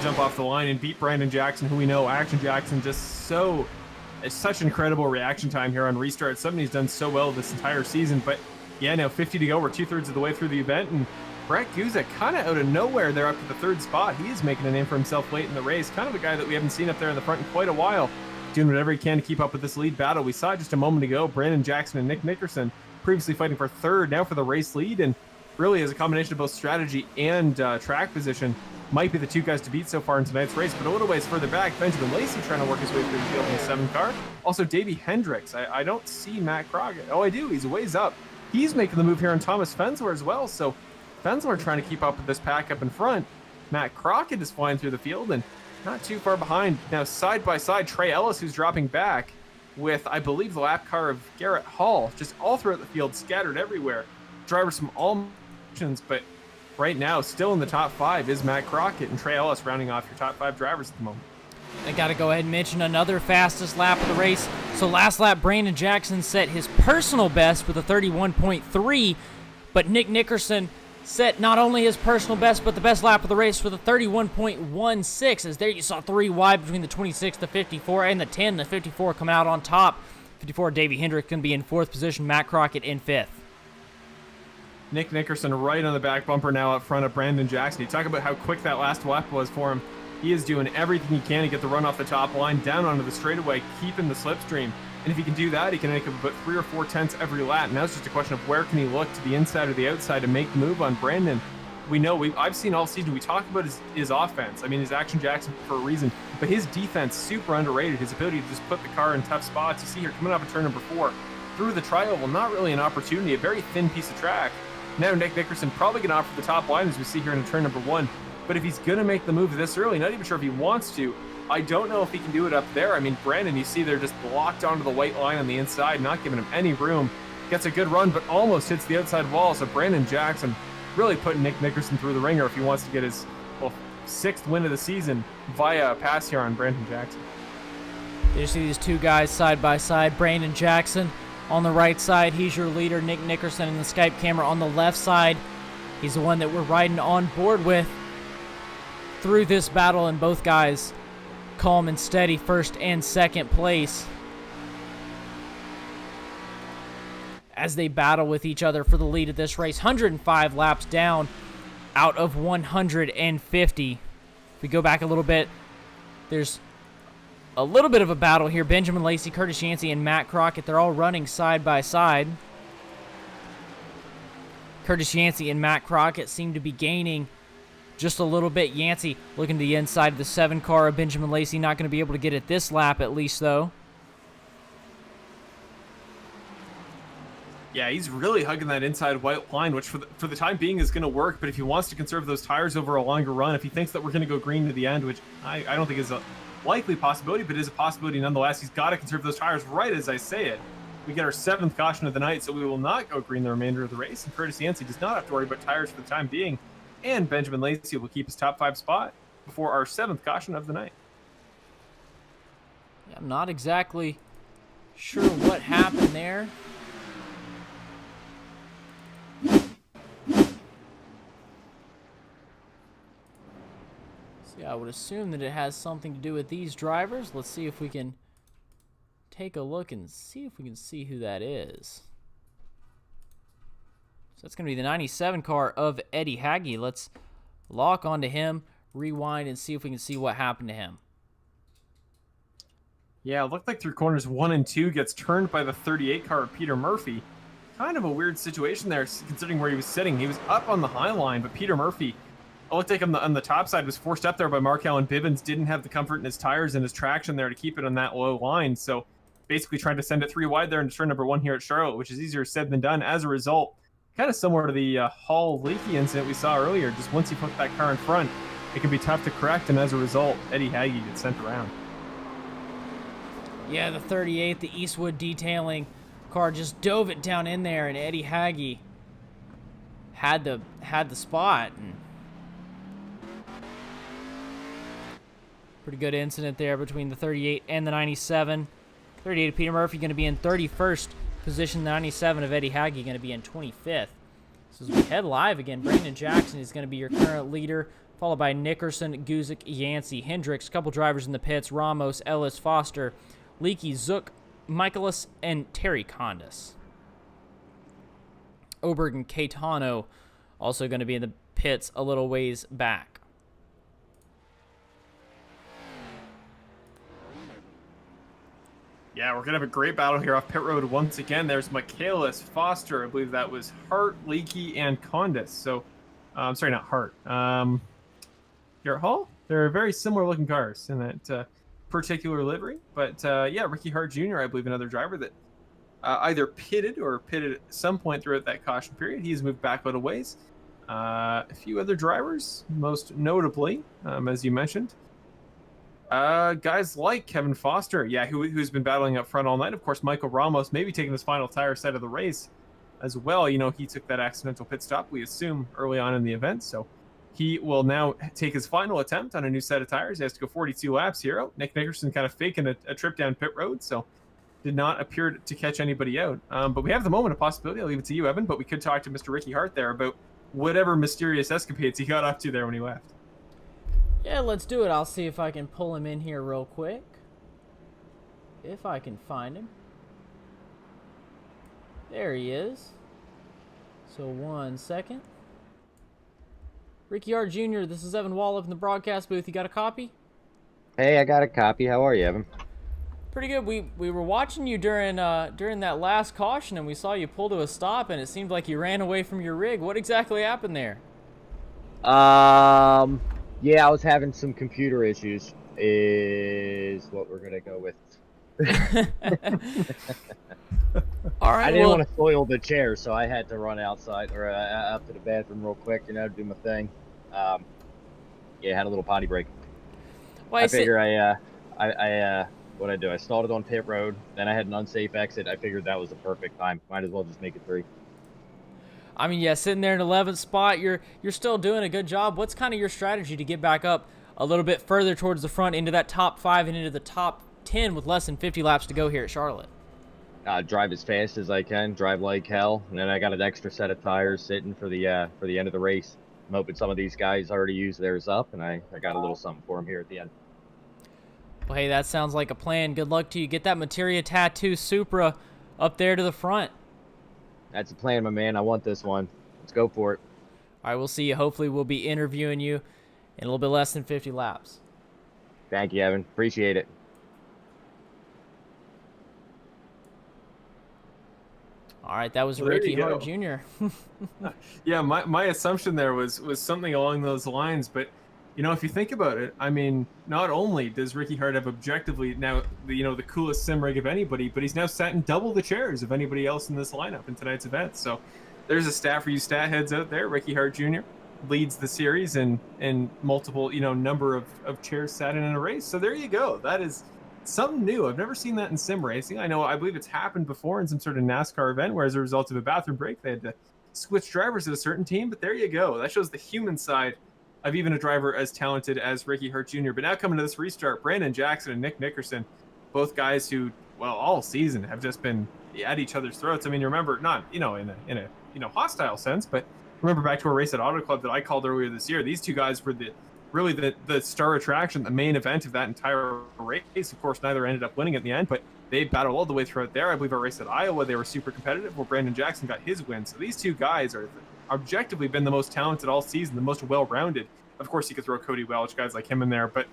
jump off the line and beat Brandon Jackson, who we know, Action Jackson, it's such incredible reaction time here on restart. Something he's done so well this entire season. But yeah, now 50 to go. We're 2/3 of the way through the event, and Brett Guza kind of out of nowhere there up to the 3rd spot. He is making a name for himself late in the race. Kind of a guy that we haven't seen up there in the front in quite a while, doing whatever he can to keep up with this lead battle. We saw just a moment ago Brandon Jackson and Nick Nickerson previously fighting for 3rd, now for the race lead, and really as a combination of both strategy and track position, might be the 2 guys to beat so far in tonight's race. But a little ways further back, Benjamin Lacey trying to work his way through the field in the 7 car. Also, Davey Hendricks. I don't see Matt Crockett. Oh, I do. He's a ways up. He's making the move here on Thomas Fensler as well. So Fensler trying to keep up with this pack up in front. Matt Crockett is flying through the field and not too far behind. Now, side by side, Trey Ellis, who's dropping back with, I believe, the lap car of Garrett Hall, just all throughout the field, scattered everywhere. Drivers from all positions, but right now, still in the top 5 is Matt Crockett and Trey Ellis rounding off your top 5 drivers at the moment. I got to go ahead and mention another fastest lap of the race. So last lap, Brandon Jackson set his personal best with a 31.3, but Nick Nickerson set not only his personal best, but the best lap of the race with a 31.16. As there you saw 3 wide between the 26, the 54, and the 10. The 54 coming out on top. 54, Davey Hendrick going to be in 4th position. Matt Crockett in 5th. Nick Nickerson right on the back bumper now up front of Brandon Jackson. You talk about how quick that last lap was for him. He is doing everything he can to get the run off the top line, down onto the straightaway, keeping the slipstream. And if he can do that, he can make about 3 or 4 tenths every lap. Now it's just a question of where can he look, to the inside or the outside, to make the move on Brandon. We know, I've seen all season, we talk about his offense. I mean, his Action Jackson for a reason, but his defense, super underrated. His ability to just put the car in tough spots. You see here, coming off of turn number 4, through the tri-oval, not really an opportunity, a very thin piece of track. Now Nick Nickerson probably going to opt for the top line, as we see here in turn number 1. But if he's going to make the move this early, not even sure if he wants to, I don't know if he can do it up there. I mean, Brandon, you see they're just locked onto the white line on the inside, not giving him any room. Gets a good run, but almost hits the outside wall. So Brandon Jackson really putting Nick Nickerson through the ringer if he wants to get his 6th win of the season via a pass here on Brandon Jackson. You see these 2 guys side by side. Brandon Jackson on the right side, he's your leader. Nick Nickerson in the Skype camera on the left side. He's the one that we're riding on board with through this battle, and both guys calm and steady, 1st and 2nd place, as they battle with each other for the lead of this race. 105 laps down out of 150. If we go back a little bit, there's a little bit of a battle here. Benjamin Lacey, Curtis Yancey, and Matt Crockett, they're all running side by side. Curtis Yancey and Matt Crockett seem to be gaining just a little bit. Yancey looking to the inside of the 7 car of Benjamin Lacey. Not going to be able to get it this lap at least, though. Yeah, he's really hugging that inside white line, which for the time being is going to work. But if he wants to conserve those tires over a longer run, if he thinks that we're going to go green to the end, which I don't think is a likely possibility, but is a possibility nonetheless, he's got to conserve those tires right as I say it. We get our 7th caution of the night, so we will not go green the remainder of the race. And Curtis Yancey does not have to worry about tires for the time being. And Benjamin Lacey will keep his top 5 spot before our 7th caution of the night. Yeah, I'm not exactly sure what happened there. See, I would assume that it has something to do with these drivers. Let's see if we can take a look and see if we can see who that is. So that's going to be the 97 car of Eddie Hagge. Let's lock onto him, rewind, and see if we can see what happened to him. Yeah, it looked like through corners 1 and 2 gets turned by the 38 car of Peter Murphy. Kind of a weird situation there, considering where he was sitting. He was up on the high line, but Peter Murphy, it looked like on the top side, was forced up there by Mark Allen Bivens. Didn't have the comfort in his tires and his traction there to keep it on that low line. So basically trying to send it 3 wide there into turn number 1 here at Charlotte, which is easier said than done. As a result, kind of similar to the Hall leaky incident we saw earlier. Just once you put that car in front, it can be tough to correct, and as a result, Eddie Hagge gets sent around. Yeah, the 38, the Eastwood detailing car, just dove it down in there, and Eddie Hagge had the spot. And Pretty good incident there between the 38 and the 97. 38 of Peter Murphy going to be in 31st position. The 97 of Eddie Hagge going to be in 25th. So as we head live again, Brandon Jackson is going to be your current leader, followed by Nickerson, Guzik, Yancey, Hendricks, a couple drivers in the pits, Ramos, Ellis, Foster, Leakey, Zook, Michaelis, and Terry Condis. Oberg and Caetano also going to be in the pits a little ways back. Yeah, we're going to have a great battle here off pit road once again. There's Michaelis, Foster, I believe that was Hart, Leakey, and Condis. So, I'm sorry, not Hart. Garrett Hall? They're very similar looking cars in that particular livery. But, yeah, Ricky Hart Jr., I believe, another driver that either pitted at some point throughout that caution period. He's moved back a little ways. A few other drivers, most notably, as you mentioned, guys like Kevin Foster, yeah, who's been battling up front all night. Of course, Michael Ramos maybe taking his final tire set of the race as well. You know, he took that accidental pit stop, we assume, early on in the event. So he will now take his final attempt on a new set of tires. He has to go 42 laps here. Nick Nickerson kind of faking a trip down pit road, so did not appear to catch anybody out. But we have the moment of possibility. I'll leave it to you, Evan, but we could talk to Mr. Ricky Hart there about whatever mysterious escapades he got up to there when he left. Yeah, let's do it. I'll see if I can pull him in here real quick. If I can find him. There he is. So 1 second. Ricky Hart Jr., this is Evan Wallop in the broadcast booth. You got a copy? Hey, I got a copy. How are you, Evan? Pretty good. We were watching you during that last caution, and we saw you pull to a stop, and it seemed like you ran away from your rig. What exactly happened there? Yeah, I was having some computer issues, is what we're going to go with. All right, I didn't want to soil the chair, so I had to run outside, or up to the bathroom real quick, to do my thing. Yeah, I had a little potty break. Well, I figure what'd I do? I stalled it on pit road, then I had an unsafe exit. I figured that was the perfect time. Might as well just make it 3. I mean, yeah, sitting there in 11th spot, you're still doing a good job. What's kind of your strategy to get back up a little bit further towards the front into that top 5 and into the top 10 with less than 50 laps to go here at Charlotte? Drive as fast as I can, drive like hell, and then I got an extra set of tires sitting for the end of the race. I'm hoping some of these guys already used theirs up, and I got a little something for them here at the end. Well, hey, that sounds like a plan. Good luck to you. Get that Materia Tattoo Supra up there to the front. That's the plan, my man. I want this one. Let's go for it. All right, we'll see you. Hopefully, we'll be interviewing you in a little bit less than 50 laps. Thank you, Evan. Appreciate it. All right, that was Well, there Ricky you Hart go. Jr. Yeah, my assumption there was something along those lines, but you know, if you think about it, I mean, not only does Ricky Hart have objectively now the coolest sim rig of anybody, but he's now sat in double the chairs of anybody else in this lineup in tonight's event. So there's a stat for you stat heads out there. Ricky Hart Jr. leads the series in multiple number of chairs sat in a race. So there you go. That is something new. I've never seen that in sim racing. I believe it's happened before in some sort of NASCAR event where as a result of a bathroom break they had to switch drivers at a certain team. But there you go. That shows the human side of even a driver as talented as Ricky Hart Jr. But now coming to this restart, Brandon Jackson and Nick Nickerson, both guys who, well, all season have just been at each other's throats. I mean, you remember, not in a hostile sense, but remember back to a race at Auto Club that I called earlier this year. These two guys were really the star attraction, the main event of that entire race. Of course, neither ended up winning at the end, but they battled all the way throughout there. I believe our race at Iowa, they were super competitive, where Brandon Jackson got his win. So these two guys are objectively been the most talented all season, the most well-rounded. Of course, you could throw Cody Welch, guys like him in there, but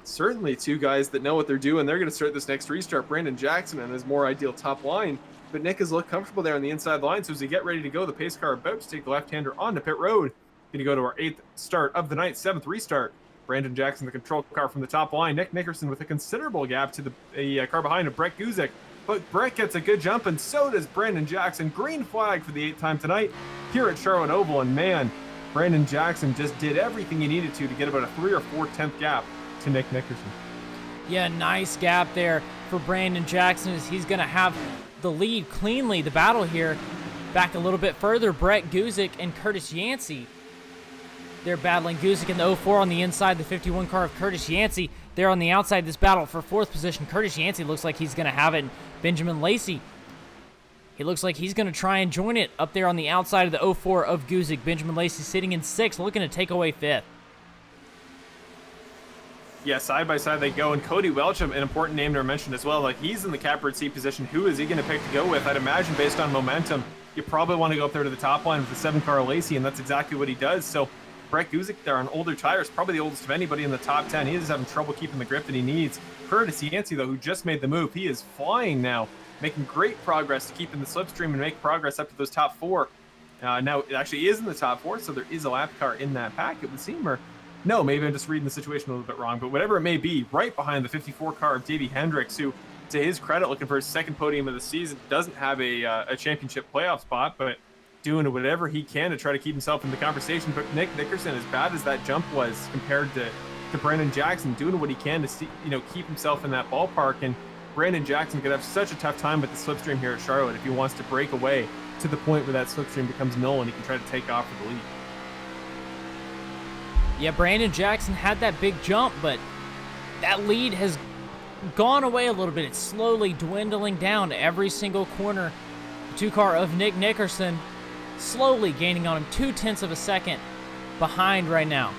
certainly two guys that know what they're doing. They're going to start this next restart. Brandon Jackson and his more ideal top line, but Nick has looked comfortable there on the inside line. So as we get ready to go, the pace car about to take the left-hander onto pit road. Going to go to our 8th start of the night, 7th restart. Brandon Jackson, the control car from the top line. Nick Nickerson with a considerable gap to the car behind of Brett Guzik. But Brett gets a good jump, and so does Brandon Jackson. Green flag for the 8th time tonight here at Charlotte Oval. And man, Brandon Jackson just did everything he needed to get about a 3 or 4 tenth gap to Nick Nickerson. Yeah, nice gap there for Brandon Jackson as he's going to have the lead cleanly. The battle here back a little bit further. Brett Guzik and Curtis Yancey. They're battling Guzik in the 04 on the inside, the 51 car of Curtis Yancey. there on the outside. This battle for 4th position. Curtis Yancey looks like he's going to have it. Benjamin Lacey, he looks like he's going to try and join it up there on the outside of the 04 of Guzik. Benjamin Lacey sitting in 6th, looking to take away 5th. Yeah, side by side they go, and Cody Welch, an important name to mention as well. Like, he's in the catbird seat position. Who is he going to pick to go with? I'd imagine based on momentum, you probably want to go up there to the top line with the 7-car Lacey, and that's exactly what he does. So Brett Guzik there on older tires, probably the oldest of anybody in the top 10. He is having trouble keeping the grip that he needs. Curtis Yancey, though, who just made the move, he is flying now, making great progress to keep in the slipstream and make progress up to those top 4. Now, it actually is in the top 4, so there is a lap car in that pack, it would seem, or no, maybe I'm just reading the situation a little bit wrong, but whatever it may be, right behind the 54 car of Davey Hendricks, who, to his credit, looking for his 2nd podium of the season, doesn't have a championship playoff spot, but doing whatever he can to try to keep himself in the conversation. But Nick Nickerson, as bad as that jump was compared to Brandon Jackson, doing what he can to see, keep himself in that ballpark. And Brandon Jackson could have such a tough time with the slipstream here at Charlotte if he wants to break away to the point where that slipstream becomes null and he can try to take off for the lead. Yeah, Brandon Jackson had that big jump, but that lead has gone away a little bit. It's slowly dwindling down to every single corner. The 2-car of Nick Nickerson slowly gaining on him 0.2 of a second behind right now.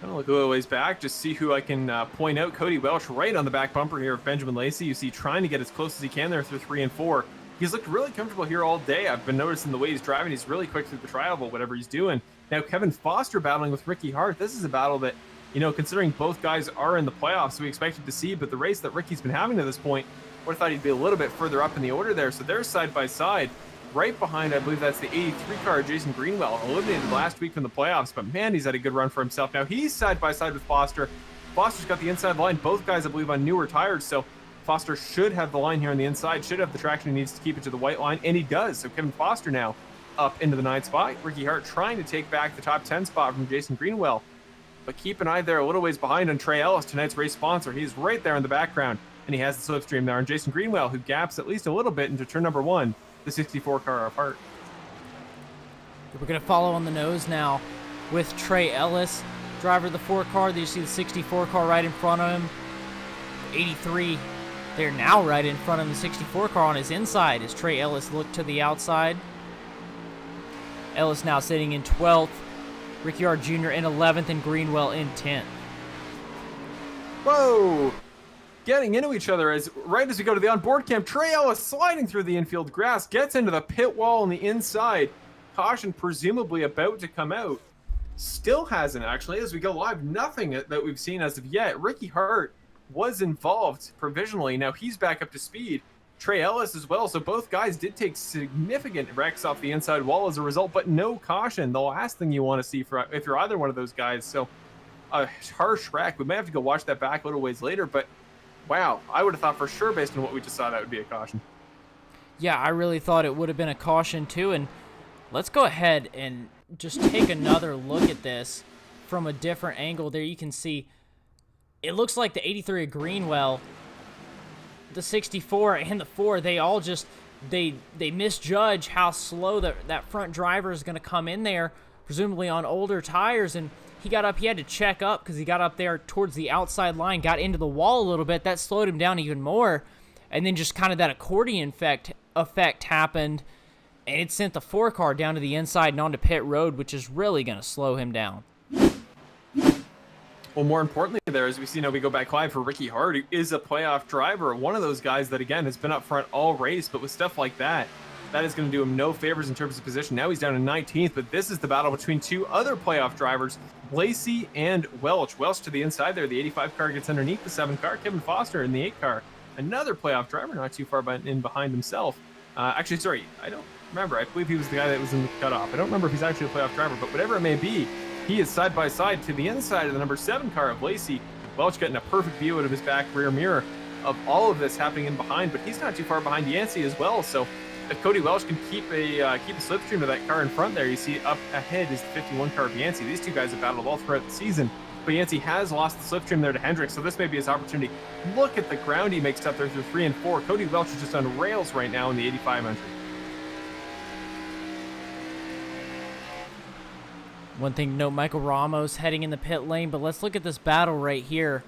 I'm going to look a little ways back, just see who I can point out. Cody Welch right on the back bumper here of Benjamin Lacey. You see trying to get as close as he can there through 3 and 4. He's looked really comfortable here all day. I've been noticing the way he's driving. He's really quick through the tri-oval, whatever he's doing. Now, Kevin Foster battling with Ricky Hart. This is a battle that, considering both guys are in the playoffs, we expected to see, but the race that Ricky's been having to this point, I would have thought he'd be a little bit further up in the order there. So they're side by side. Right behind, I believe that's the 83 car, Jason Greenwell, eliminated last week from the playoffs, but man, he's had a good run for himself. Now he's side by side with Foster. Foster's got the inside line. Both guys, I believe, on newer tires, so Foster should have the line here on the inside, should have the traction he needs to keep it to the white line, and he does. So Kevin Foster now up into the 9th spot. Ricky Hart trying to take back the top 10 spot from Jason Greenwell. But keep an eye there a little ways behind on Trey Ellis, tonight's race sponsor. He's right there in the background, and he has the slipstream there on Jason Greenwell, who gaps at least a little bit into turn number 1, the 64 car of Hart. We're going to follow on the nose now with Trey Ellis, driver of the 4 car. You see the 64 car right in front of him. 83, they're now right in front of the 64 car on his inside as Trey Ellis looked to the outside. Ellis now sitting in 12th. Ricciard Jr. in 11th and Greenwell in 10th. Whoa! Getting into each other right as we go to the onboard cam. Trey Ellis sliding through the infield grass, gets into the pit wall on the inside. Caution presumably about to come out. Still hasn't, actually, as we go live. Nothing that we've seen as of yet. Ricky Hart was involved provisionally. Now he's back up to speed. Trey Ellis as well. So both guys did take significant wrecks off the inside wall as a result, but no caution. The last thing you want to see for if you're either one of those guys. So a harsh wreck. We may have to go watch that back a little ways later, but wow, I would have thought for sure based on what we just saw that would be a caution. Yeah, I really thought it would have been a caution too. And let's go ahead and just take another look at this from a different angle. There you can see it looks like the 83 of Greenwell, the 64 and the 4, they all just they misjudge how slow that front driver is going to come in there, presumably on older tires, and he had to check up because he got up there towards the outside line, got into the wall a little bit. That slowed him down even more, and then just kind of that accordion effect happened, and it sent the 4 car down to the inside and onto pit road, which is really going to slow him down. Well, more importantly there, as we see now, we go back live for Ricky Hart, who is a playoff driver, one of those guys that, again, has been up front all race, but with stuff like that, that is going to do him no favors in terms of position. Now he's down in 19th, but this is the battle between 2 other playoff drivers, Lacey and Welch. Welch to the inside there. The 85 car gets underneath the 7 car. Kevin Foster in the 8 car. Another playoff driver, not too far in behind himself. Actually, sorry, I don't remember. I believe he was the guy that was in the cutoff. I don't remember if he's actually a playoff driver, but whatever it may be, he is side by side to the inside of the number 7 car of Lacey. Welch getting a perfect view out of his back rear mirror of all of this happening in behind, but he's not too far behind Yancey as well. So if Cody Welch can keep a slipstream to that car in front there, you see up ahead is the 51 car of Yancey. These 2 guys have battled all throughout the season, but Yancey has lost the slipstream there to Hendricks, so this may be his opportunity. Look at the ground he makes up there through 3 and 4. Cody Welch is just on rails right now in the 85 entry. One thing to note, Michael Ramos heading in the pit lane, but let's look at this battle right here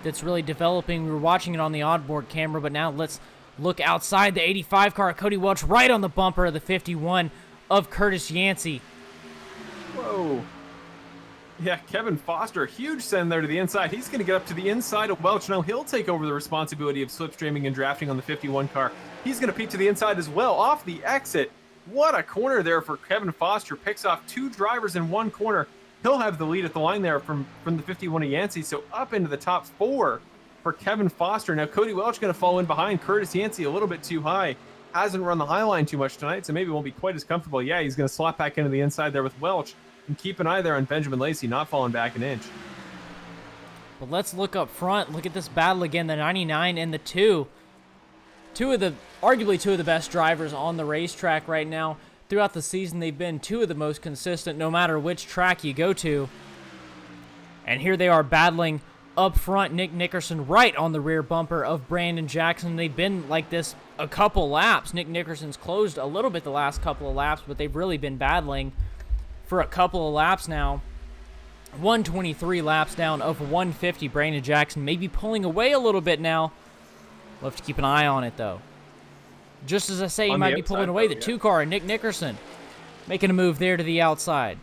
that's really developing. We were watching it on the onboard camera, but now let's look outside the 85 car. Cody Welch right on the bumper of the 51 of Curtis Yancey. Whoa. Yeah, Kevin Foster, huge send there to the inside. He's going to get up to the inside of Welch. Now he'll take over the responsibility of slipstreaming and drafting on the 51 car. He's going to peek to the inside as well, off the exit. What a corner there for Kevin Foster. Picks off 2 drivers in 1 corner. He'll have the lead at the line there from the 51 of Yancey, so up into the top 4 for Kevin Foster. Now Cody Welch going to fall in behind Curtis Yancey a little bit too high. Hasn't run the high line too much tonight, so maybe won't be quite as comfortable. Yeah, he's going to slap back into the inside there with Welch. And keep an eye there on Benjamin Lacey, not falling back an inch. But let's look up front. Look at this battle again, the 99 and the 2. Arguably two of the best drivers on the racetrack right now. Throughout the season, they've been 2 of the most consistent no matter which track you go to. And here they are battling up front. Nick Nickerson right on the rear bumper of Brandon Jackson. They've been like this a couple laps. Nick Nickerson's closed a little bit the last couple of laps, but they've really been battling for a couple of laps now. 123 laps down of 150. Brandon Jackson maybe pulling away a little bit now. We'll have to keep an eye on it, though. Just as I say, he might be pulling away. The 2 car, Nick Nickerson, making a move there to the outside.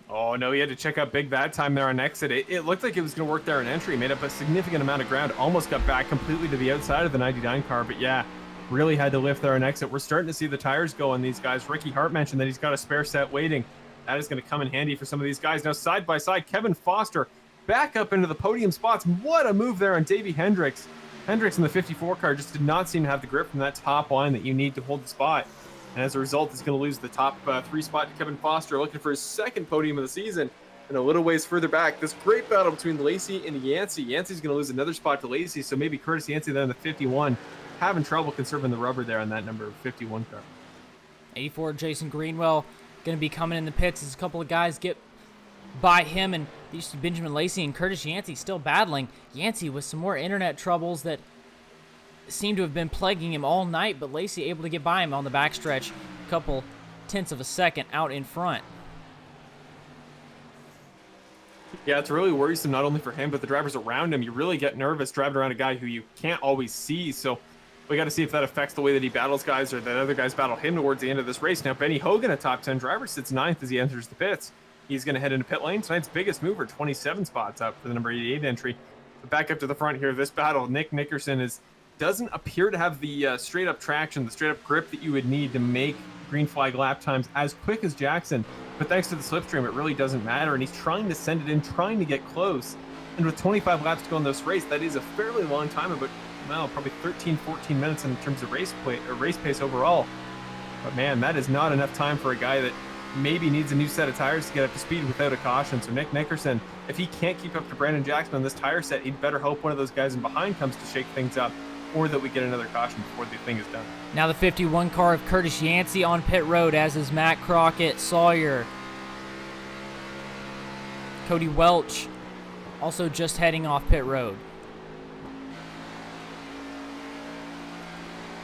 Oh, no, he had to check out big bad time there on exit. It looked like it was going to work there on entry. Made up a significant amount of ground. Almost got back completely to the outside of the 99 car. But yeah, really had to lift there on exit. We're starting to see the tires go on these guys. Ricky Hart mentioned that he's got a spare set waiting. That is going to come in handy for some of these guys. Now, side by side, Kevin Foster back up into the podium spots. What a move there on Davey Hendricks. Hendricks in the 54 car just did not seem to have the grip from that top line that you need to hold the spot. And as a result, he's going to lose the top 3 spot to Kevin Foster, looking for his 2nd podium of the season. And a little ways further back, this great battle between Lacey and Yancey. Yancey's going to lose another spot to Lacey, so maybe Curtis Yancey there in the 51. Having trouble conserving the rubber there on that number 51 car. 84 Jason Greenwell going to be coming in the pits as a couple of guys get by him, and these Benjamin Lacey and Curtis Yancey still battling. Yancey with some more internet troubles that seem to have been plaguing him all night, but Lacey able to get by him on the backstretch, a couple tenths of a second out in front. Yeah, it's really worrisome not only for him, but the drivers around him. You really get nervous driving around a guy who you can't always see, so we got to see if that affects the way that he battles guys or that other guys battle him towards the end of this race. Now, Benny Hogan, a top 10 driver, sits 9th as he enters the pits. He's going to head into pit lane. Tonight's biggest mover, 27 spots up for the number 88 entry. But back up to the front here of this battle, Nick Nickerson doesn't appear to have the straight-up traction, the straight-up grip that you would need to make green flag lap times as quick as Jackson. But thanks to the slipstream, it really doesn't matter, and he's trying to send it in, trying to get close. And with 25 laps to go in this race, that is a fairly long time, about, well, probably 13, 14 minutes in terms of race pace overall. But man, that is not enough time for a guy that maybe needs a new set of tires to get up to speed without a caution. So Nick Nickerson, if he can't keep up to Brandon Jackson on this tire set, he'd better hope one of those guys in behind comes to shake things up, or that we get another caution before the thing is done. Now the 51 car of Curtis Yancey on pit road, as is Matt Crockett, Sawyer, Cody Welch, also just heading off pit road.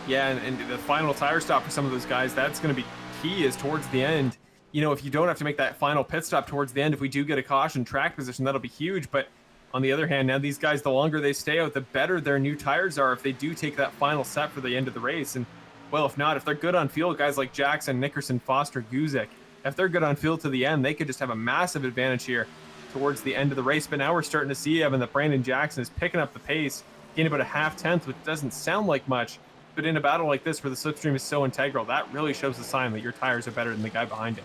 Yeah, and the final tire stop for some of those guys, that's going to be key, is towards the end. You know, if you don't have to make that final pit stop towards the end, if we do get a caution track position, that'll be huge. But on the other hand, now these guys, the longer they stay out, the better their new tires are if they do take that final set for the end of the race. And, well, if not, if they're good on field, guys like Jackson, Nickerson, Foster, Guzik, if they're good on field to the end, they could just have a massive advantage here towards the end of the race. But now we're starting to see, Evan, that Brandon Jackson is picking up the pace, getting about a half-tenth, which doesn't sound like much. But in a battle like this where the slipstream is so integral, that really shows the sign that your tires are better than the guy behind him.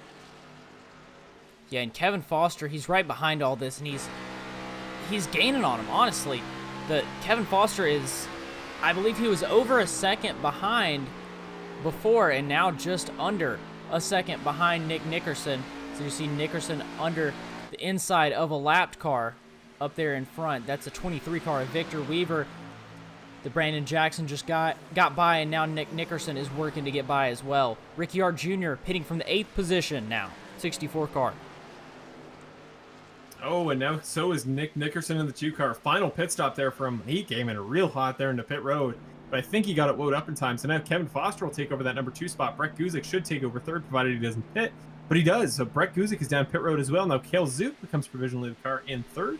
Yeah, and Kevin Foster, he's right behind all this, and he's gaining on him, honestly. Kevin Foster is, I believe he was over a second behind before, and now just under a second behind Nick Nickerson. So you see Nickerson under the inside of a lapped car up there in front. That's a 23 car of Victor Weaver. The Brandon Jackson just got by, and now Nick Nickerson is working to get by as well. Ricky Hart Jr. pitting from the 8th position now, 64 car. Oh, and now so is Nick Nickerson in the 2 car. Final pit stop there from, he came in real hot there into pit road, but I think he got it woed up in time. So now Kevin Foster will take over that number 2 spot. Brett Guzik should take over 3rd, provided he doesn't pit. But he does. So Brett Guzik is down pit road as well. Now Cale Zook becomes provisionally the car in third.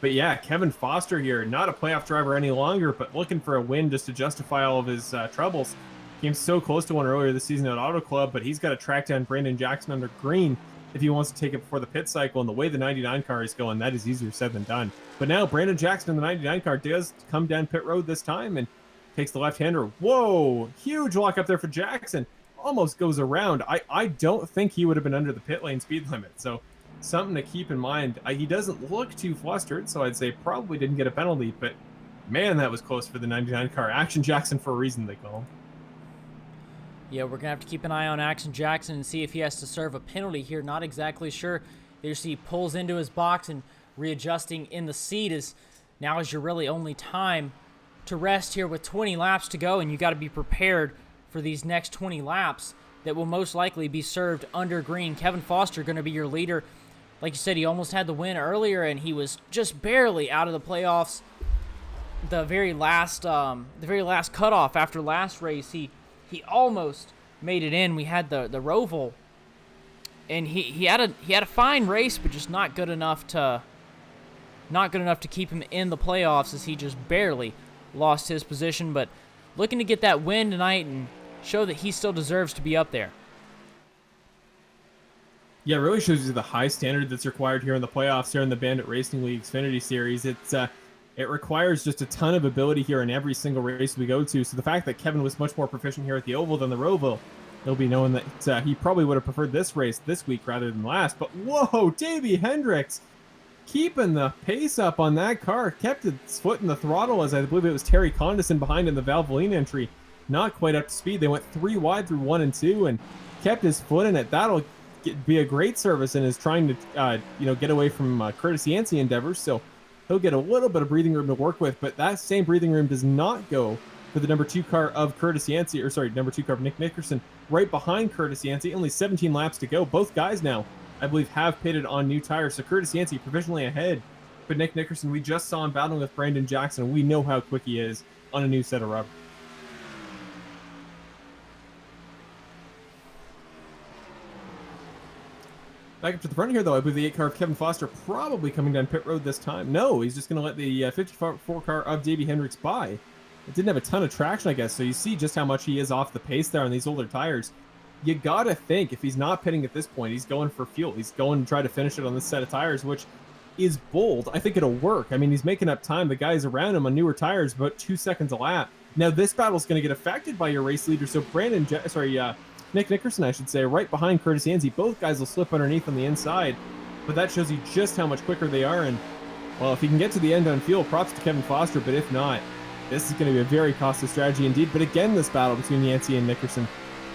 But yeah, Kevin Foster here, not a playoff driver any longer, but looking for a win just to justify all of his troubles. Came so close to one earlier this season at Auto Club, but he's got to track down Brandon Jackson under green if he wants to take it before the pit cycle. And the way the 99 car is going, that is easier said than done. But now Brandon Jackson in the 99 car does come down pit road this time and takes the left-hander. Whoa, huge lock up there for Jackson. Almost goes around. I don't think he would have been under the pit lane speed limit. So something to keep in mind. He doesn't look too flustered, so I'd say probably didn't get a penalty, but man, that was close for the 99 car. Action Jackson for a reason, they call him. Yeah, we're going to have to keep an eye on Action Jackson and see if he has to serve a penalty here. Not exactly sure. There's he pulls into his box and readjusting in the seat now is your really only time to rest here with 20 laps to go, and you got to be prepared for these next 20 laps that will most likely be served under green. Kevin Foster going to be your leader. Like you said, he almost had the win earlier, and he was just barely out of the playoffs. The very last cutoff after last race, he almost made it in. We had the Roval, and he had a fine race, but just not good enough to keep him in the playoffs, as he just barely lost his position. But looking to get that win tonight and show that he still deserves to be up there. Yeah, it really shows you the high standard that's required here in the playoffs here in the Bandit Racing League Xfinity Series. It requires just a ton of ability here in every single race we go to. So the fact that Kevin was much more proficient here at the Oval than the Roval, he'll be knowing that he probably would have preferred this race this week rather than last. But whoa, Davey Hendricks keeping the pace up on that car, kept its foot in the throttle as I believe it was Terry Condison behind in the Valvoline entry. Not quite up to speed. They went 3 wide through 1 and 2 and kept his foot in it. That'll be a great service and is trying to get away from Curtis Yancey endeavors. So he'll get a little bit of breathing room to work with, but that same breathing room does not go for the number 2 car of Curtis Yancey, number 2 car of Nick Nickerson, right behind Curtis Yancey. Only 17 laps to go. Both guys now, I believe, have pitted on new tires. So Curtis Yancey provisionally ahead, but Nick Nickerson, we just saw him battling with Brandon Jackson. We know how quick he is on a new set of rubber. Back up to the front here, though, I believe the 8 car of Kevin Foster probably coming down pit road this time. No, he's just going to let the 54 car of Davey Hendricks by. It didn't have a ton of traction, I guess, so you see just how much he is off the pace there on these older tires. You got to think if he's not pitting at this point, he's going for fuel. He's going to try to finish it on this set of tires, which is bold. I think it'll work. I mean, he's making up time. The guys around him on newer tires, about 2 seconds a lap. Now, this battle's going to get affected by your race leader, so Nick Nickerson, I should say, right behind Curtis Yancey. Both guys will slip underneath on the inside, but that shows you just how much quicker they are. And, well, if he can get to the end on fuel, props to Kevin Foster, but if not, this is going to be a very costly strategy indeed. But again, this battle between Yancey and Nickerson,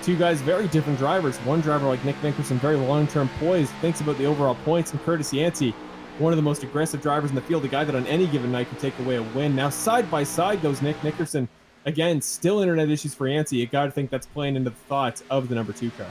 2 guys, very different drivers. One driver like Nick Nickerson, very long-term poised, thinks about the overall points, and Curtis Yancey, one of the most aggressive drivers in the field, a guy that on any given night can take away a win. Now, side by side goes Nick Nickerson. Again, still internet issues for Yancey. You got to think that's playing into the thoughts of the number 2 car.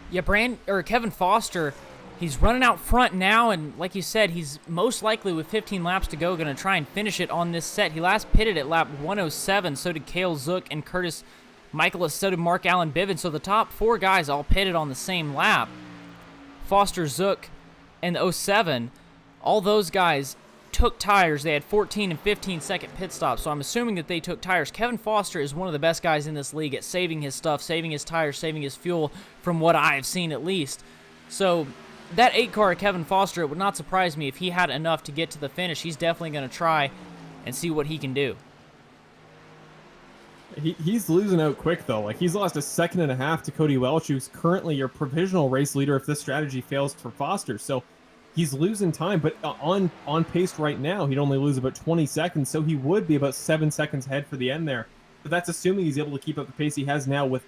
Yeah, Kevin Foster, he's running out front now, and like you said, he's most likely with 15 laps to go going to try and finish it on this set. He last pitted at lap 107, so did Cale Zook and Curtis Michaelis, so did Mark Allen Bivens. So the top 4 guys all pitted on the same lap. Foster, Zook, and the 07, all those guys took tires. They had 14 and 15 second pit stops, so I'm assuming that they took tires. Kevin Foster is one of the best guys in this league at saving his stuff, saving his tires, saving his fuel, from what I've seen at least. So that 8 car of Kevin Foster, it would not surprise me if he had enough to get to the finish. He's definitely going to try and see what he can do. He's losing out quick, though. Like, he's lost a second and a half to Cody Welch, who's currently your provisional race leader if this strategy fails for Foster. So he's losing time, but on pace right now, he'd only lose about 20 seconds, so he would be about 7 seconds ahead for the end there. But that's assuming he's able to keep up the pace he has now with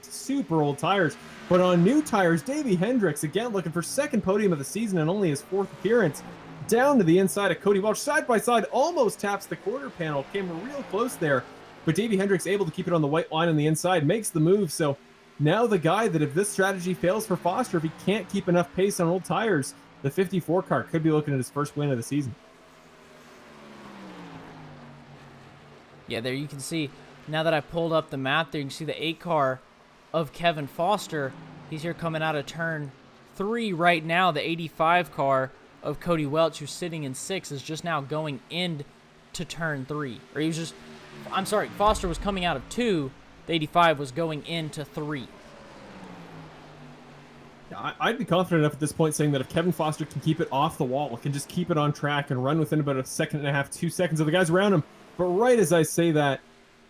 super old tires. But on new tires, Davey Hendricks, again, looking for second podium of the season and only his 4th appearance. Down to the inside of Cody Welch, side by side, almost taps the quarter panel, came real close there. But Davey Hendricks able to keep it on the white line on the inside, makes the move. So now the guy that if this strategy fails for Foster, if he can't keep enough pace on old tires, the 54 car could be looking at his first win of the season. Yeah, there you can see, now that I pulled up the map there, you can see the 8 car of Kevin Foster. He's here coming out of turn 3 right now. The 85 car of Cody Welch, who's sitting in 6, is just now going into turn 3. Or he was just, I'm sorry, Foster was coming out of 2. The 85 was going into 3. I'd be confident enough at this point saying that if Kevin Foster can keep it off the wall, can just keep it on track and run within about a second and a half, 2 seconds of the guys around him. But right as I say that,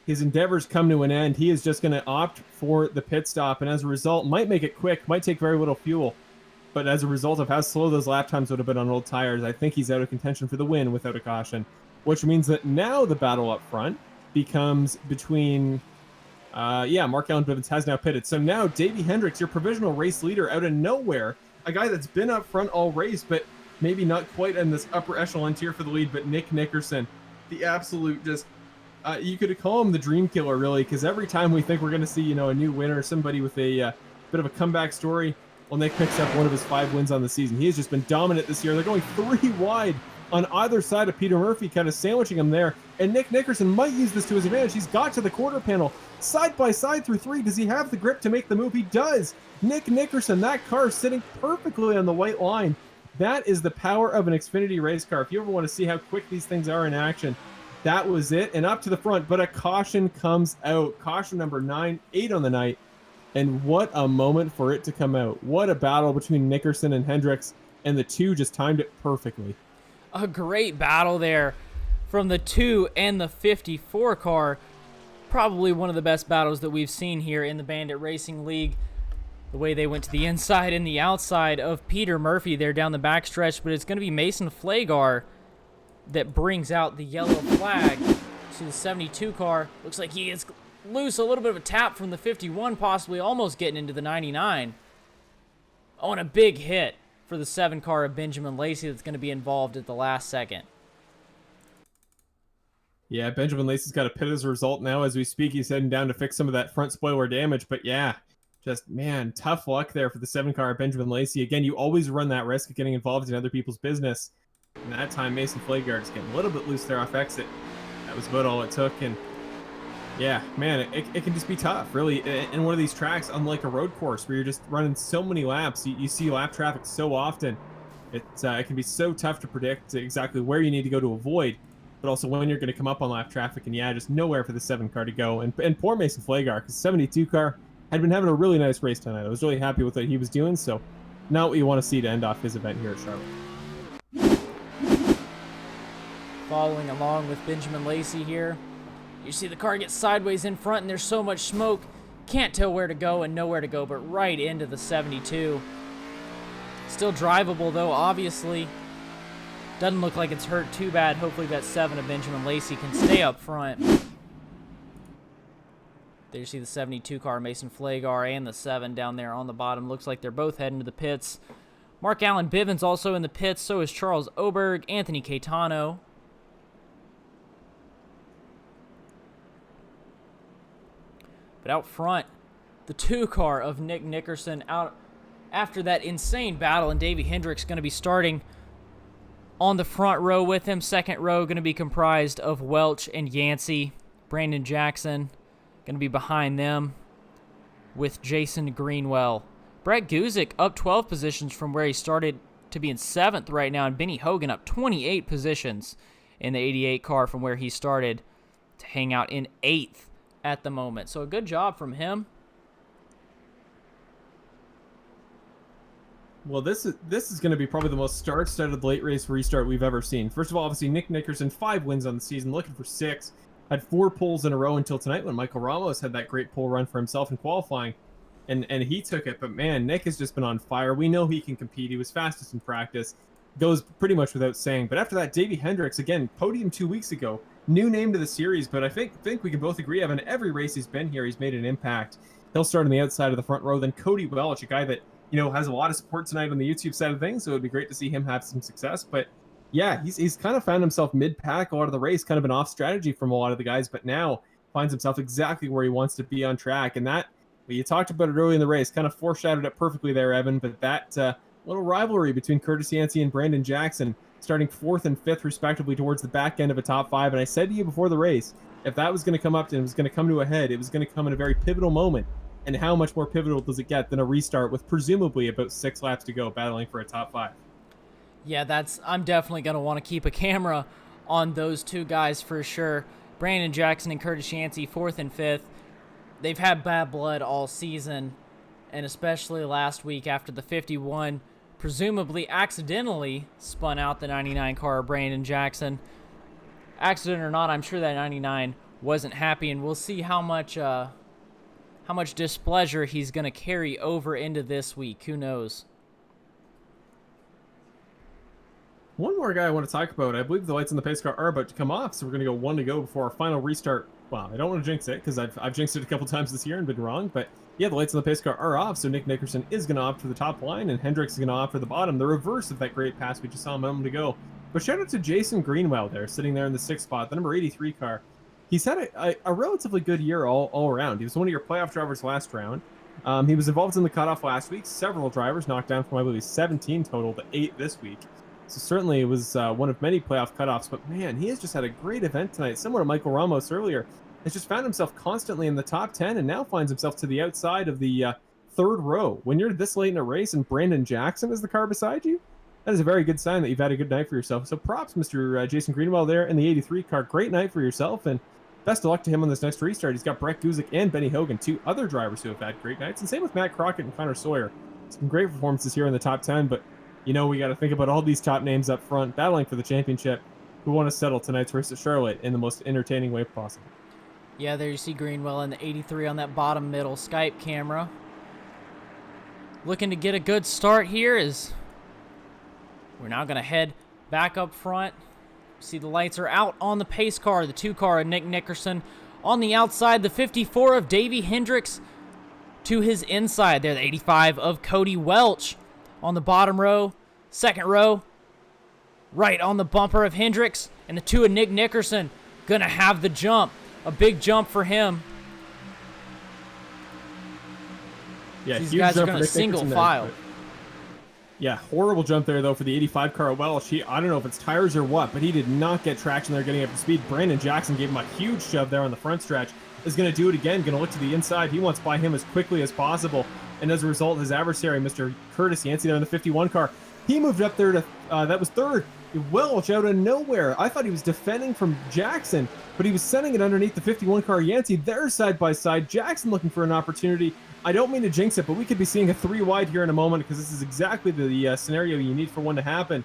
his endeavors come to an end. He is just going to opt for the pit stop, and as a result, might make it quick, might take very little fuel. But as a result of how slow those lap times would have been on old tires, I think he's out of contention for the win without a caution. Which means that now the battle up front becomes between... Mark Allen Bivens has now pitted. So now Davey Hendricks, your provisional race leader out of nowhere, a guy that's been up front all race, but maybe not quite in this upper echelon tier for the lead, but Nick Nickerson, the absolute just... you could call him the dream killer, really, because every time we think we're going to see, a new winner, somebody with a bit of a comeback story, well, Nick picks up one of his 5 wins on the season. He has just been dominant this year. They're going 3 wide on either side of Peter Murphy, kind of sandwiching him there. And Nick Nickerson might use this to his advantage. He's got to the quarter panel, side by side through 3. Does he have the grip to make the move? He does. Nick Nickerson, that car sitting perfectly on the white line. That is the power of an Xfinity race car. If you ever want to see how quick these things are in action, that was it. And up to the front, but a caution comes out. Caution number 9, 8 on the night. And what a moment for it to come out. What a battle between Nickerson and Hendricks, and the two just timed it perfectly. A great battle there from the 2 and the 54 car. Probably one of the best battles that we've seen here in the Bandit Racing League. The way they went to the inside and the outside of Peter Murphy there down the backstretch, but it's going to be Mason Flagar that brings out the yellow flag. See the 72 car. Looks like he is loose, a little bit of a tap from the 51, possibly almost getting into the 99. Oh, and a big hit for the 7 car of Benjamin Lacey that's going to be involved at the last second. Yeah, Benjamin Lacey's got a pit as a result now. As we speak, he's heading down to fix some of that front spoiler damage. But yeah, just, man, tough luck there for the 7 car of Benjamin Lacey. Again, you always run that risk of getting involved in other people's business. And that time, Mason Flagar is getting a little bit loose there off exit. That was about all it took. And yeah, man, it can just be tough, really. In one of these tracks, unlike a road course where you're just running so many laps, you see lap traffic so often. It can be so tough to predict exactly where you need to go to avoid, but also when you're going to come up on lap traffic. And yeah, just nowhere for the 7 car to go. And poor Mason Flagar, because 72 car had been having a really nice race tonight. I was really happy with what he was doing. So not what you want to see to end off his event here at Charlotte. Following along with Benjamin Lacey here. You see the car get sideways in front, and there's so much smoke. Can't tell where to go and nowhere to go, but right into the 72. Still drivable, though, obviously. Doesn't look like it's hurt too bad. Hopefully that 7 of Benjamin Lacey can stay up front. There you see the 72 car, Mason Flagar, and the 7 down there on the bottom. Looks like they're both heading to the pits. Mark Allen Bivens also in the pits. So is Charles Oberg, Anthony Caetano. But out front, the 2 car of Nick Nickerson out after that insane battle, and Davey Hendricks going to be starting on the front row with him. Second row going to be comprised of Welch and Yancey. Brandon Jackson going to be behind them with Jason Greenwell. Brett Guzik up 12 positions from where he started to be in 7th right now, and Benny Hogan up 28 positions in the 88 car from where he started to hang out in 8th. At the moment. So a good job from him. Well, this is going to be probably the most star-studded late race restart we've ever seen. First of all, obviously, Nick Nickerson, 5 wins on the season, looking for 6. Had 4 poles in a row until tonight when Michael Ramos had that great pole run for himself in qualifying. And he took it. But, man, Nick has just been on fire. We know he can compete. He was fastest in practice. Goes pretty much without saying. But after that, Davey Hendricks, again, podium 2 weeks ago. New name to the series, but I think we can both agree, Evan, every race he's been here, he's made an impact. He'll start on the outside of the front row. Then Cody Welch, a guy that, has a lot of support tonight on the YouTube side of things, so it would be great to see him have some success. But yeah, he's kind of found himself mid-pack a lot of the race, kind of an off strategy from a lot of the guys, but now finds himself exactly where he wants to be on track. And that, well, you talked about it early in the race, kind of foreshadowed it perfectly there, Evan, but that little rivalry between Curtis Yancey and Brandon Jackson, starting 4th and 5th respectively towards the back end of a top 5. And I said to you before the race, if that was going to come up and it was going to come to a head, it was going to come in a very pivotal moment And how much more pivotal does it get than a restart with presumably about 6 laps to go, battling for a top 5? Yeah, I'm definitely going to want to keep a camera on those two guys for sure. Brandon Jackson and Curtis Yancey, 4th and 5th. They've had bad blood all season, and especially last week after the 51 presumably accidentally spun out the 99 car of Brandon Jackson. Accident or not, I'm sure that 99 wasn't happy, and we'll see how much displeasure he's going to carry over into this week. Who knows? One more guy I want to talk about. I believe the lights on the pace car are about to come off, so we're going to go 1 to go before our final restart. Well, I don't want to jinx it because I've jinxed it a couple times this year and been wrong, but yeah, the lights on the pace car are off, so Nick Nickerson is going to opt for the top line, and Hendricks is going to opt for the bottom, the reverse of that great pass we just saw a moment ago. But shout out to Jason Greenwell there, sitting there in the 6th spot, the number 83 car. He's had a relatively good year all around. He was one of your playoff drivers last round. He was involved in the cutoff last week. Several drivers knocked down from, I believe, 17 total to 8 this week. So certainly it was one of many playoff cutoffs. But man, he has just had a great event tonight. Similar to Michael Ramos earlier, has just found himself constantly in the top 10 and now finds himself to the outside of the 3rd row. When you're this late in a race and Brandon Jackson is the car beside you, that is a very good sign that you've had a good night for yourself. So props, Mr. Jason Greenwell there in the 83 car. Great night for yourself, and best of luck to him on this next restart. He's got Brett Guzik and Benny Hogan, 2 other drivers who have had great nights, and same with Matt Crockett and Connor Sawyer. Some great performances here in the top 10, but you know we got to think about all these top names up front battling for the championship who want to settle tonight's race at Charlotte in the most entertaining way possible. Yeah, there you see Greenwell in the 83 on that bottom middle Skype camera. Looking to get a good start here as we're now going to head back up front. See the lights are out on the pace car, the 2 car of Nick Nickerson. On the outside, the 54 of Davey Hendricks to his inside there, the 85 of Cody Welch. On the bottom row, 2nd row, right on the bumper of Hendricks, and the 2 of Nick Nickerson gonna have the jump. A big jump for him. Yeah, These guys are gonna single file. Yeah, horrible jump there, though, for the 85 car Welch. I don't know if it's tires or what, but he did not get traction there getting up to speed. Brandon Jackson gave him a huge shove there on the front stretch. Is going to do it again, going to look to the inside. He wants by him as quickly as possible. And as a result, his adversary, Mr. Curtis Yancey, there in the 51 car, he moved up there to, that was 3rd. Welch out of nowhere. I thought he was defending from Jackson, but he was sending it underneath the 51 car Yancey. They're side by side. Jackson looking for an opportunity. I don't mean to jinx it, but we could be seeing a 3 wide here in a moment because this is exactly the scenario you need for one to happen.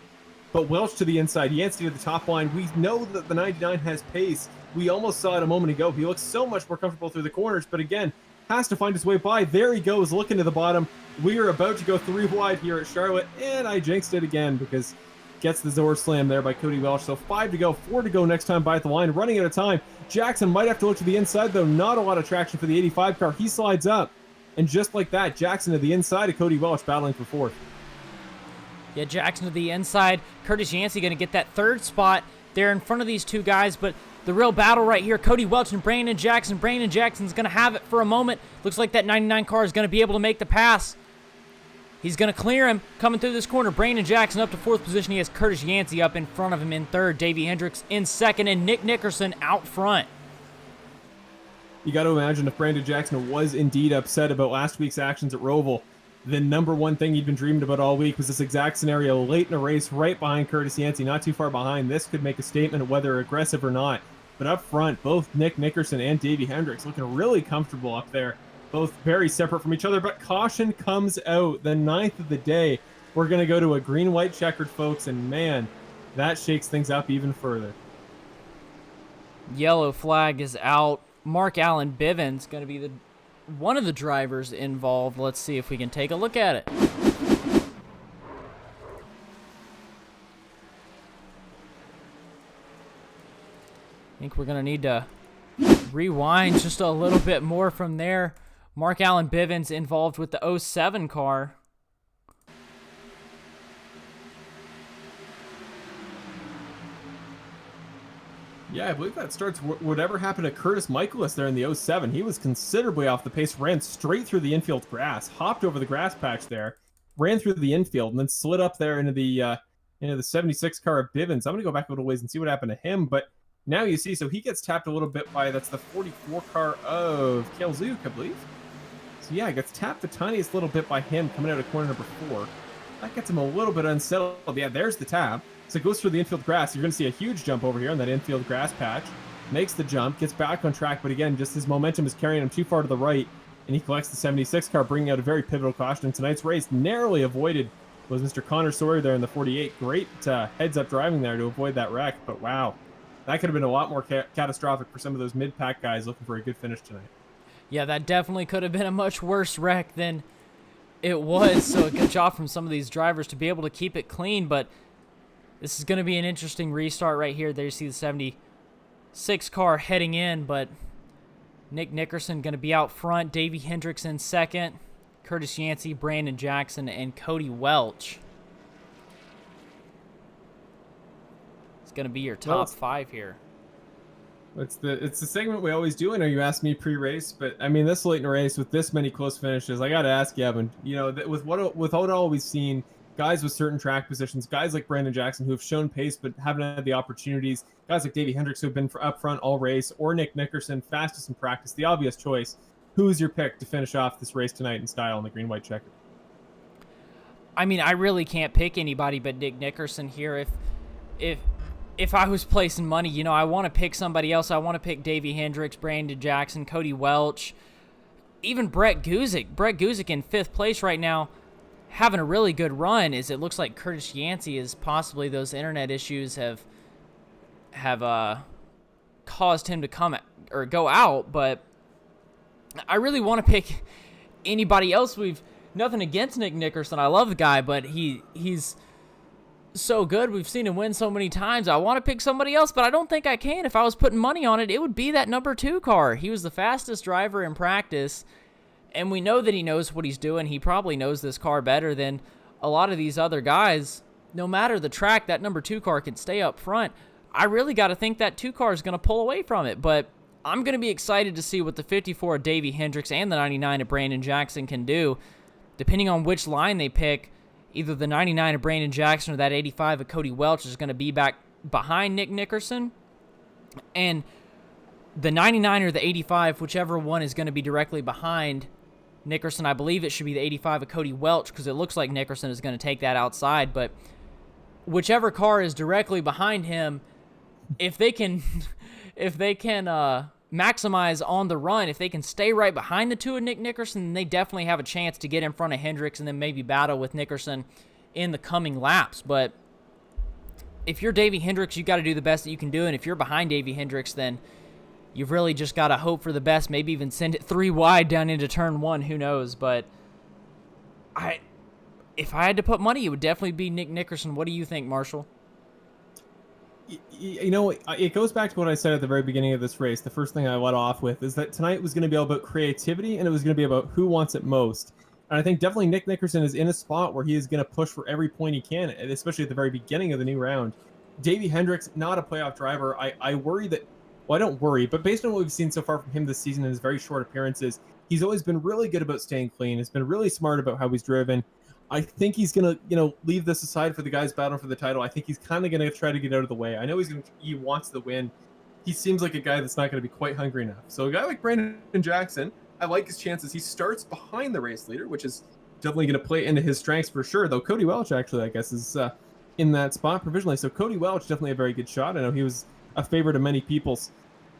But Welch to the inside, Yancey to the top line. We know that the 99 has pace. We almost saw it a moment ago. He looks so much more comfortable through the corners, but again, has to find his way by. There he goes, looking to the bottom. We are about to go 3 wide here at Charlotte, and I jinxed it again because gets the Zor slam there by Cody Welch. So 5 to go, 4 to go next time by at the line. Running out of time. Jackson might have to look to the inside, though. Not a lot of traction for the 85 car. He slides up. And just like that, Jackson to the inside of Cody Welch battling for 4th. Yeah, Jackson to the inside. Curtis Yancey going to get that 3rd spot there in front of these 2 guys. But the real battle right here, Cody Welch and Brandon Jackson. Brandon Jackson's going to have it for a moment. Looks like that 99 car is going to be able to make the pass. He's going to clear him coming through this corner. Brandon Jackson up to 4th position. He has Curtis Yancey up in front of him in 3rd. Davey Hendricks in 2nd. And Nick Nickerson out front. You got to imagine if Brandon Jackson was indeed upset about last week's actions at Roval, the number one thing he'd been dreaming about all week was this exact scenario late in a race right behind Curtis Yancey, not too far behind. This could make a statement of whether aggressive or not. But up front, both Nick Nickerson and Davey Hendricks looking really comfortable up there. Both very separate from each other, but caution comes out. The 9th of the day. We're going to go to a green-white checkered, folks, and man, that shakes things up even further. Yellow flag is out. Mark Allen Bivens going to be one of the drivers involved. Let's see if we can take a look at it. I think we're going to need to rewind just a little bit more from there. Mark Allen Bivens involved with the 07 car. Yeah, I believe that starts whatever happened to Curtis Michaelis there in the 07. He was considerably off the pace, ran straight through the infield grass, hopped over the grass patch there, ran through the infield, and then slid up there into the 76 car of Bivens. I'm going to go back a little ways and see what happened to him, but now you see, so he gets tapped a little bit by, that's the 44 car of Kale Zook, I believe. So yeah, gets tapped the tiniest little bit by him coming out of corner number 4. That gets him a little bit unsettled. Yeah, there's the tap. So it goes through the infield grass. You're going to see a huge jump over here on that infield grass patch. Makes the jump, gets back on track, but again, just his momentum is carrying him too far to the right, and he collects the 76 car, bringing out a very pivotal caution in tonight's race. Narrowly avoided was Mr. Connor Sawyer there in the 48. Great heads-up driving there to avoid that wreck, but wow. That could have been a lot more catastrophic for some of those mid-pack guys looking for a good finish tonight. Yeah, that definitely could have been a much worse wreck than it was. So a good job from some of these drivers to be able to keep it clean. But this is going to be an interesting restart right here. There you see the 76 car heading in, but Nick Nickerson going to be out front. Davey Hendricks in second. Curtis Yancey, Brandon Jackson, and Cody Welch. It's going to be your top 5 here. It's the segment we always do. I know you asked me pre-race, but I mean, this late in a race with this many close finishes, I got to ask you, Evan. You know, with what all we've seen, guys with certain track positions, guys like Brandon Jackson who have shown pace but haven't had the opportunities, guys like Davey Hendricks who have been up front all race, or Nick Nickerson, fastest in practice, the obvious choice. Who's your pick to finish off this race tonight in style in the green-white checker? I mean, I really can't pick anybody but Nick Nickerson here. If I was placing money, you know, I want to pick somebody else. I want to pick Davey Hendricks, Brandon Jackson, Cody Welch, even Brett Guzik. Brett Guzik in 5th place right now, having a really good run. It looks like Curtis Yancey is possibly those internet issues have caused him to come or go out, but I really want to pick anybody else. We've nothing against Nick Nickerson. I love the guy, but he's so good. We've seen him win so many times. I want to pick somebody else, but I don't think I can. If I was putting money on it, it would be that number 2 car. He was the fastest driver in practice, and we know that he knows what he's doing. He probably knows this car better than a lot of these other guys. No matter the track, that number 2 car can stay up front. I really got to think that 2 car is going to pull away from it, but I'm going to be excited to see what the 54 of Davey Hendricks and the 99 of Brandon Jackson can do, depending on which line they pick. Either the 99 of Brandon Jackson or that 85 of Cody Welch is going to be back behind Nick Nickerson. And the 99 or the 85, whichever one is going to be directly behind Nickerson, I believe it should be the 85 of Cody Welch, because it looks like Nickerson is going to take that outside. But whichever car is directly behind him, if they can maximize on the run, if they can stay right behind the 2 of Nick Nickerson, then they definitely have a chance to get in front of Hendricks and then maybe battle with Nickerson in the coming laps. But if you're Davey Hendricks, you got to do the best that you can do, and if you're behind Davey Hendricks, then you've really just got to hope for the best, maybe even send it 3 wide down into turn 1, who knows. But if I had to put money, it would definitely be Nick Nickerson. What do you think, Marshall? You know, it goes back to what I said at the very beginning of this race. The first thing I let off with is that tonight was going to be all about creativity, and it was going to be about who wants it most. And I think definitely Nick Nickerson is in a spot where he is going to push for every point he can, especially at the very beginning of the new round. Davey Hendricks, not a playoff driver. I worry that, well, I don't worry, but based on what we've seen so far from him this season in his very short appearances, he's always been really good about staying clean. He's been really smart about how he's driven. I think he's going to, leave this aside for the guys battling for the title. I think he's kind of going to try to get out of the way. I know he wants the win. He seems like a guy that's not going to be quite hungry enough. So a guy like Brandon Jackson, I like his chances. He starts behind the race leader, which is definitely going to play into his strengths for sure, though Cody Welch actually, I guess, is in that spot provisionally. So Cody Welch, definitely a very good shot. I know he was a favorite of many people's.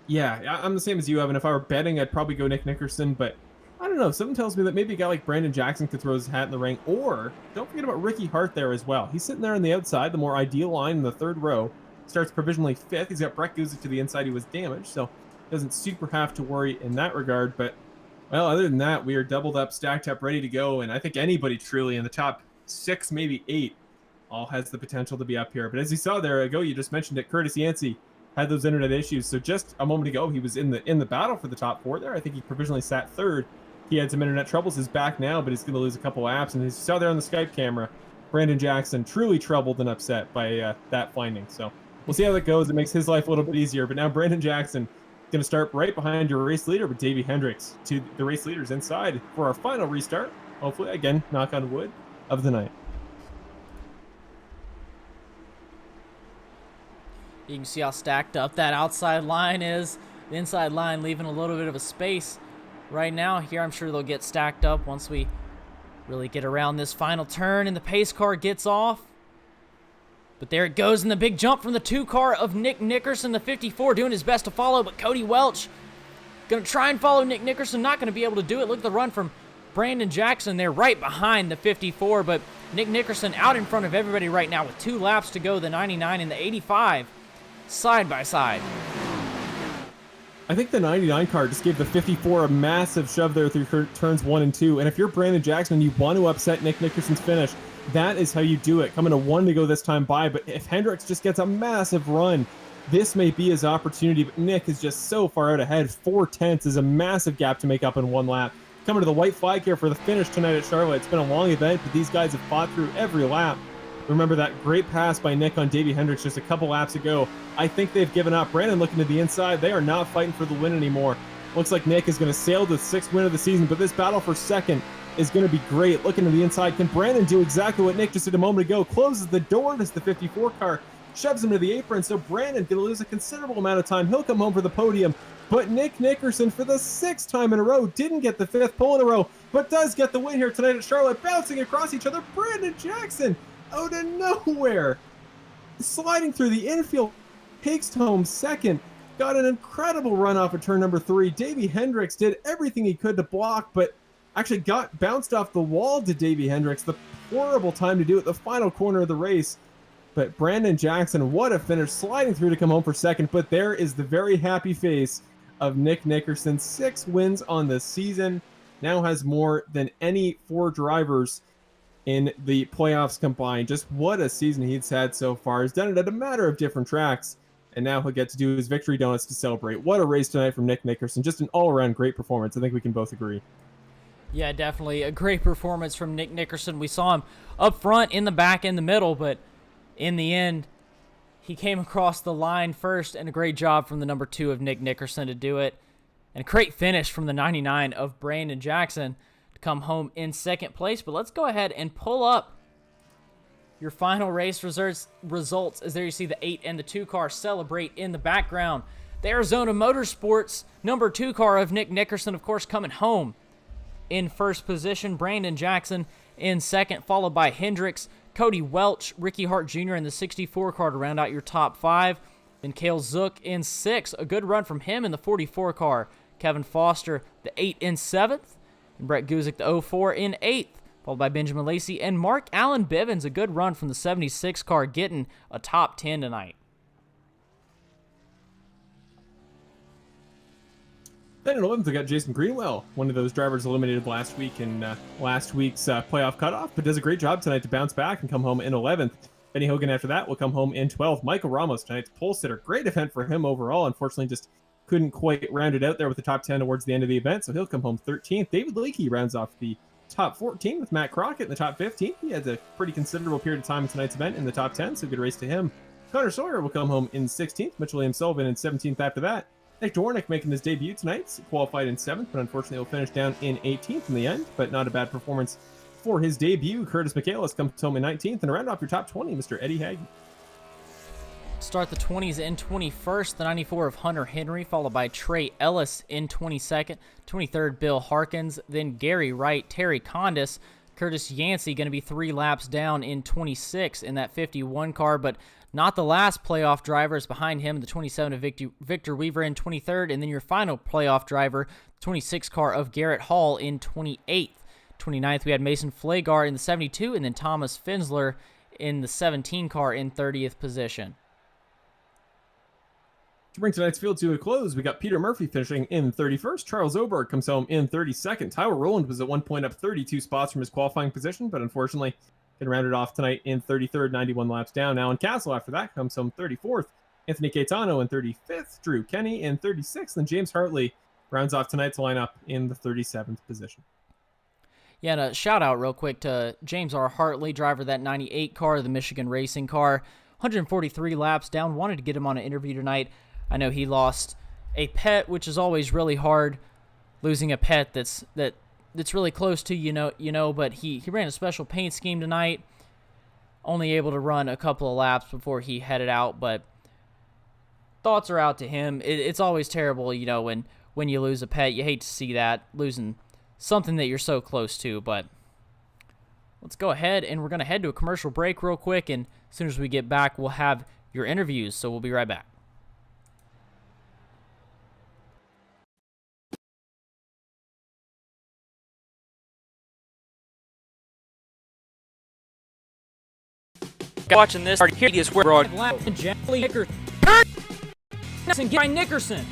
Yeah, I'm the same as you, Evan. If I were betting, I'd probably go Nick Nickerson, but I don't know. Something tells me that maybe a guy like Brandon Jackson could throw his hat in the ring. Or don't forget about Ricky Hart there as well. He's sitting there on the outside, the more ideal line in the 3rd row. Starts provisionally 5th. He's got Brett Guzik to the inside. He was damaged, so doesn't super have to worry in that regard. But, well, other than that, we are doubled up, stacked up, ready to go. And I think anybody truly in the top 6, maybe 8, all has the potential to be up here. But as you saw there ago, you just mentioned it, Curtis Yancey had those internet issues. So just a moment ago, he was in the battle for the top 4 there. I think he provisionally sat 3rd. He had some internet troubles. He's back now, but he's going to lose a couple laps. And as you saw there on the Skype camera, Brandon Jackson truly troubled and upset by that finding. So we'll see how that goes. It makes his life a little bit easier. But now Brandon Jackson going to start right behind your race leader with Davey Hendricks to the race leaders inside for our final restart. Hopefully, again, knock on wood, of the night. You can see how stacked up that outside line is. The inside line leaving a little bit of a space right now. Here, I'm sure they'll get stacked up once we really get around this final turn and the pace car gets off. But there it goes in the big jump from the 2 car of Nick Nickerson, the 54, doing his best to follow, but Cody Welch going to try and follow Nick Nickerson, not going to be able to do it. Look at the run from Brandon Jackson there right behind the 54, but Nick Nickerson out in front of everybody right now with 2 laps to go, the 99 and the 85 side by side. I think the 99 car just gave the 54 a massive shove there through turns 1 and 2. And if you're Brandon Jackson and you want to upset Nick Nickerson's finish, that is how you do it. Coming to 1 to go this time by, but if Hendricks just gets a massive run, this may be his opportunity. But Nick is just so far out ahead. 4/10 is a massive gap to make up in 1 lap. Coming to the white flag here for the finish tonight at Charlotte. It's been a long event, but these guys have fought through every lap. Remember that great pass by Nick on Davey Hendricks just a couple laps ago. I think they've given up. Brandon looking to the inside. They are not fighting for the win anymore. Looks like Nick is going to sail to the 6th win of the season, but this battle for second is going to be great. Looking to the inside. Can Brandon do exactly what Nick just did a moment ago? Closes the door as the 54 car shoves him to the apron, so Brandon going to lose a considerable amount of time. He'll come home for the podium, but Nick Nickerson, for the 6th time in a row, didn't get the 5th pole in a row, but does get the win here tonight at Charlotte. Bouncing across each other, Brandon Jackson out of nowhere, sliding through the infield, takes home 2nd. Got an incredible run off of turn number 3. Davey Hendricks did everything he could to block, but actually got bounced off the wall to Davey Hendricks. The horrible time to do it, the final corner of the race. But Brandon Jackson, what a finish, sliding through to come home for 2nd. But there is the very happy face of Nick Nickerson. 6 wins on the season. Now has more than any 4 drivers in the playoffs combined. Just what a season he's had so far. He's done it at a matter of different tracks, and now he'll get to do his victory donuts to celebrate. What a race tonight from Nick Nickerson. Just an all-around great performance. I think we can both agree. Yeah, definitely a great performance from Nick Nickerson. We saw him up front, in the back, in the middle, but in the end, he came across the line first, and a great job from the number 2 of Nick Nickerson to do it. And a great finish from the 99 of Brandon Jackson to come home in 2nd place. But let's go ahead and pull up your final race results, as there you see the 8 and the 2 car celebrate in the background. The Arizona Motorsports number 2 car of Nick Nickerson, of course, coming home in 1st position. Brandon Jackson in 2nd, followed by Hendricks, Cody Welch, Ricky Hart Jr. in the 64 car to round out your top 5. Then Cale Zook in 6th. A good run from him in the 44 car. Kevin Foster, the 8 in 7th. And Brett Guzik, the 04 in 8th. Followed by Benjamin Lacey and Mark Allen Bivens. A good run from the 76 car, getting a top 10 tonight. Then in 11th, we got Jason Greenwell, one of those drivers eliminated last week in last week's playoff cutoff, but does a great job tonight to bounce back and come home in 11th. Benny Hogan after that will come home in 12th. Michael Ramos, tonight's pole sitter. Great event for him overall. Unfortunately, just couldn't quite round it out there with the top 10 towards the end of the event, so he'll come home 13th. David Leakey rounds off the top 14 with Matt Crockett in the top 15. He has a pretty considerable period of time in tonight's event in the top 10, so good race to him. Connor Sawyer will come home in 16th. Mitchell William Sullivan in 17th after that. Nick Dornick making his debut tonight, qualified in 7th, but unfortunately will finish down in 18th in the end, but not a bad performance for his debut. Curtis Michaelis comes home in 19th, and around off your top 20, Mr. Eddie Hague. Start the 20s in 21st, the 94 of Hunter Henry, followed by Trey Ellis in 22nd, 23rd Bill Harkins, then Gary Wright, Terry Condis, Curtis Yancey going to be 3 laps down in 26 in that 51 car, but not the last playoff driver. Is behind him, the 27 of Victor Weaver in 23rd, and then your final playoff driver, 26 car of Garrett Hall in 28th. 29th, we had Mason Flagar in the 72, and then Thomas Finsler in the 17 car in 30th position. To bring tonight's field to a close, we got Peter Murphy finishing in 31st. Charles Oberg comes home in 32nd. Tyler Rowland was at one point up 32 spots from his qualifying position, but unfortunately can round it off tonight in 33rd, 91 laps down. Now in Castle after that comes home 34th. Anthony Caetano in 35th. Drew Kenny in 36th. And James Hartley rounds off tonight's lineup in the 37th position. Yeah, and a shout out real quick to James R. Hartley, driver of that 98 car, the Michigan racing car. 143 laps down. Wanted to get him on an interview tonight. I know he lost a pet, which is always really hard, losing a pet that's really close to but he ran a special paint scheme tonight, only able to run a couple of laps before he headed out, but thoughts are out to him. It's always terrible, when when you lose a pet. You hate to see that, losing something that you're so close to, but let's go ahead and we're going to head to a commercial break real quick, and as soon as we get back, we'll have your interviews, so we'll be right back. Watching this, here is where Nickerson.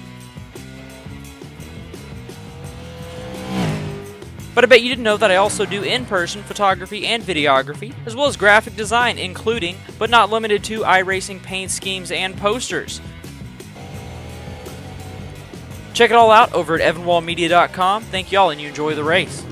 But I bet you didn't know that I also do in-person photography and videography, as well as graphic design, including, but not limited to, iRacing paint schemes and posters. Check it all out over at evanwallmedia.com. Thank y'all, and you enjoy the race.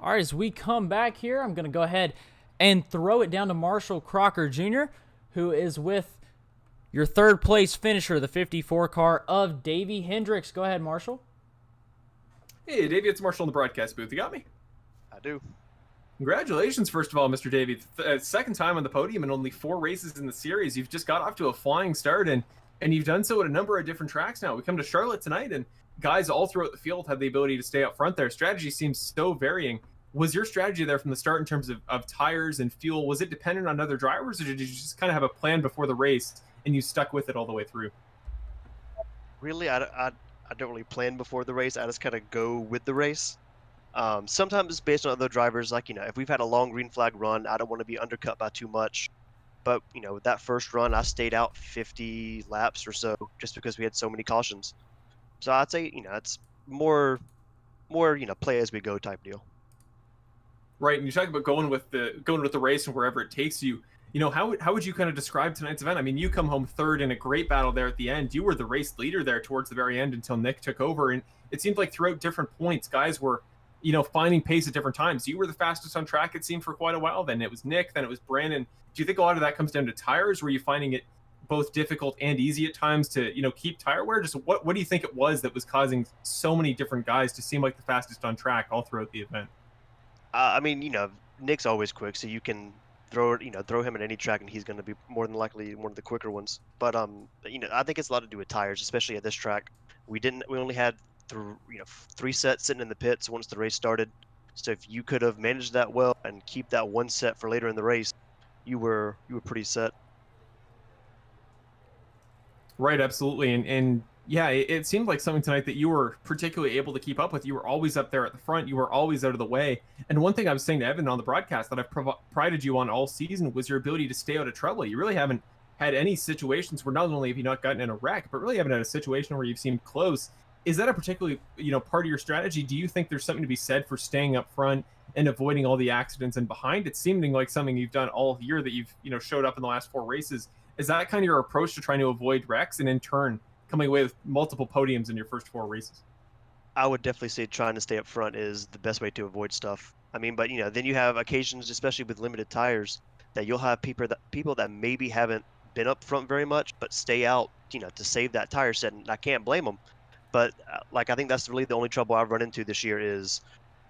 All right, as we come back here, I'm going to go ahead and throw it down to Marshall Crocker Jr., who is with your third place finisher, the 54 car of Davey Hendricks. Go ahead, Marshall. Hey, Davey, it's Marshall in the broadcast booth. You got me? I do. Congratulations, first of all, Mr. Davey. Second time on the podium in only 4 races in the series. You've just got off to a flying start, and you've done so at a number of different tracks now. We come to Charlotte tonight, and guys all throughout the field have the ability to stay up front there. Strategy seems so varying. Was your strategy there from the start in terms of tires and fuel, was it dependent on other drivers, or did you just kind of have a plan before the race and you stuck with it all the way through? Really, I don't really plan before the race. I just kind of go with the race. Sometimes it's based on other drivers. Like, if we've had a long green flag run, I don't want to be undercut by too much. But, with that first run, I stayed out 50 laps or so just because we had so many cautions. So I'd say, it's more, play as we go type deal. Right, and you talk about going with the race and wherever it takes you. How would you kind of describe tonight's event? I mean, you come home third in a great battle there at the end. You were the race leader there towards the very end until Nick took over, and it seemed like throughout different points, guys were, finding pace at different times. You were the fastest on track, it seemed, for quite a while. Then it was Nick, then it was Brandon. Do you think a lot of that comes down to tires? Were you finding it both difficult and easy at times to, keep tire wear? Just what do you think it was that was causing so many different guys to seem like the fastest on track all throughout the event? I mean, Nick's always quick, so you can throw him at any track, and he's going to be more than likely one of the quicker ones. But I think it's a lot to do with tires, especially at this track. We only had 3 sets sitting in the pits once the race started. So if you could have managed that well and keep that 1 set for later in the race, you were pretty set. Right, absolutely, and yeah, it seemed like something tonight that you were particularly able to keep up with. You were always up there at the front. You were always out of the way. And one thing I was saying to Evan on the broadcast that I've prided you on all season was your ability to stay out of trouble. You really haven't had any situations where not only have you not gotten in a wreck, but really haven't had a situation where you've seemed close. Is that a particularly, part of your strategy? Do you think there's something to be said for staying up front and avoiding all the accidents and behind? It's seeming like something you've done all year that you've, showed up in the last 4 races. Is that kind of your approach to trying to avoid wrecks and in turn coming away with multiple podiums in your first 4 races? I would definitely say trying to stay up front is the best way to avoid stuff. I mean, but then you have occasions, especially with limited tires, that you'll have people that maybe haven't been up front very much, but stay out, to save that tire set, and I can't blame them. But I think that's really the only trouble I've run into this year is,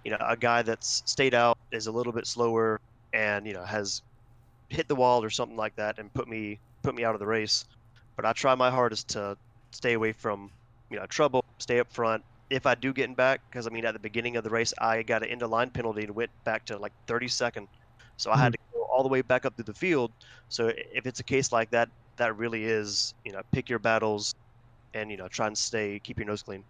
a guy that's stayed out, is a little bit slower, and has hit the wall or something like that, and put me out of the race. But I try my hardest to stay away from, trouble, stay up front. If I do get in back, because at the beginning of the race, I got an end of line penalty and went back to 32nd. So I had to go all the way back up to the field. So if it's a case like that, that really is, pick your battles and, try and keep your nose clean.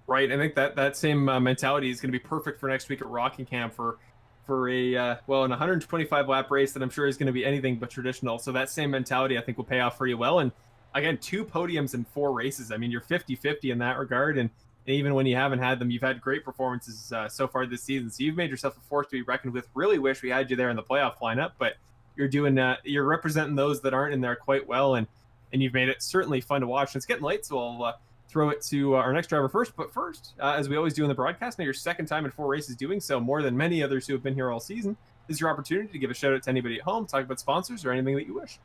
Right. I think that same mentality is going to be perfect for next week at Rockingham for a, an 125 lap race that I'm sure is going to be anything but traditional. So that same mentality, I think, will pay off for you well. And again, 2 podiums in 4 races. I mean, you're 50-50 in that regard. And even when you haven't had them, you've had great performances so far this season. So you've made yourself a force to be reckoned with. Really wish we had you there in the playoff lineup, but you're representing those that aren't in there quite well. And you've made it certainly fun to watch. And it's getting late, so I'll throw it to our next driver first. But first, as we always do in the broadcast, now your second time in 4 races doing so, more than many others who have been here all season. This is your opportunity to give a shout out to anybody at home, talk about sponsors or anything that you wish.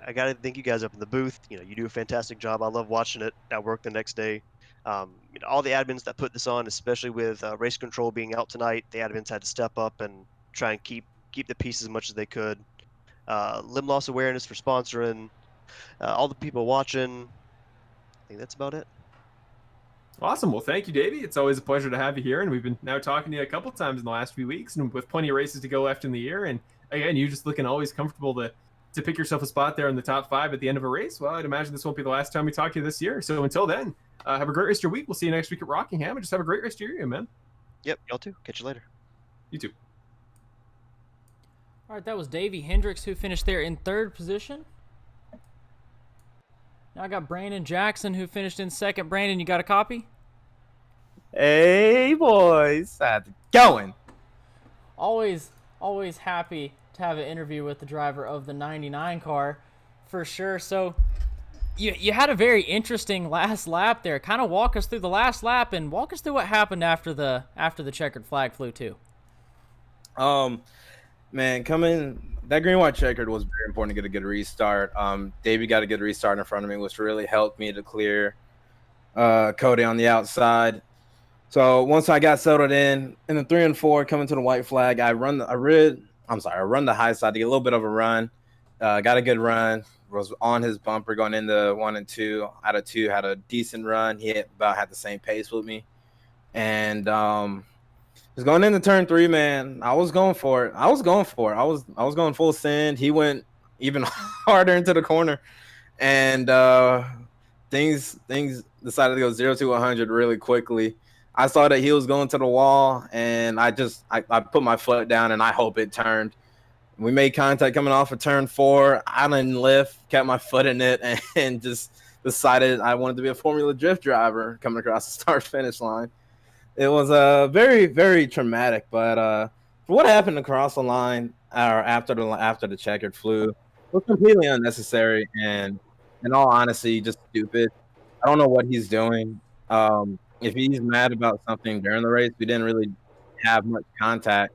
I got to thank you guys up in the booth. You know, you do a fantastic job. I love watching it at work the next day. You know, all the admins that put this on, especially with race control being out tonight, the admins had to step up and try and keep the peace as much as they could. Limb loss awareness for sponsoring, all the people watching. I think that's about it. Awesome. Well, thank you, Davey. It's always a pleasure to have you here. And we've been now talking to you a couple times in the last few weeks, and with plenty of races to go left in the year. And again, you just looking always comfortable to pick yourself a spot there in the top 5 at the end of a race. Well, I'd imagine this won't be the last time we talk to you this year. So until then, have a great rest of your week. We'll see you next week at Rockingham, and just have a great rest of your year, man. Yep, y'all too. Catch you later. You too. All right, that was Davey Hendricks, who finished there in 3rd position. Now I got Brandon Jackson, who finished in 2nd. Brandon, you got a copy? Hey, boys. How's it going? Always happy to have an interview with the driver of the 99 car, for sure. So you had a very interesting last lap there. Kind of walk us through the last lap and walk us through what happened after the checkered flag flew too. Man, that green white checkered was very important to get a good restart. Davey got a good restart in front of me, which really helped me to clear Cody on the outside. So once I got settled in the 3 and 4 coming to the white flag, I run the high side to get a little bit of a run. Got a good run. Was on his bumper going into 1 and 2. Out of 2, had a decent run. He had the same pace with me, and was going into turn 3, man. I was going for it. I was going full send. He went even harder into the corner, and things decided to go 0 to 100 really quickly. I saw that he was going to the wall, and I put my foot down, and I hope it turned. We made contact coming off of turn 4. I didn't lift, kept my foot in it, and just decided I wanted to be a Formula Drift driver coming across the start-finish line. It was very, very traumatic, but for what happened across the line or after the checkered flew was completely unnecessary and, in all honesty, just stupid. I don't know what he's doing. If he's mad about something during the race, we didn't really have much contact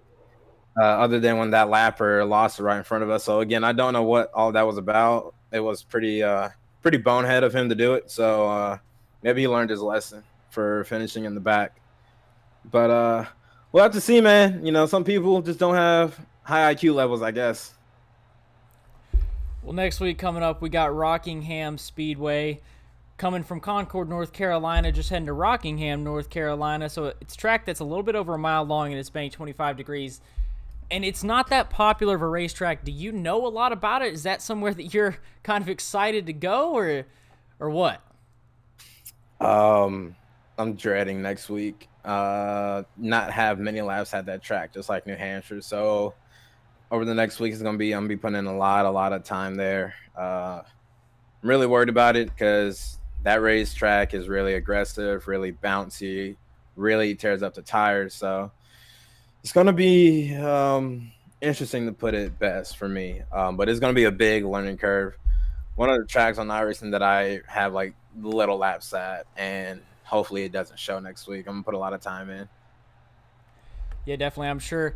other than when that lapper lost it right in front of us. So again, I don't know what all that was about. It was pretty bonehead of him to do it. So maybe he learned his lesson for finishing in the back. But we'll have to see, man. You know, some people just don't have high IQ levels, I guess. Well, next week coming up, we got Rockingham Speedway. Coming from Concord, North Carolina, just heading to Rockingham, North Carolina. So it's a track that's a little bit over a mile long, and it's been 25 degrees. And it's not that popular of a racetrack. Do you know a lot about it? Is that somewhere that you're kind of excited to go, or what? I'm dreading next week. Not have many laps at that track, just like New Hampshire. So over the next week, I'm gonna be putting in a lot of time there. I'm really worried about it because that racetrack is really aggressive, really bouncy, really tears up the tires. So it's going to be interesting, to put it best, for me. But it's going to be a big learning curve. One of the tracks on iRacing that I have like little laps at, and hopefully it doesn't show next week. I'm going to put a lot of time in. Yeah, definitely. I'm sure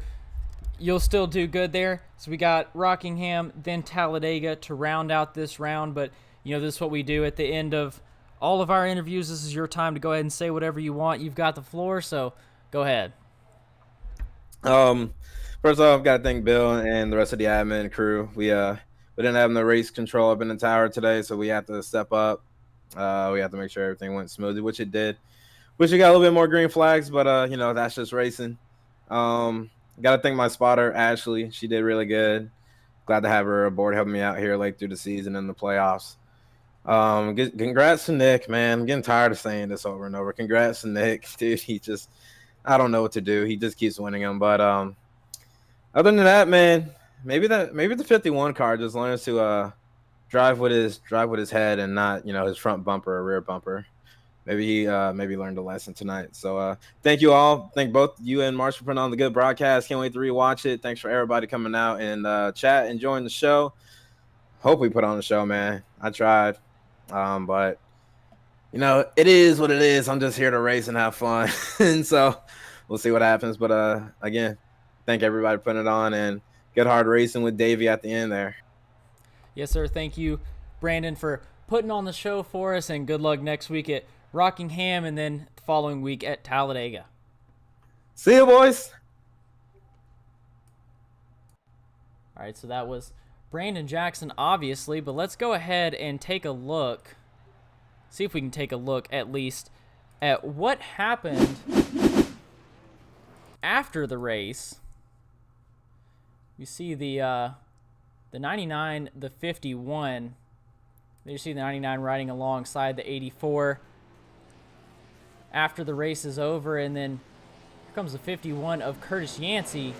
you'll still do good there. So we got Rockingham, then Talladega to round out this round. But, you know, this is what we do at the end of all of our interviews. This is your time to go ahead and say whatever you want. You've got the floor, so go ahead. First off, I've got to thank Bill and the rest of the admin crew. We didn't have the race control up in the tower today, so we had to step up. We had to make sure everything went smoothly, which it did. Wish we got a little bit more green flags, but you know, that's just racing. Got to thank my spotter, Ashley. She did really good. Glad to have her aboard helping me out here late through the season and the playoffs. Congrats to Nick, man. I'm getting tired of saying this over and over. Congrats to Nick, dude. I don't know what to do. He just keeps winning them. But other than that, man, maybe the 51 car just learns to drive with his head and not, you know, his front bumper or rear bumper. Maybe he learned a lesson tonight. So thank you all. Thank both you and Marsh for putting on the good broadcast. Can't wait to rewatch it. Thanks for everybody coming out and chat, enjoying the show. Hope we put on the show, man. I tried. But you know, it is what it is. I'm just here to race and have fun. And so we'll see what happens. But again, thank everybody for putting it on, and good hard racing with Davey at the end there. Yes, sir. Thank you, Brandon, for putting on the show for us, and good luck next week at Rockingham and then the following week at Talladega. See you, boys. All right, so that was Brandon Jackson, obviously, but let's go ahead and take a look. See if we can take a look at least at what happened after the race. You see the 99, the 51. You see the 99 riding alongside the 84 after the race is over, and then here comes the 51 of Curtis Yancey,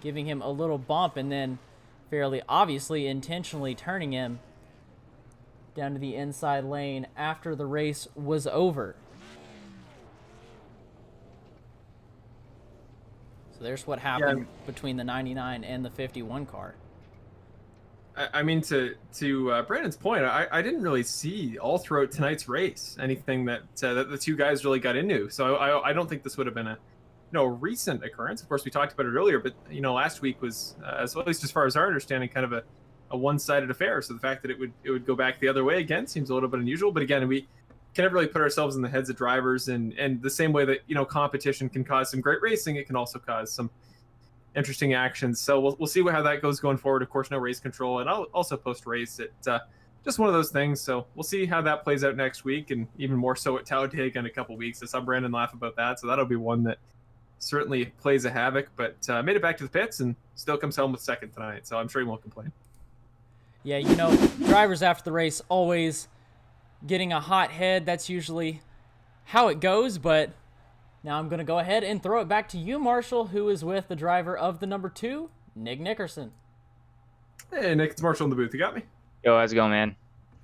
giving him a little bump and then fairly obviously intentionally turning him down to the inside lane after the race was over. So there's what happened between the 99 and the 51 car. I mean, to Brandon's point, I didn't really see all throughout tonight's race anything that the two guys really got into. So I don't think this would have been a recent occurrence. Of course, we talked about it earlier, but last week was, at least as far as our understanding, kind of a one-sided affair. So the fact that it would go back the other way again seems a little bit unusual. But again, we can never really put ourselves in the heads of drivers, and the same way that competition can cause some great racing, it can also cause some interesting actions. So we'll see how that goes going forward. Of course, no race control, and I'll also post race. It just one of those things. So we'll see how that plays out next week, and even more so at Talladega in a couple weeks. I saw Brandon laugh about that, so that'll be one that certainly plays a havoc, but made it back to the pits and still comes home with second tonight, so I'm sure he won't complain. Yeah, drivers after the race always getting a hot head. That's usually how it goes, but now I'm going to go ahead and throw it back to you, Marshall, who is with the driver of the number 2, Nick Nickerson. Hey, Nick, it's Marshall in the booth. You got me? Yo, how's it going, man?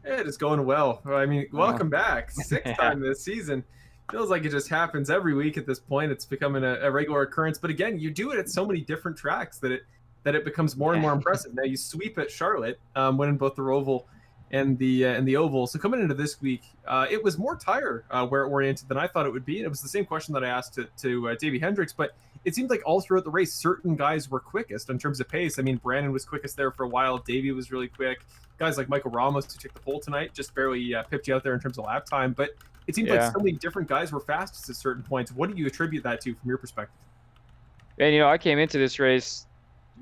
It is going well. I mean, welcome back. 6th time this season. Feels like it just happens every week at this point. It's becoming a regular occurrence. But again, you do it at so many different tracks that it becomes more and more impressive. Now you sweep at Charlotte, winning both the Roval and the Oval. So coming into this week, it was more tire where oriented than I thought it would be. And it was the same question that I asked to Davey Hendricks, but it seemed like all throughout the race, certain guys were quickest in terms of pace. I mean, Brandon was quickest there for a while. Davey was really quick. Guys like Michael Ramos, who took the pole tonight, just barely pipped you out there in terms of lap time. But it seems like so many different guys were fastest at certain points. What do you attribute that to from your perspective? And I came into this race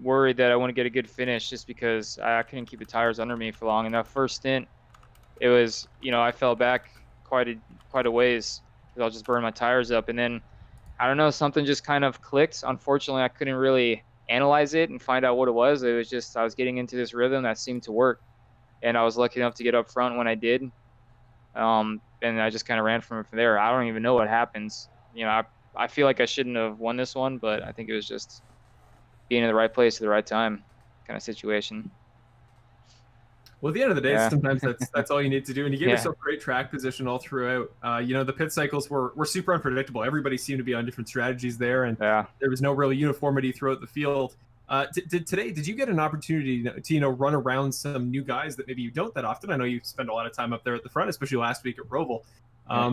worried that I want to get a good finish just because I couldn't keep the tires under me for long. In that first stint, it was, I fell back quite a ways because I'll just burn my tires up. And then, I don't know, something just kind of clicked. Unfortunately, I couldn't really analyze it and find out what it was. It was just I was getting into this rhythm that seemed to work. And I was lucky enough to get up front when I did. And I just kind of ran from there. I don't even know what happens. I feel like I shouldn't have won this one, but I think it was just being in the right place at the right time kind of situation. Well, at the end of the day, sometimes that's all you need to do. And you gave yourself great track position all throughout. The pit cycles were super unpredictable. Everybody seemed to be on different strategies there, and there was no real uniformity throughout the field. Did you get an opportunity to run around some new guys that maybe you don't that often? I know you spend a lot of time up there at the front, especially last week at Roval.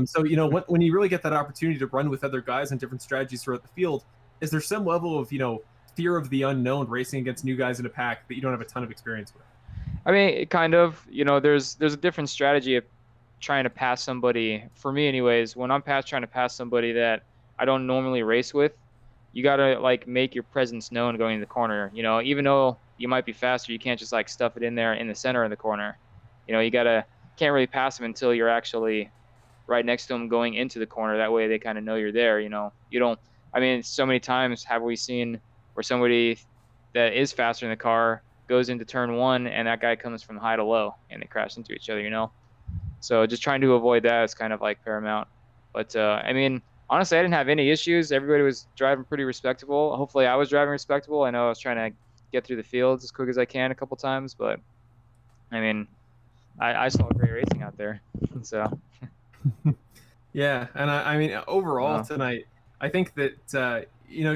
So when you really get that opportunity to run with other guys on different strategies throughout the field, is there some level of fear of the unknown racing against new guys in a pack that you don't have a ton of experience with? I mean, kind of. There's a different strategy of trying to pass somebody. For me, anyways, when I'm trying to pass somebody that I don't normally race with, you gotta make your presence known going in the corner. Even though you might be faster, you can't just stuff it in there in the center of the corner. You can't really pass them until you're actually right next to them going into the corner. That way they kind of know you're there. You don't. I mean, so many times have we seen where somebody that is faster in the car goes into turn 1 and that guy comes from high to low and they crash into each other. So just trying to avoid that is kind of paramount. But I mean, honestly, I didn't have any issues. Everybody was driving pretty respectable. Hopefully I was driving respectable. I know I was trying to get through the fields as quick as I can a couple times, but I mean, I saw great racing out there. So yeah, and I mean overall tonight, I think that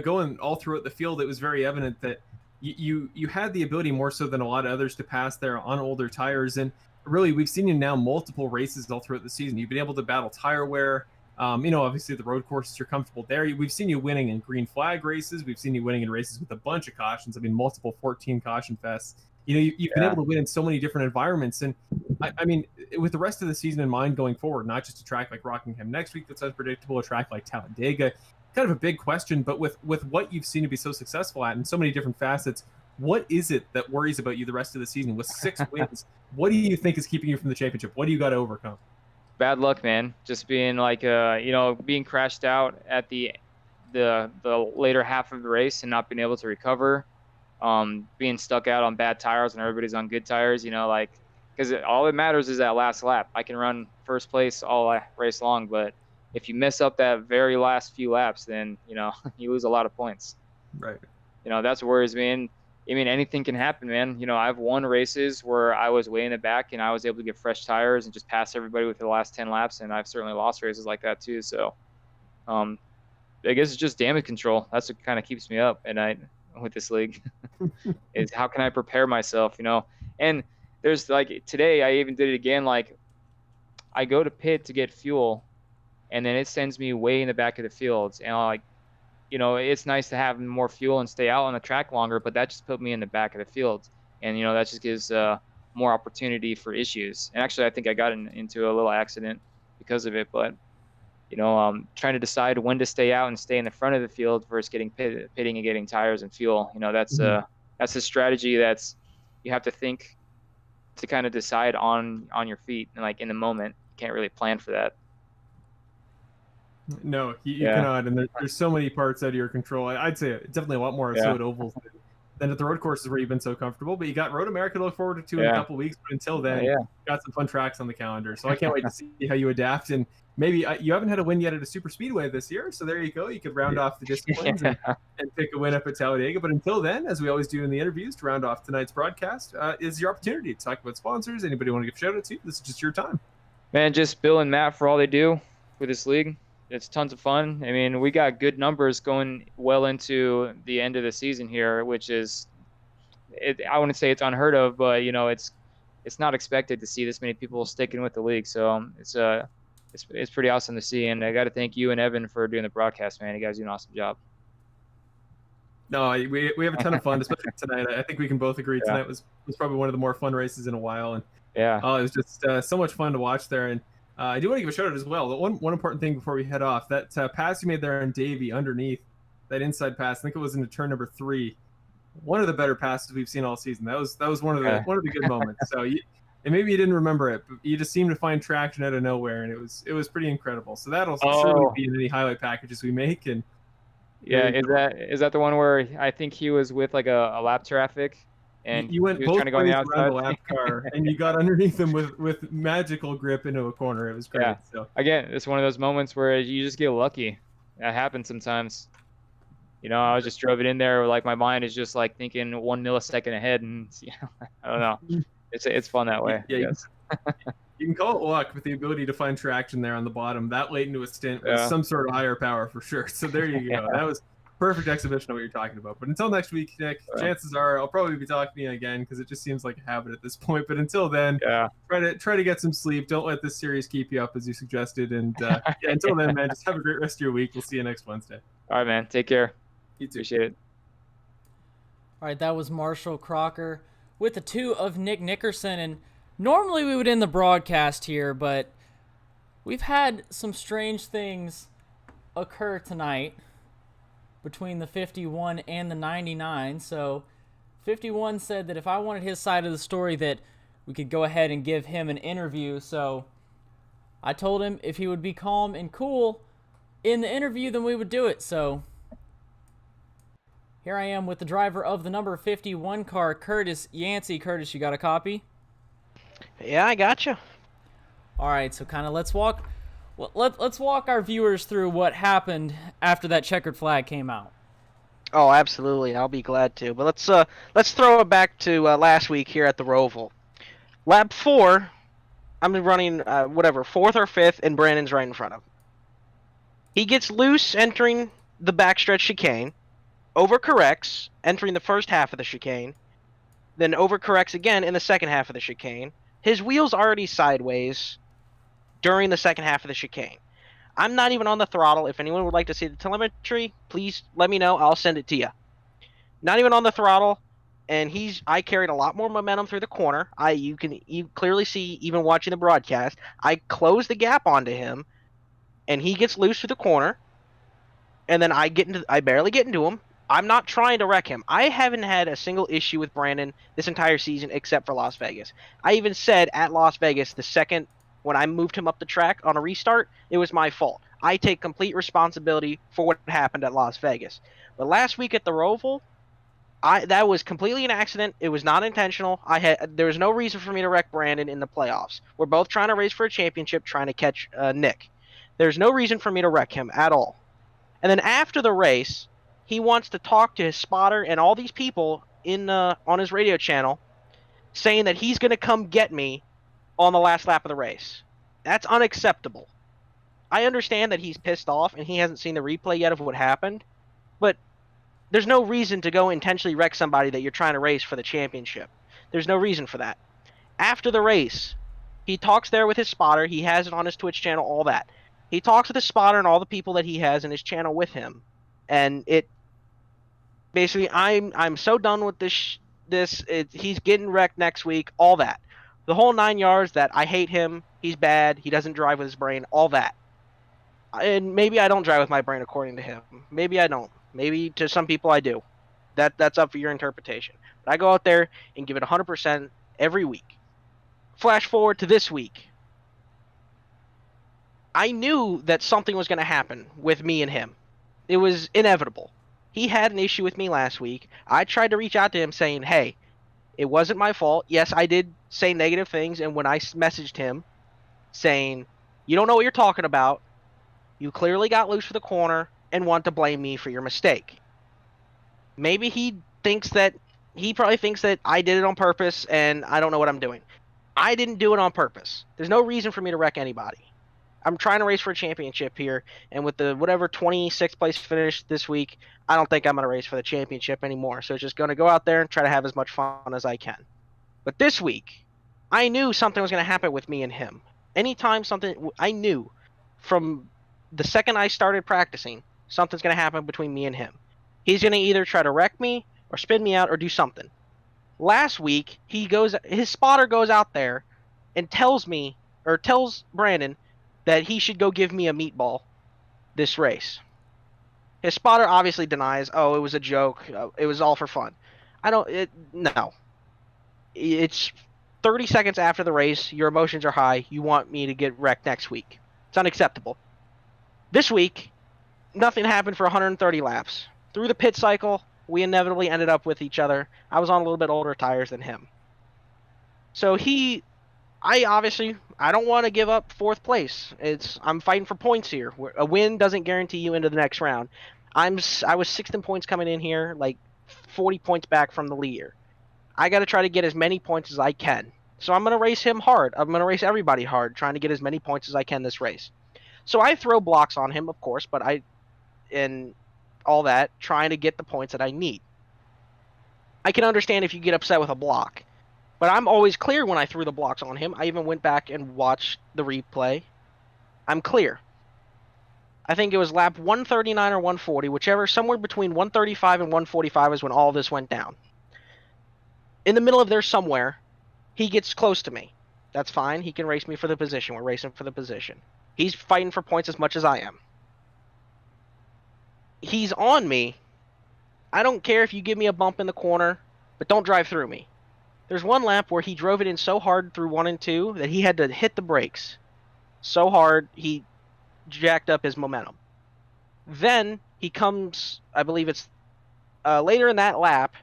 going all throughout the field, it was very evident that you had the ability more so than a lot of others to pass there on older tires. And really, we've seen you now multiple races all throughout the season. You've been able to battle tire wear. Obviously the road courses you're comfortable there. We've seen you winning in green flag races. We've seen you winning in races with a bunch of cautions. I mean, multiple 14 caution fests. You've been able to win in so many different environments. And I mean, with the rest of the season in mind going forward, not just a track like Rockingham next week that's unpredictable, a track like Talladega, kind of a big question. But with what you've seen to be so successful at in so many different facets, what is it that worries about you the rest of the season? With 6 wins, what do you think is keeping you from the championship? What do you got to overcome? Bad luck, man. Just being like, being crashed out at the later half of the race and not being able to recover, being stuck out on bad tires and everybody's on good tires, because all that matters is that last lap. I can run first place all race long, but if you mess up that very last few laps, then, you lose a lot of points. Right. That's what worries me. And I mean, anything can happen, man. I've won races where I was way in the back and I was able to get fresh tires and just pass everybody with the last 10 laps. And I've certainly lost races like that too. So, I guess it's just damage control. That's what kind of keeps me up at night with this league is how can I prepare myself, And there's like today, I even did it again. Like I go to pit to get fuel and then it sends me way in the back of the fields. And it's nice to have more fuel and stay out on the track longer, but that just put me in the back of the field. And, that just gives more opportunity for issues. And actually, I think I got into a little accident because of it. But, trying to decide when to stay out and stay in the front of the field versus pitting and getting tires and fuel, that's a strategy you have to think to kind of decide on your feet and like in the moment. You can't really plan for that. No, you cannot, and there's so many parts out of your control. I'd say definitely a lot more so at ovals than at the road courses where you've been so comfortable. But you got Road America to look forward to in a couple of weeks. But until then, you got some fun tracks on the calendar. So I can't wait to see how you adapt. And maybe you haven't had a win yet at a super speedway this year, so there you go. You could round off the disciplines and pick a win up at Talladega. But until then, as we always do in the interviews to round off tonight's broadcast, is your opportunity to talk about sponsors. Anybody want to give shout out to? This is just your time. Man, just Bill and Matt for all they do with this league. It's tons of fun. I mean, we got good numbers going well into the end of the season here, which is, I wouldn't say it's unheard of, but it's not expected to see this many people sticking with the league. So it's pretty awesome to see. And I got to thank you and Evan for doing the broadcast, man. You guys do an awesome job. No, we have a ton of fun, especially tonight. I think we can both agree tonight was probably one of the more fun races in a while. And it was just so much fun to watch there. And I do want to give a shout out as well. One important thing before we head off, that pass you made there on Davey underneath, that inside pass, I think it was into turn number 3. One of the better passes we've seen all season. That was one of the good moments. So and maybe you didn't remember it, but you just seemed to find traction out of nowhere, and it was pretty incredible. So that'll certainly be in any highlight packages we make. And is that the one where I think he was with like a lap traffic? And you went both both trying to go on the ways outside. around the lap car, and you got underneath him with magical grip into a corner. It was great. Yeah. So Again, it's one of those moments where you just get lucky. That happens sometimes. I just drove it in there. Like my mind is just like thinking 1 millisecond ahead, and I don't know. It's fun that way. Yeah, you can call it luck, but the ability to find traction there on the bottom that late into a stint was some sort of higher power for sure. So there you go. That was perfect exhibition of what you're talking about. But until next week, Nick, chances are I'll probably be talking to you again because it just seems like a habit at this point. But until then, try to get some sleep. Don't let this series keep you up as you suggested. And until then, man, just have a great rest of your week. We'll see you next Wednesday. All right, man. Take care. You too. Appreciate it. All right, that was Marshall Crocker with the 2 of Nick Nickerson. And normally we would end the broadcast here, but we've had some strange things occur tonight between the 51 and the 99. So 51 said that if I wanted his side of the story that we could go ahead and give him an interview. So I told him if he would be calm and cool in the interview, then we would do it. So here I am with the driver of the number 51 car, Curtis Yancey. Curtis, you got a copy? Yeah, I gotcha. All right, so kind of let's walk our viewers through what happened after that checkered flag came out. Oh, absolutely. I'll be glad to. But let's throw it back to last week here at the Roval. Lap 4, I'm running 4th or 5th, and Brandon's right in front of him. He gets loose entering the backstretch chicane, overcorrects entering the first half of the chicane, then overcorrects again in the second half of the chicane. His wheel's already sideways during the second half of the chicane. I'm not even on the throttle. If anyone would like to see the telemetry, please let me know. I'll send it to you. Not even on the throttle, and I carried a lot more momentum through the corner. You clearly see, even watching the broadcast, I close the gap onto him, and he gets loose through the corner, and then I barely get into him. I'm not trying to wreck him. I haven't had a single issue with Brandon this entire season except for Las Vegas. I even said at Las Vegas, the second when I moved him up the track on a restart, it was my fault. I take complete responsibility for what happened at Las Vegas. But last week at the Roval, that was completely an accident. It was not intentional. There was no reason for me to wreck Brandon in the playoffs. We're both trying to race for a championship, trying to catch Nick. There's no reason for me to wreck him at all. And then after the race, he wants to talk to his spotter and all these people on his radio channel, saying that he's going to come get me on the last lap of the race. That's unacceptable. I understand that he's pissed off and he hasn't seen the replay yet of what happened, but there's no reason to go intentionally wreck somebody that you're trying to race for the championship. There's no reason for that. After the race, he talks there with his spotter. He has it on his Twitch channel, all that. He talks with his spotter and all the people that he has in his channel with him. And it basically, I'm so done with this. He's getting wrecked next week, all that. The whole 9 yards that I hate him, he's bad, he doesn't drive with his brain, all that. And maybe I don't drive with my brain according to him. Maybe I don't. Maybe to some people I do. That's up for your interpretation. But I go out there and give it 100% every week. Flash forward to this week. I knew that something was going to happen with me and him. It was inevitable. He had an issue with me last week. I tried to reach out to him saying, hey, it wasn't my fault. Yes, I did say negative things, and when I messaged him saying, you don't know what you're talking about, you clearly got loose for the corner and want to blame me for your mistake. Maybe he probably thinks that I did it on purpose and I don't know what I'm doing. I didn't do it on purpose. There's no reason for me to wreck anybody. I'm trying to race for a championship here, and with the 26th place finish this week, I don't think I'm going to race for the championship anymore. So just going to go out there and try to have as much fun as I can. But this week, I knew something was going to happen with me and him. I knew from the second I started practicing, something's going to happen between me and him. He's going to either try to wreck me or spin me out or do something. Last week, his spotter goes out there and tells Brandon that he should go give me a meatball this race. His spotter obviously denies, it was a joke, it was all for fun. No. It's 30 seconds after the race, your emotions are high, you want me to get wrecked next week. It's unacceptable. This week, nothing happened for 130 laps. Through the pit cycle, we inevitably ended up with each other. I was on a little bit older tires than him. So I don't want to give up fourth place. I'm fighting for points here. A win doesn't guarantee you into the next round. I was sixth in points coming in here, like 40 points back from the leader. I got to try to get as many points as I can. So I'm going to race him hard. I'm going to race everybody hard, trying to get as many points as I can this race. So I throw blocks on him, of course, and all that, trying to get the points that I need. I can understand if you get upset with a block, but I'm always clear when I threw the blocks on him. I even went back and watched the replay. I'm clear. I think it was lap 139 or 140, whichever, somewhere between 135 and 145 is when all this went down. In the middle of there somewhere, he gets close to me. That's fine. He can race me for the position. We're racing for the position. He's fighting for points as much as I am. He's on me. I don't care if you give me a bump in the corner, but don't drive through me. There's one lap where he drove it in so hard through 1 and 2 that he had to hit the brakes so hard he jacked up his momentum. Then he comes, I believe it's later in that lap,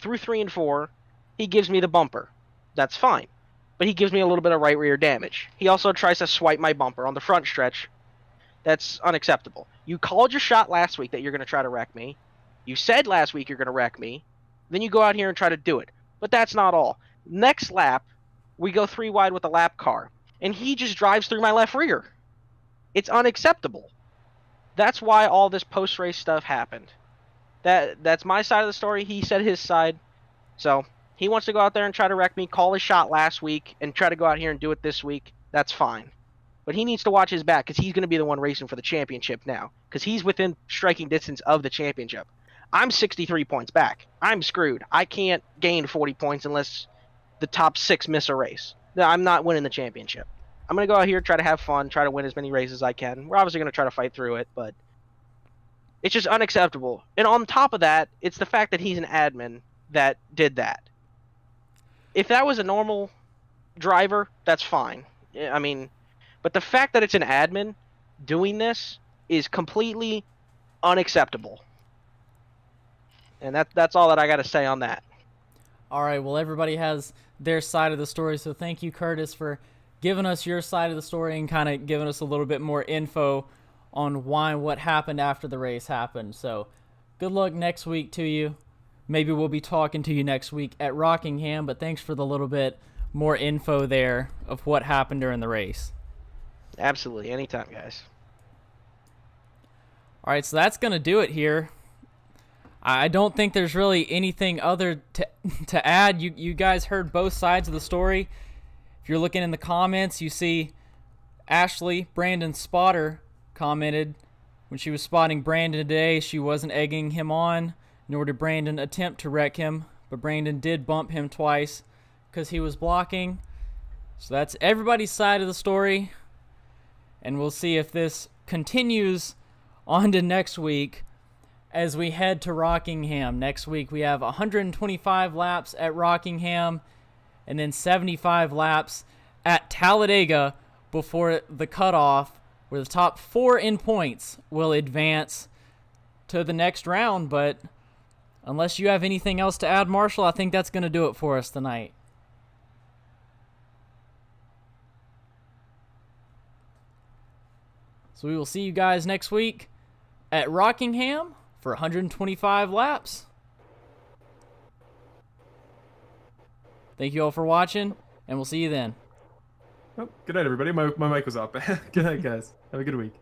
through 3 and 4, he gives me the bumper. That's fine. But he gives me a little bit of right rear damage. He also tries to swipe my bumper on the front stretch. That's unacceptable. You called your shot last week that you're going to try to wreck me. You said last week you're going to wreck me. Then you go out here and try to do it. But that's not all. Next lap, we go 3 wide with the lap car. And he just drives through my left rear. It's unacceptable. That's why all this post-race stuff happened. That's my side of the story. He said his side. So he wants to go out there and try to wreck me, call his shot last week, and try to go out here and do it this week. That's fine. but he needs to watch his back because he's going to be the one racing for the championship now because he's within striking distance of the championship. I'm 63 points back. I'm screwed. I can't gain 40 points unless the top 6 miss a race. No, I'm not winning the championship. I'm going to go out here, try to have fun, try to win as many races as I can. We're obviously going to try to fight through it, but it's just unacceptable. And on top of that, it's the fact that he's an admin that did that. If that was a normal driver, that's fine. I mean, but the fact that it's an admin doing this is completely unacceptable. And that's all that I got to say on that. All right, well, everybody has their side of the story, so thank you, Curtis, for giving us your side of the story and kind of giving us a little bit more info on why what happened after the race happened. So good luck next week to you. Maybe we'll be talking to you next week at Rockingham, but thanks for the little bit more info there of what happened during the race. Absolutely. Anytime, guys. All right, so that's going to do it here. I don't think there's really anything other to add. You guys heard both sides of the story. If you're looking in the comments, you see Ashley, Brandon's spotter, commented when she was spotting Brandon today, she wasn't egging him on, nor did Brandon attempt to wreck him, but Brandon did bump him twice because he was blocking. So that's everybody's side of the story, and we'll see if this continues on to next week as we head to Rockingham. Next week we have 125 laps at Rockingham and then 75 laps at Talladega before the cutoff, where the top 4 in points will advance to the next round. But unless you have anything else to add, Marshall, I think that's going to do it for us tonight. So we will see you guys next week at Rockingham for 125 laps. Thank you all for watching, and we'll see you then. Oh, good night, everybody. My mic was off. Good night, guys. Have a good week.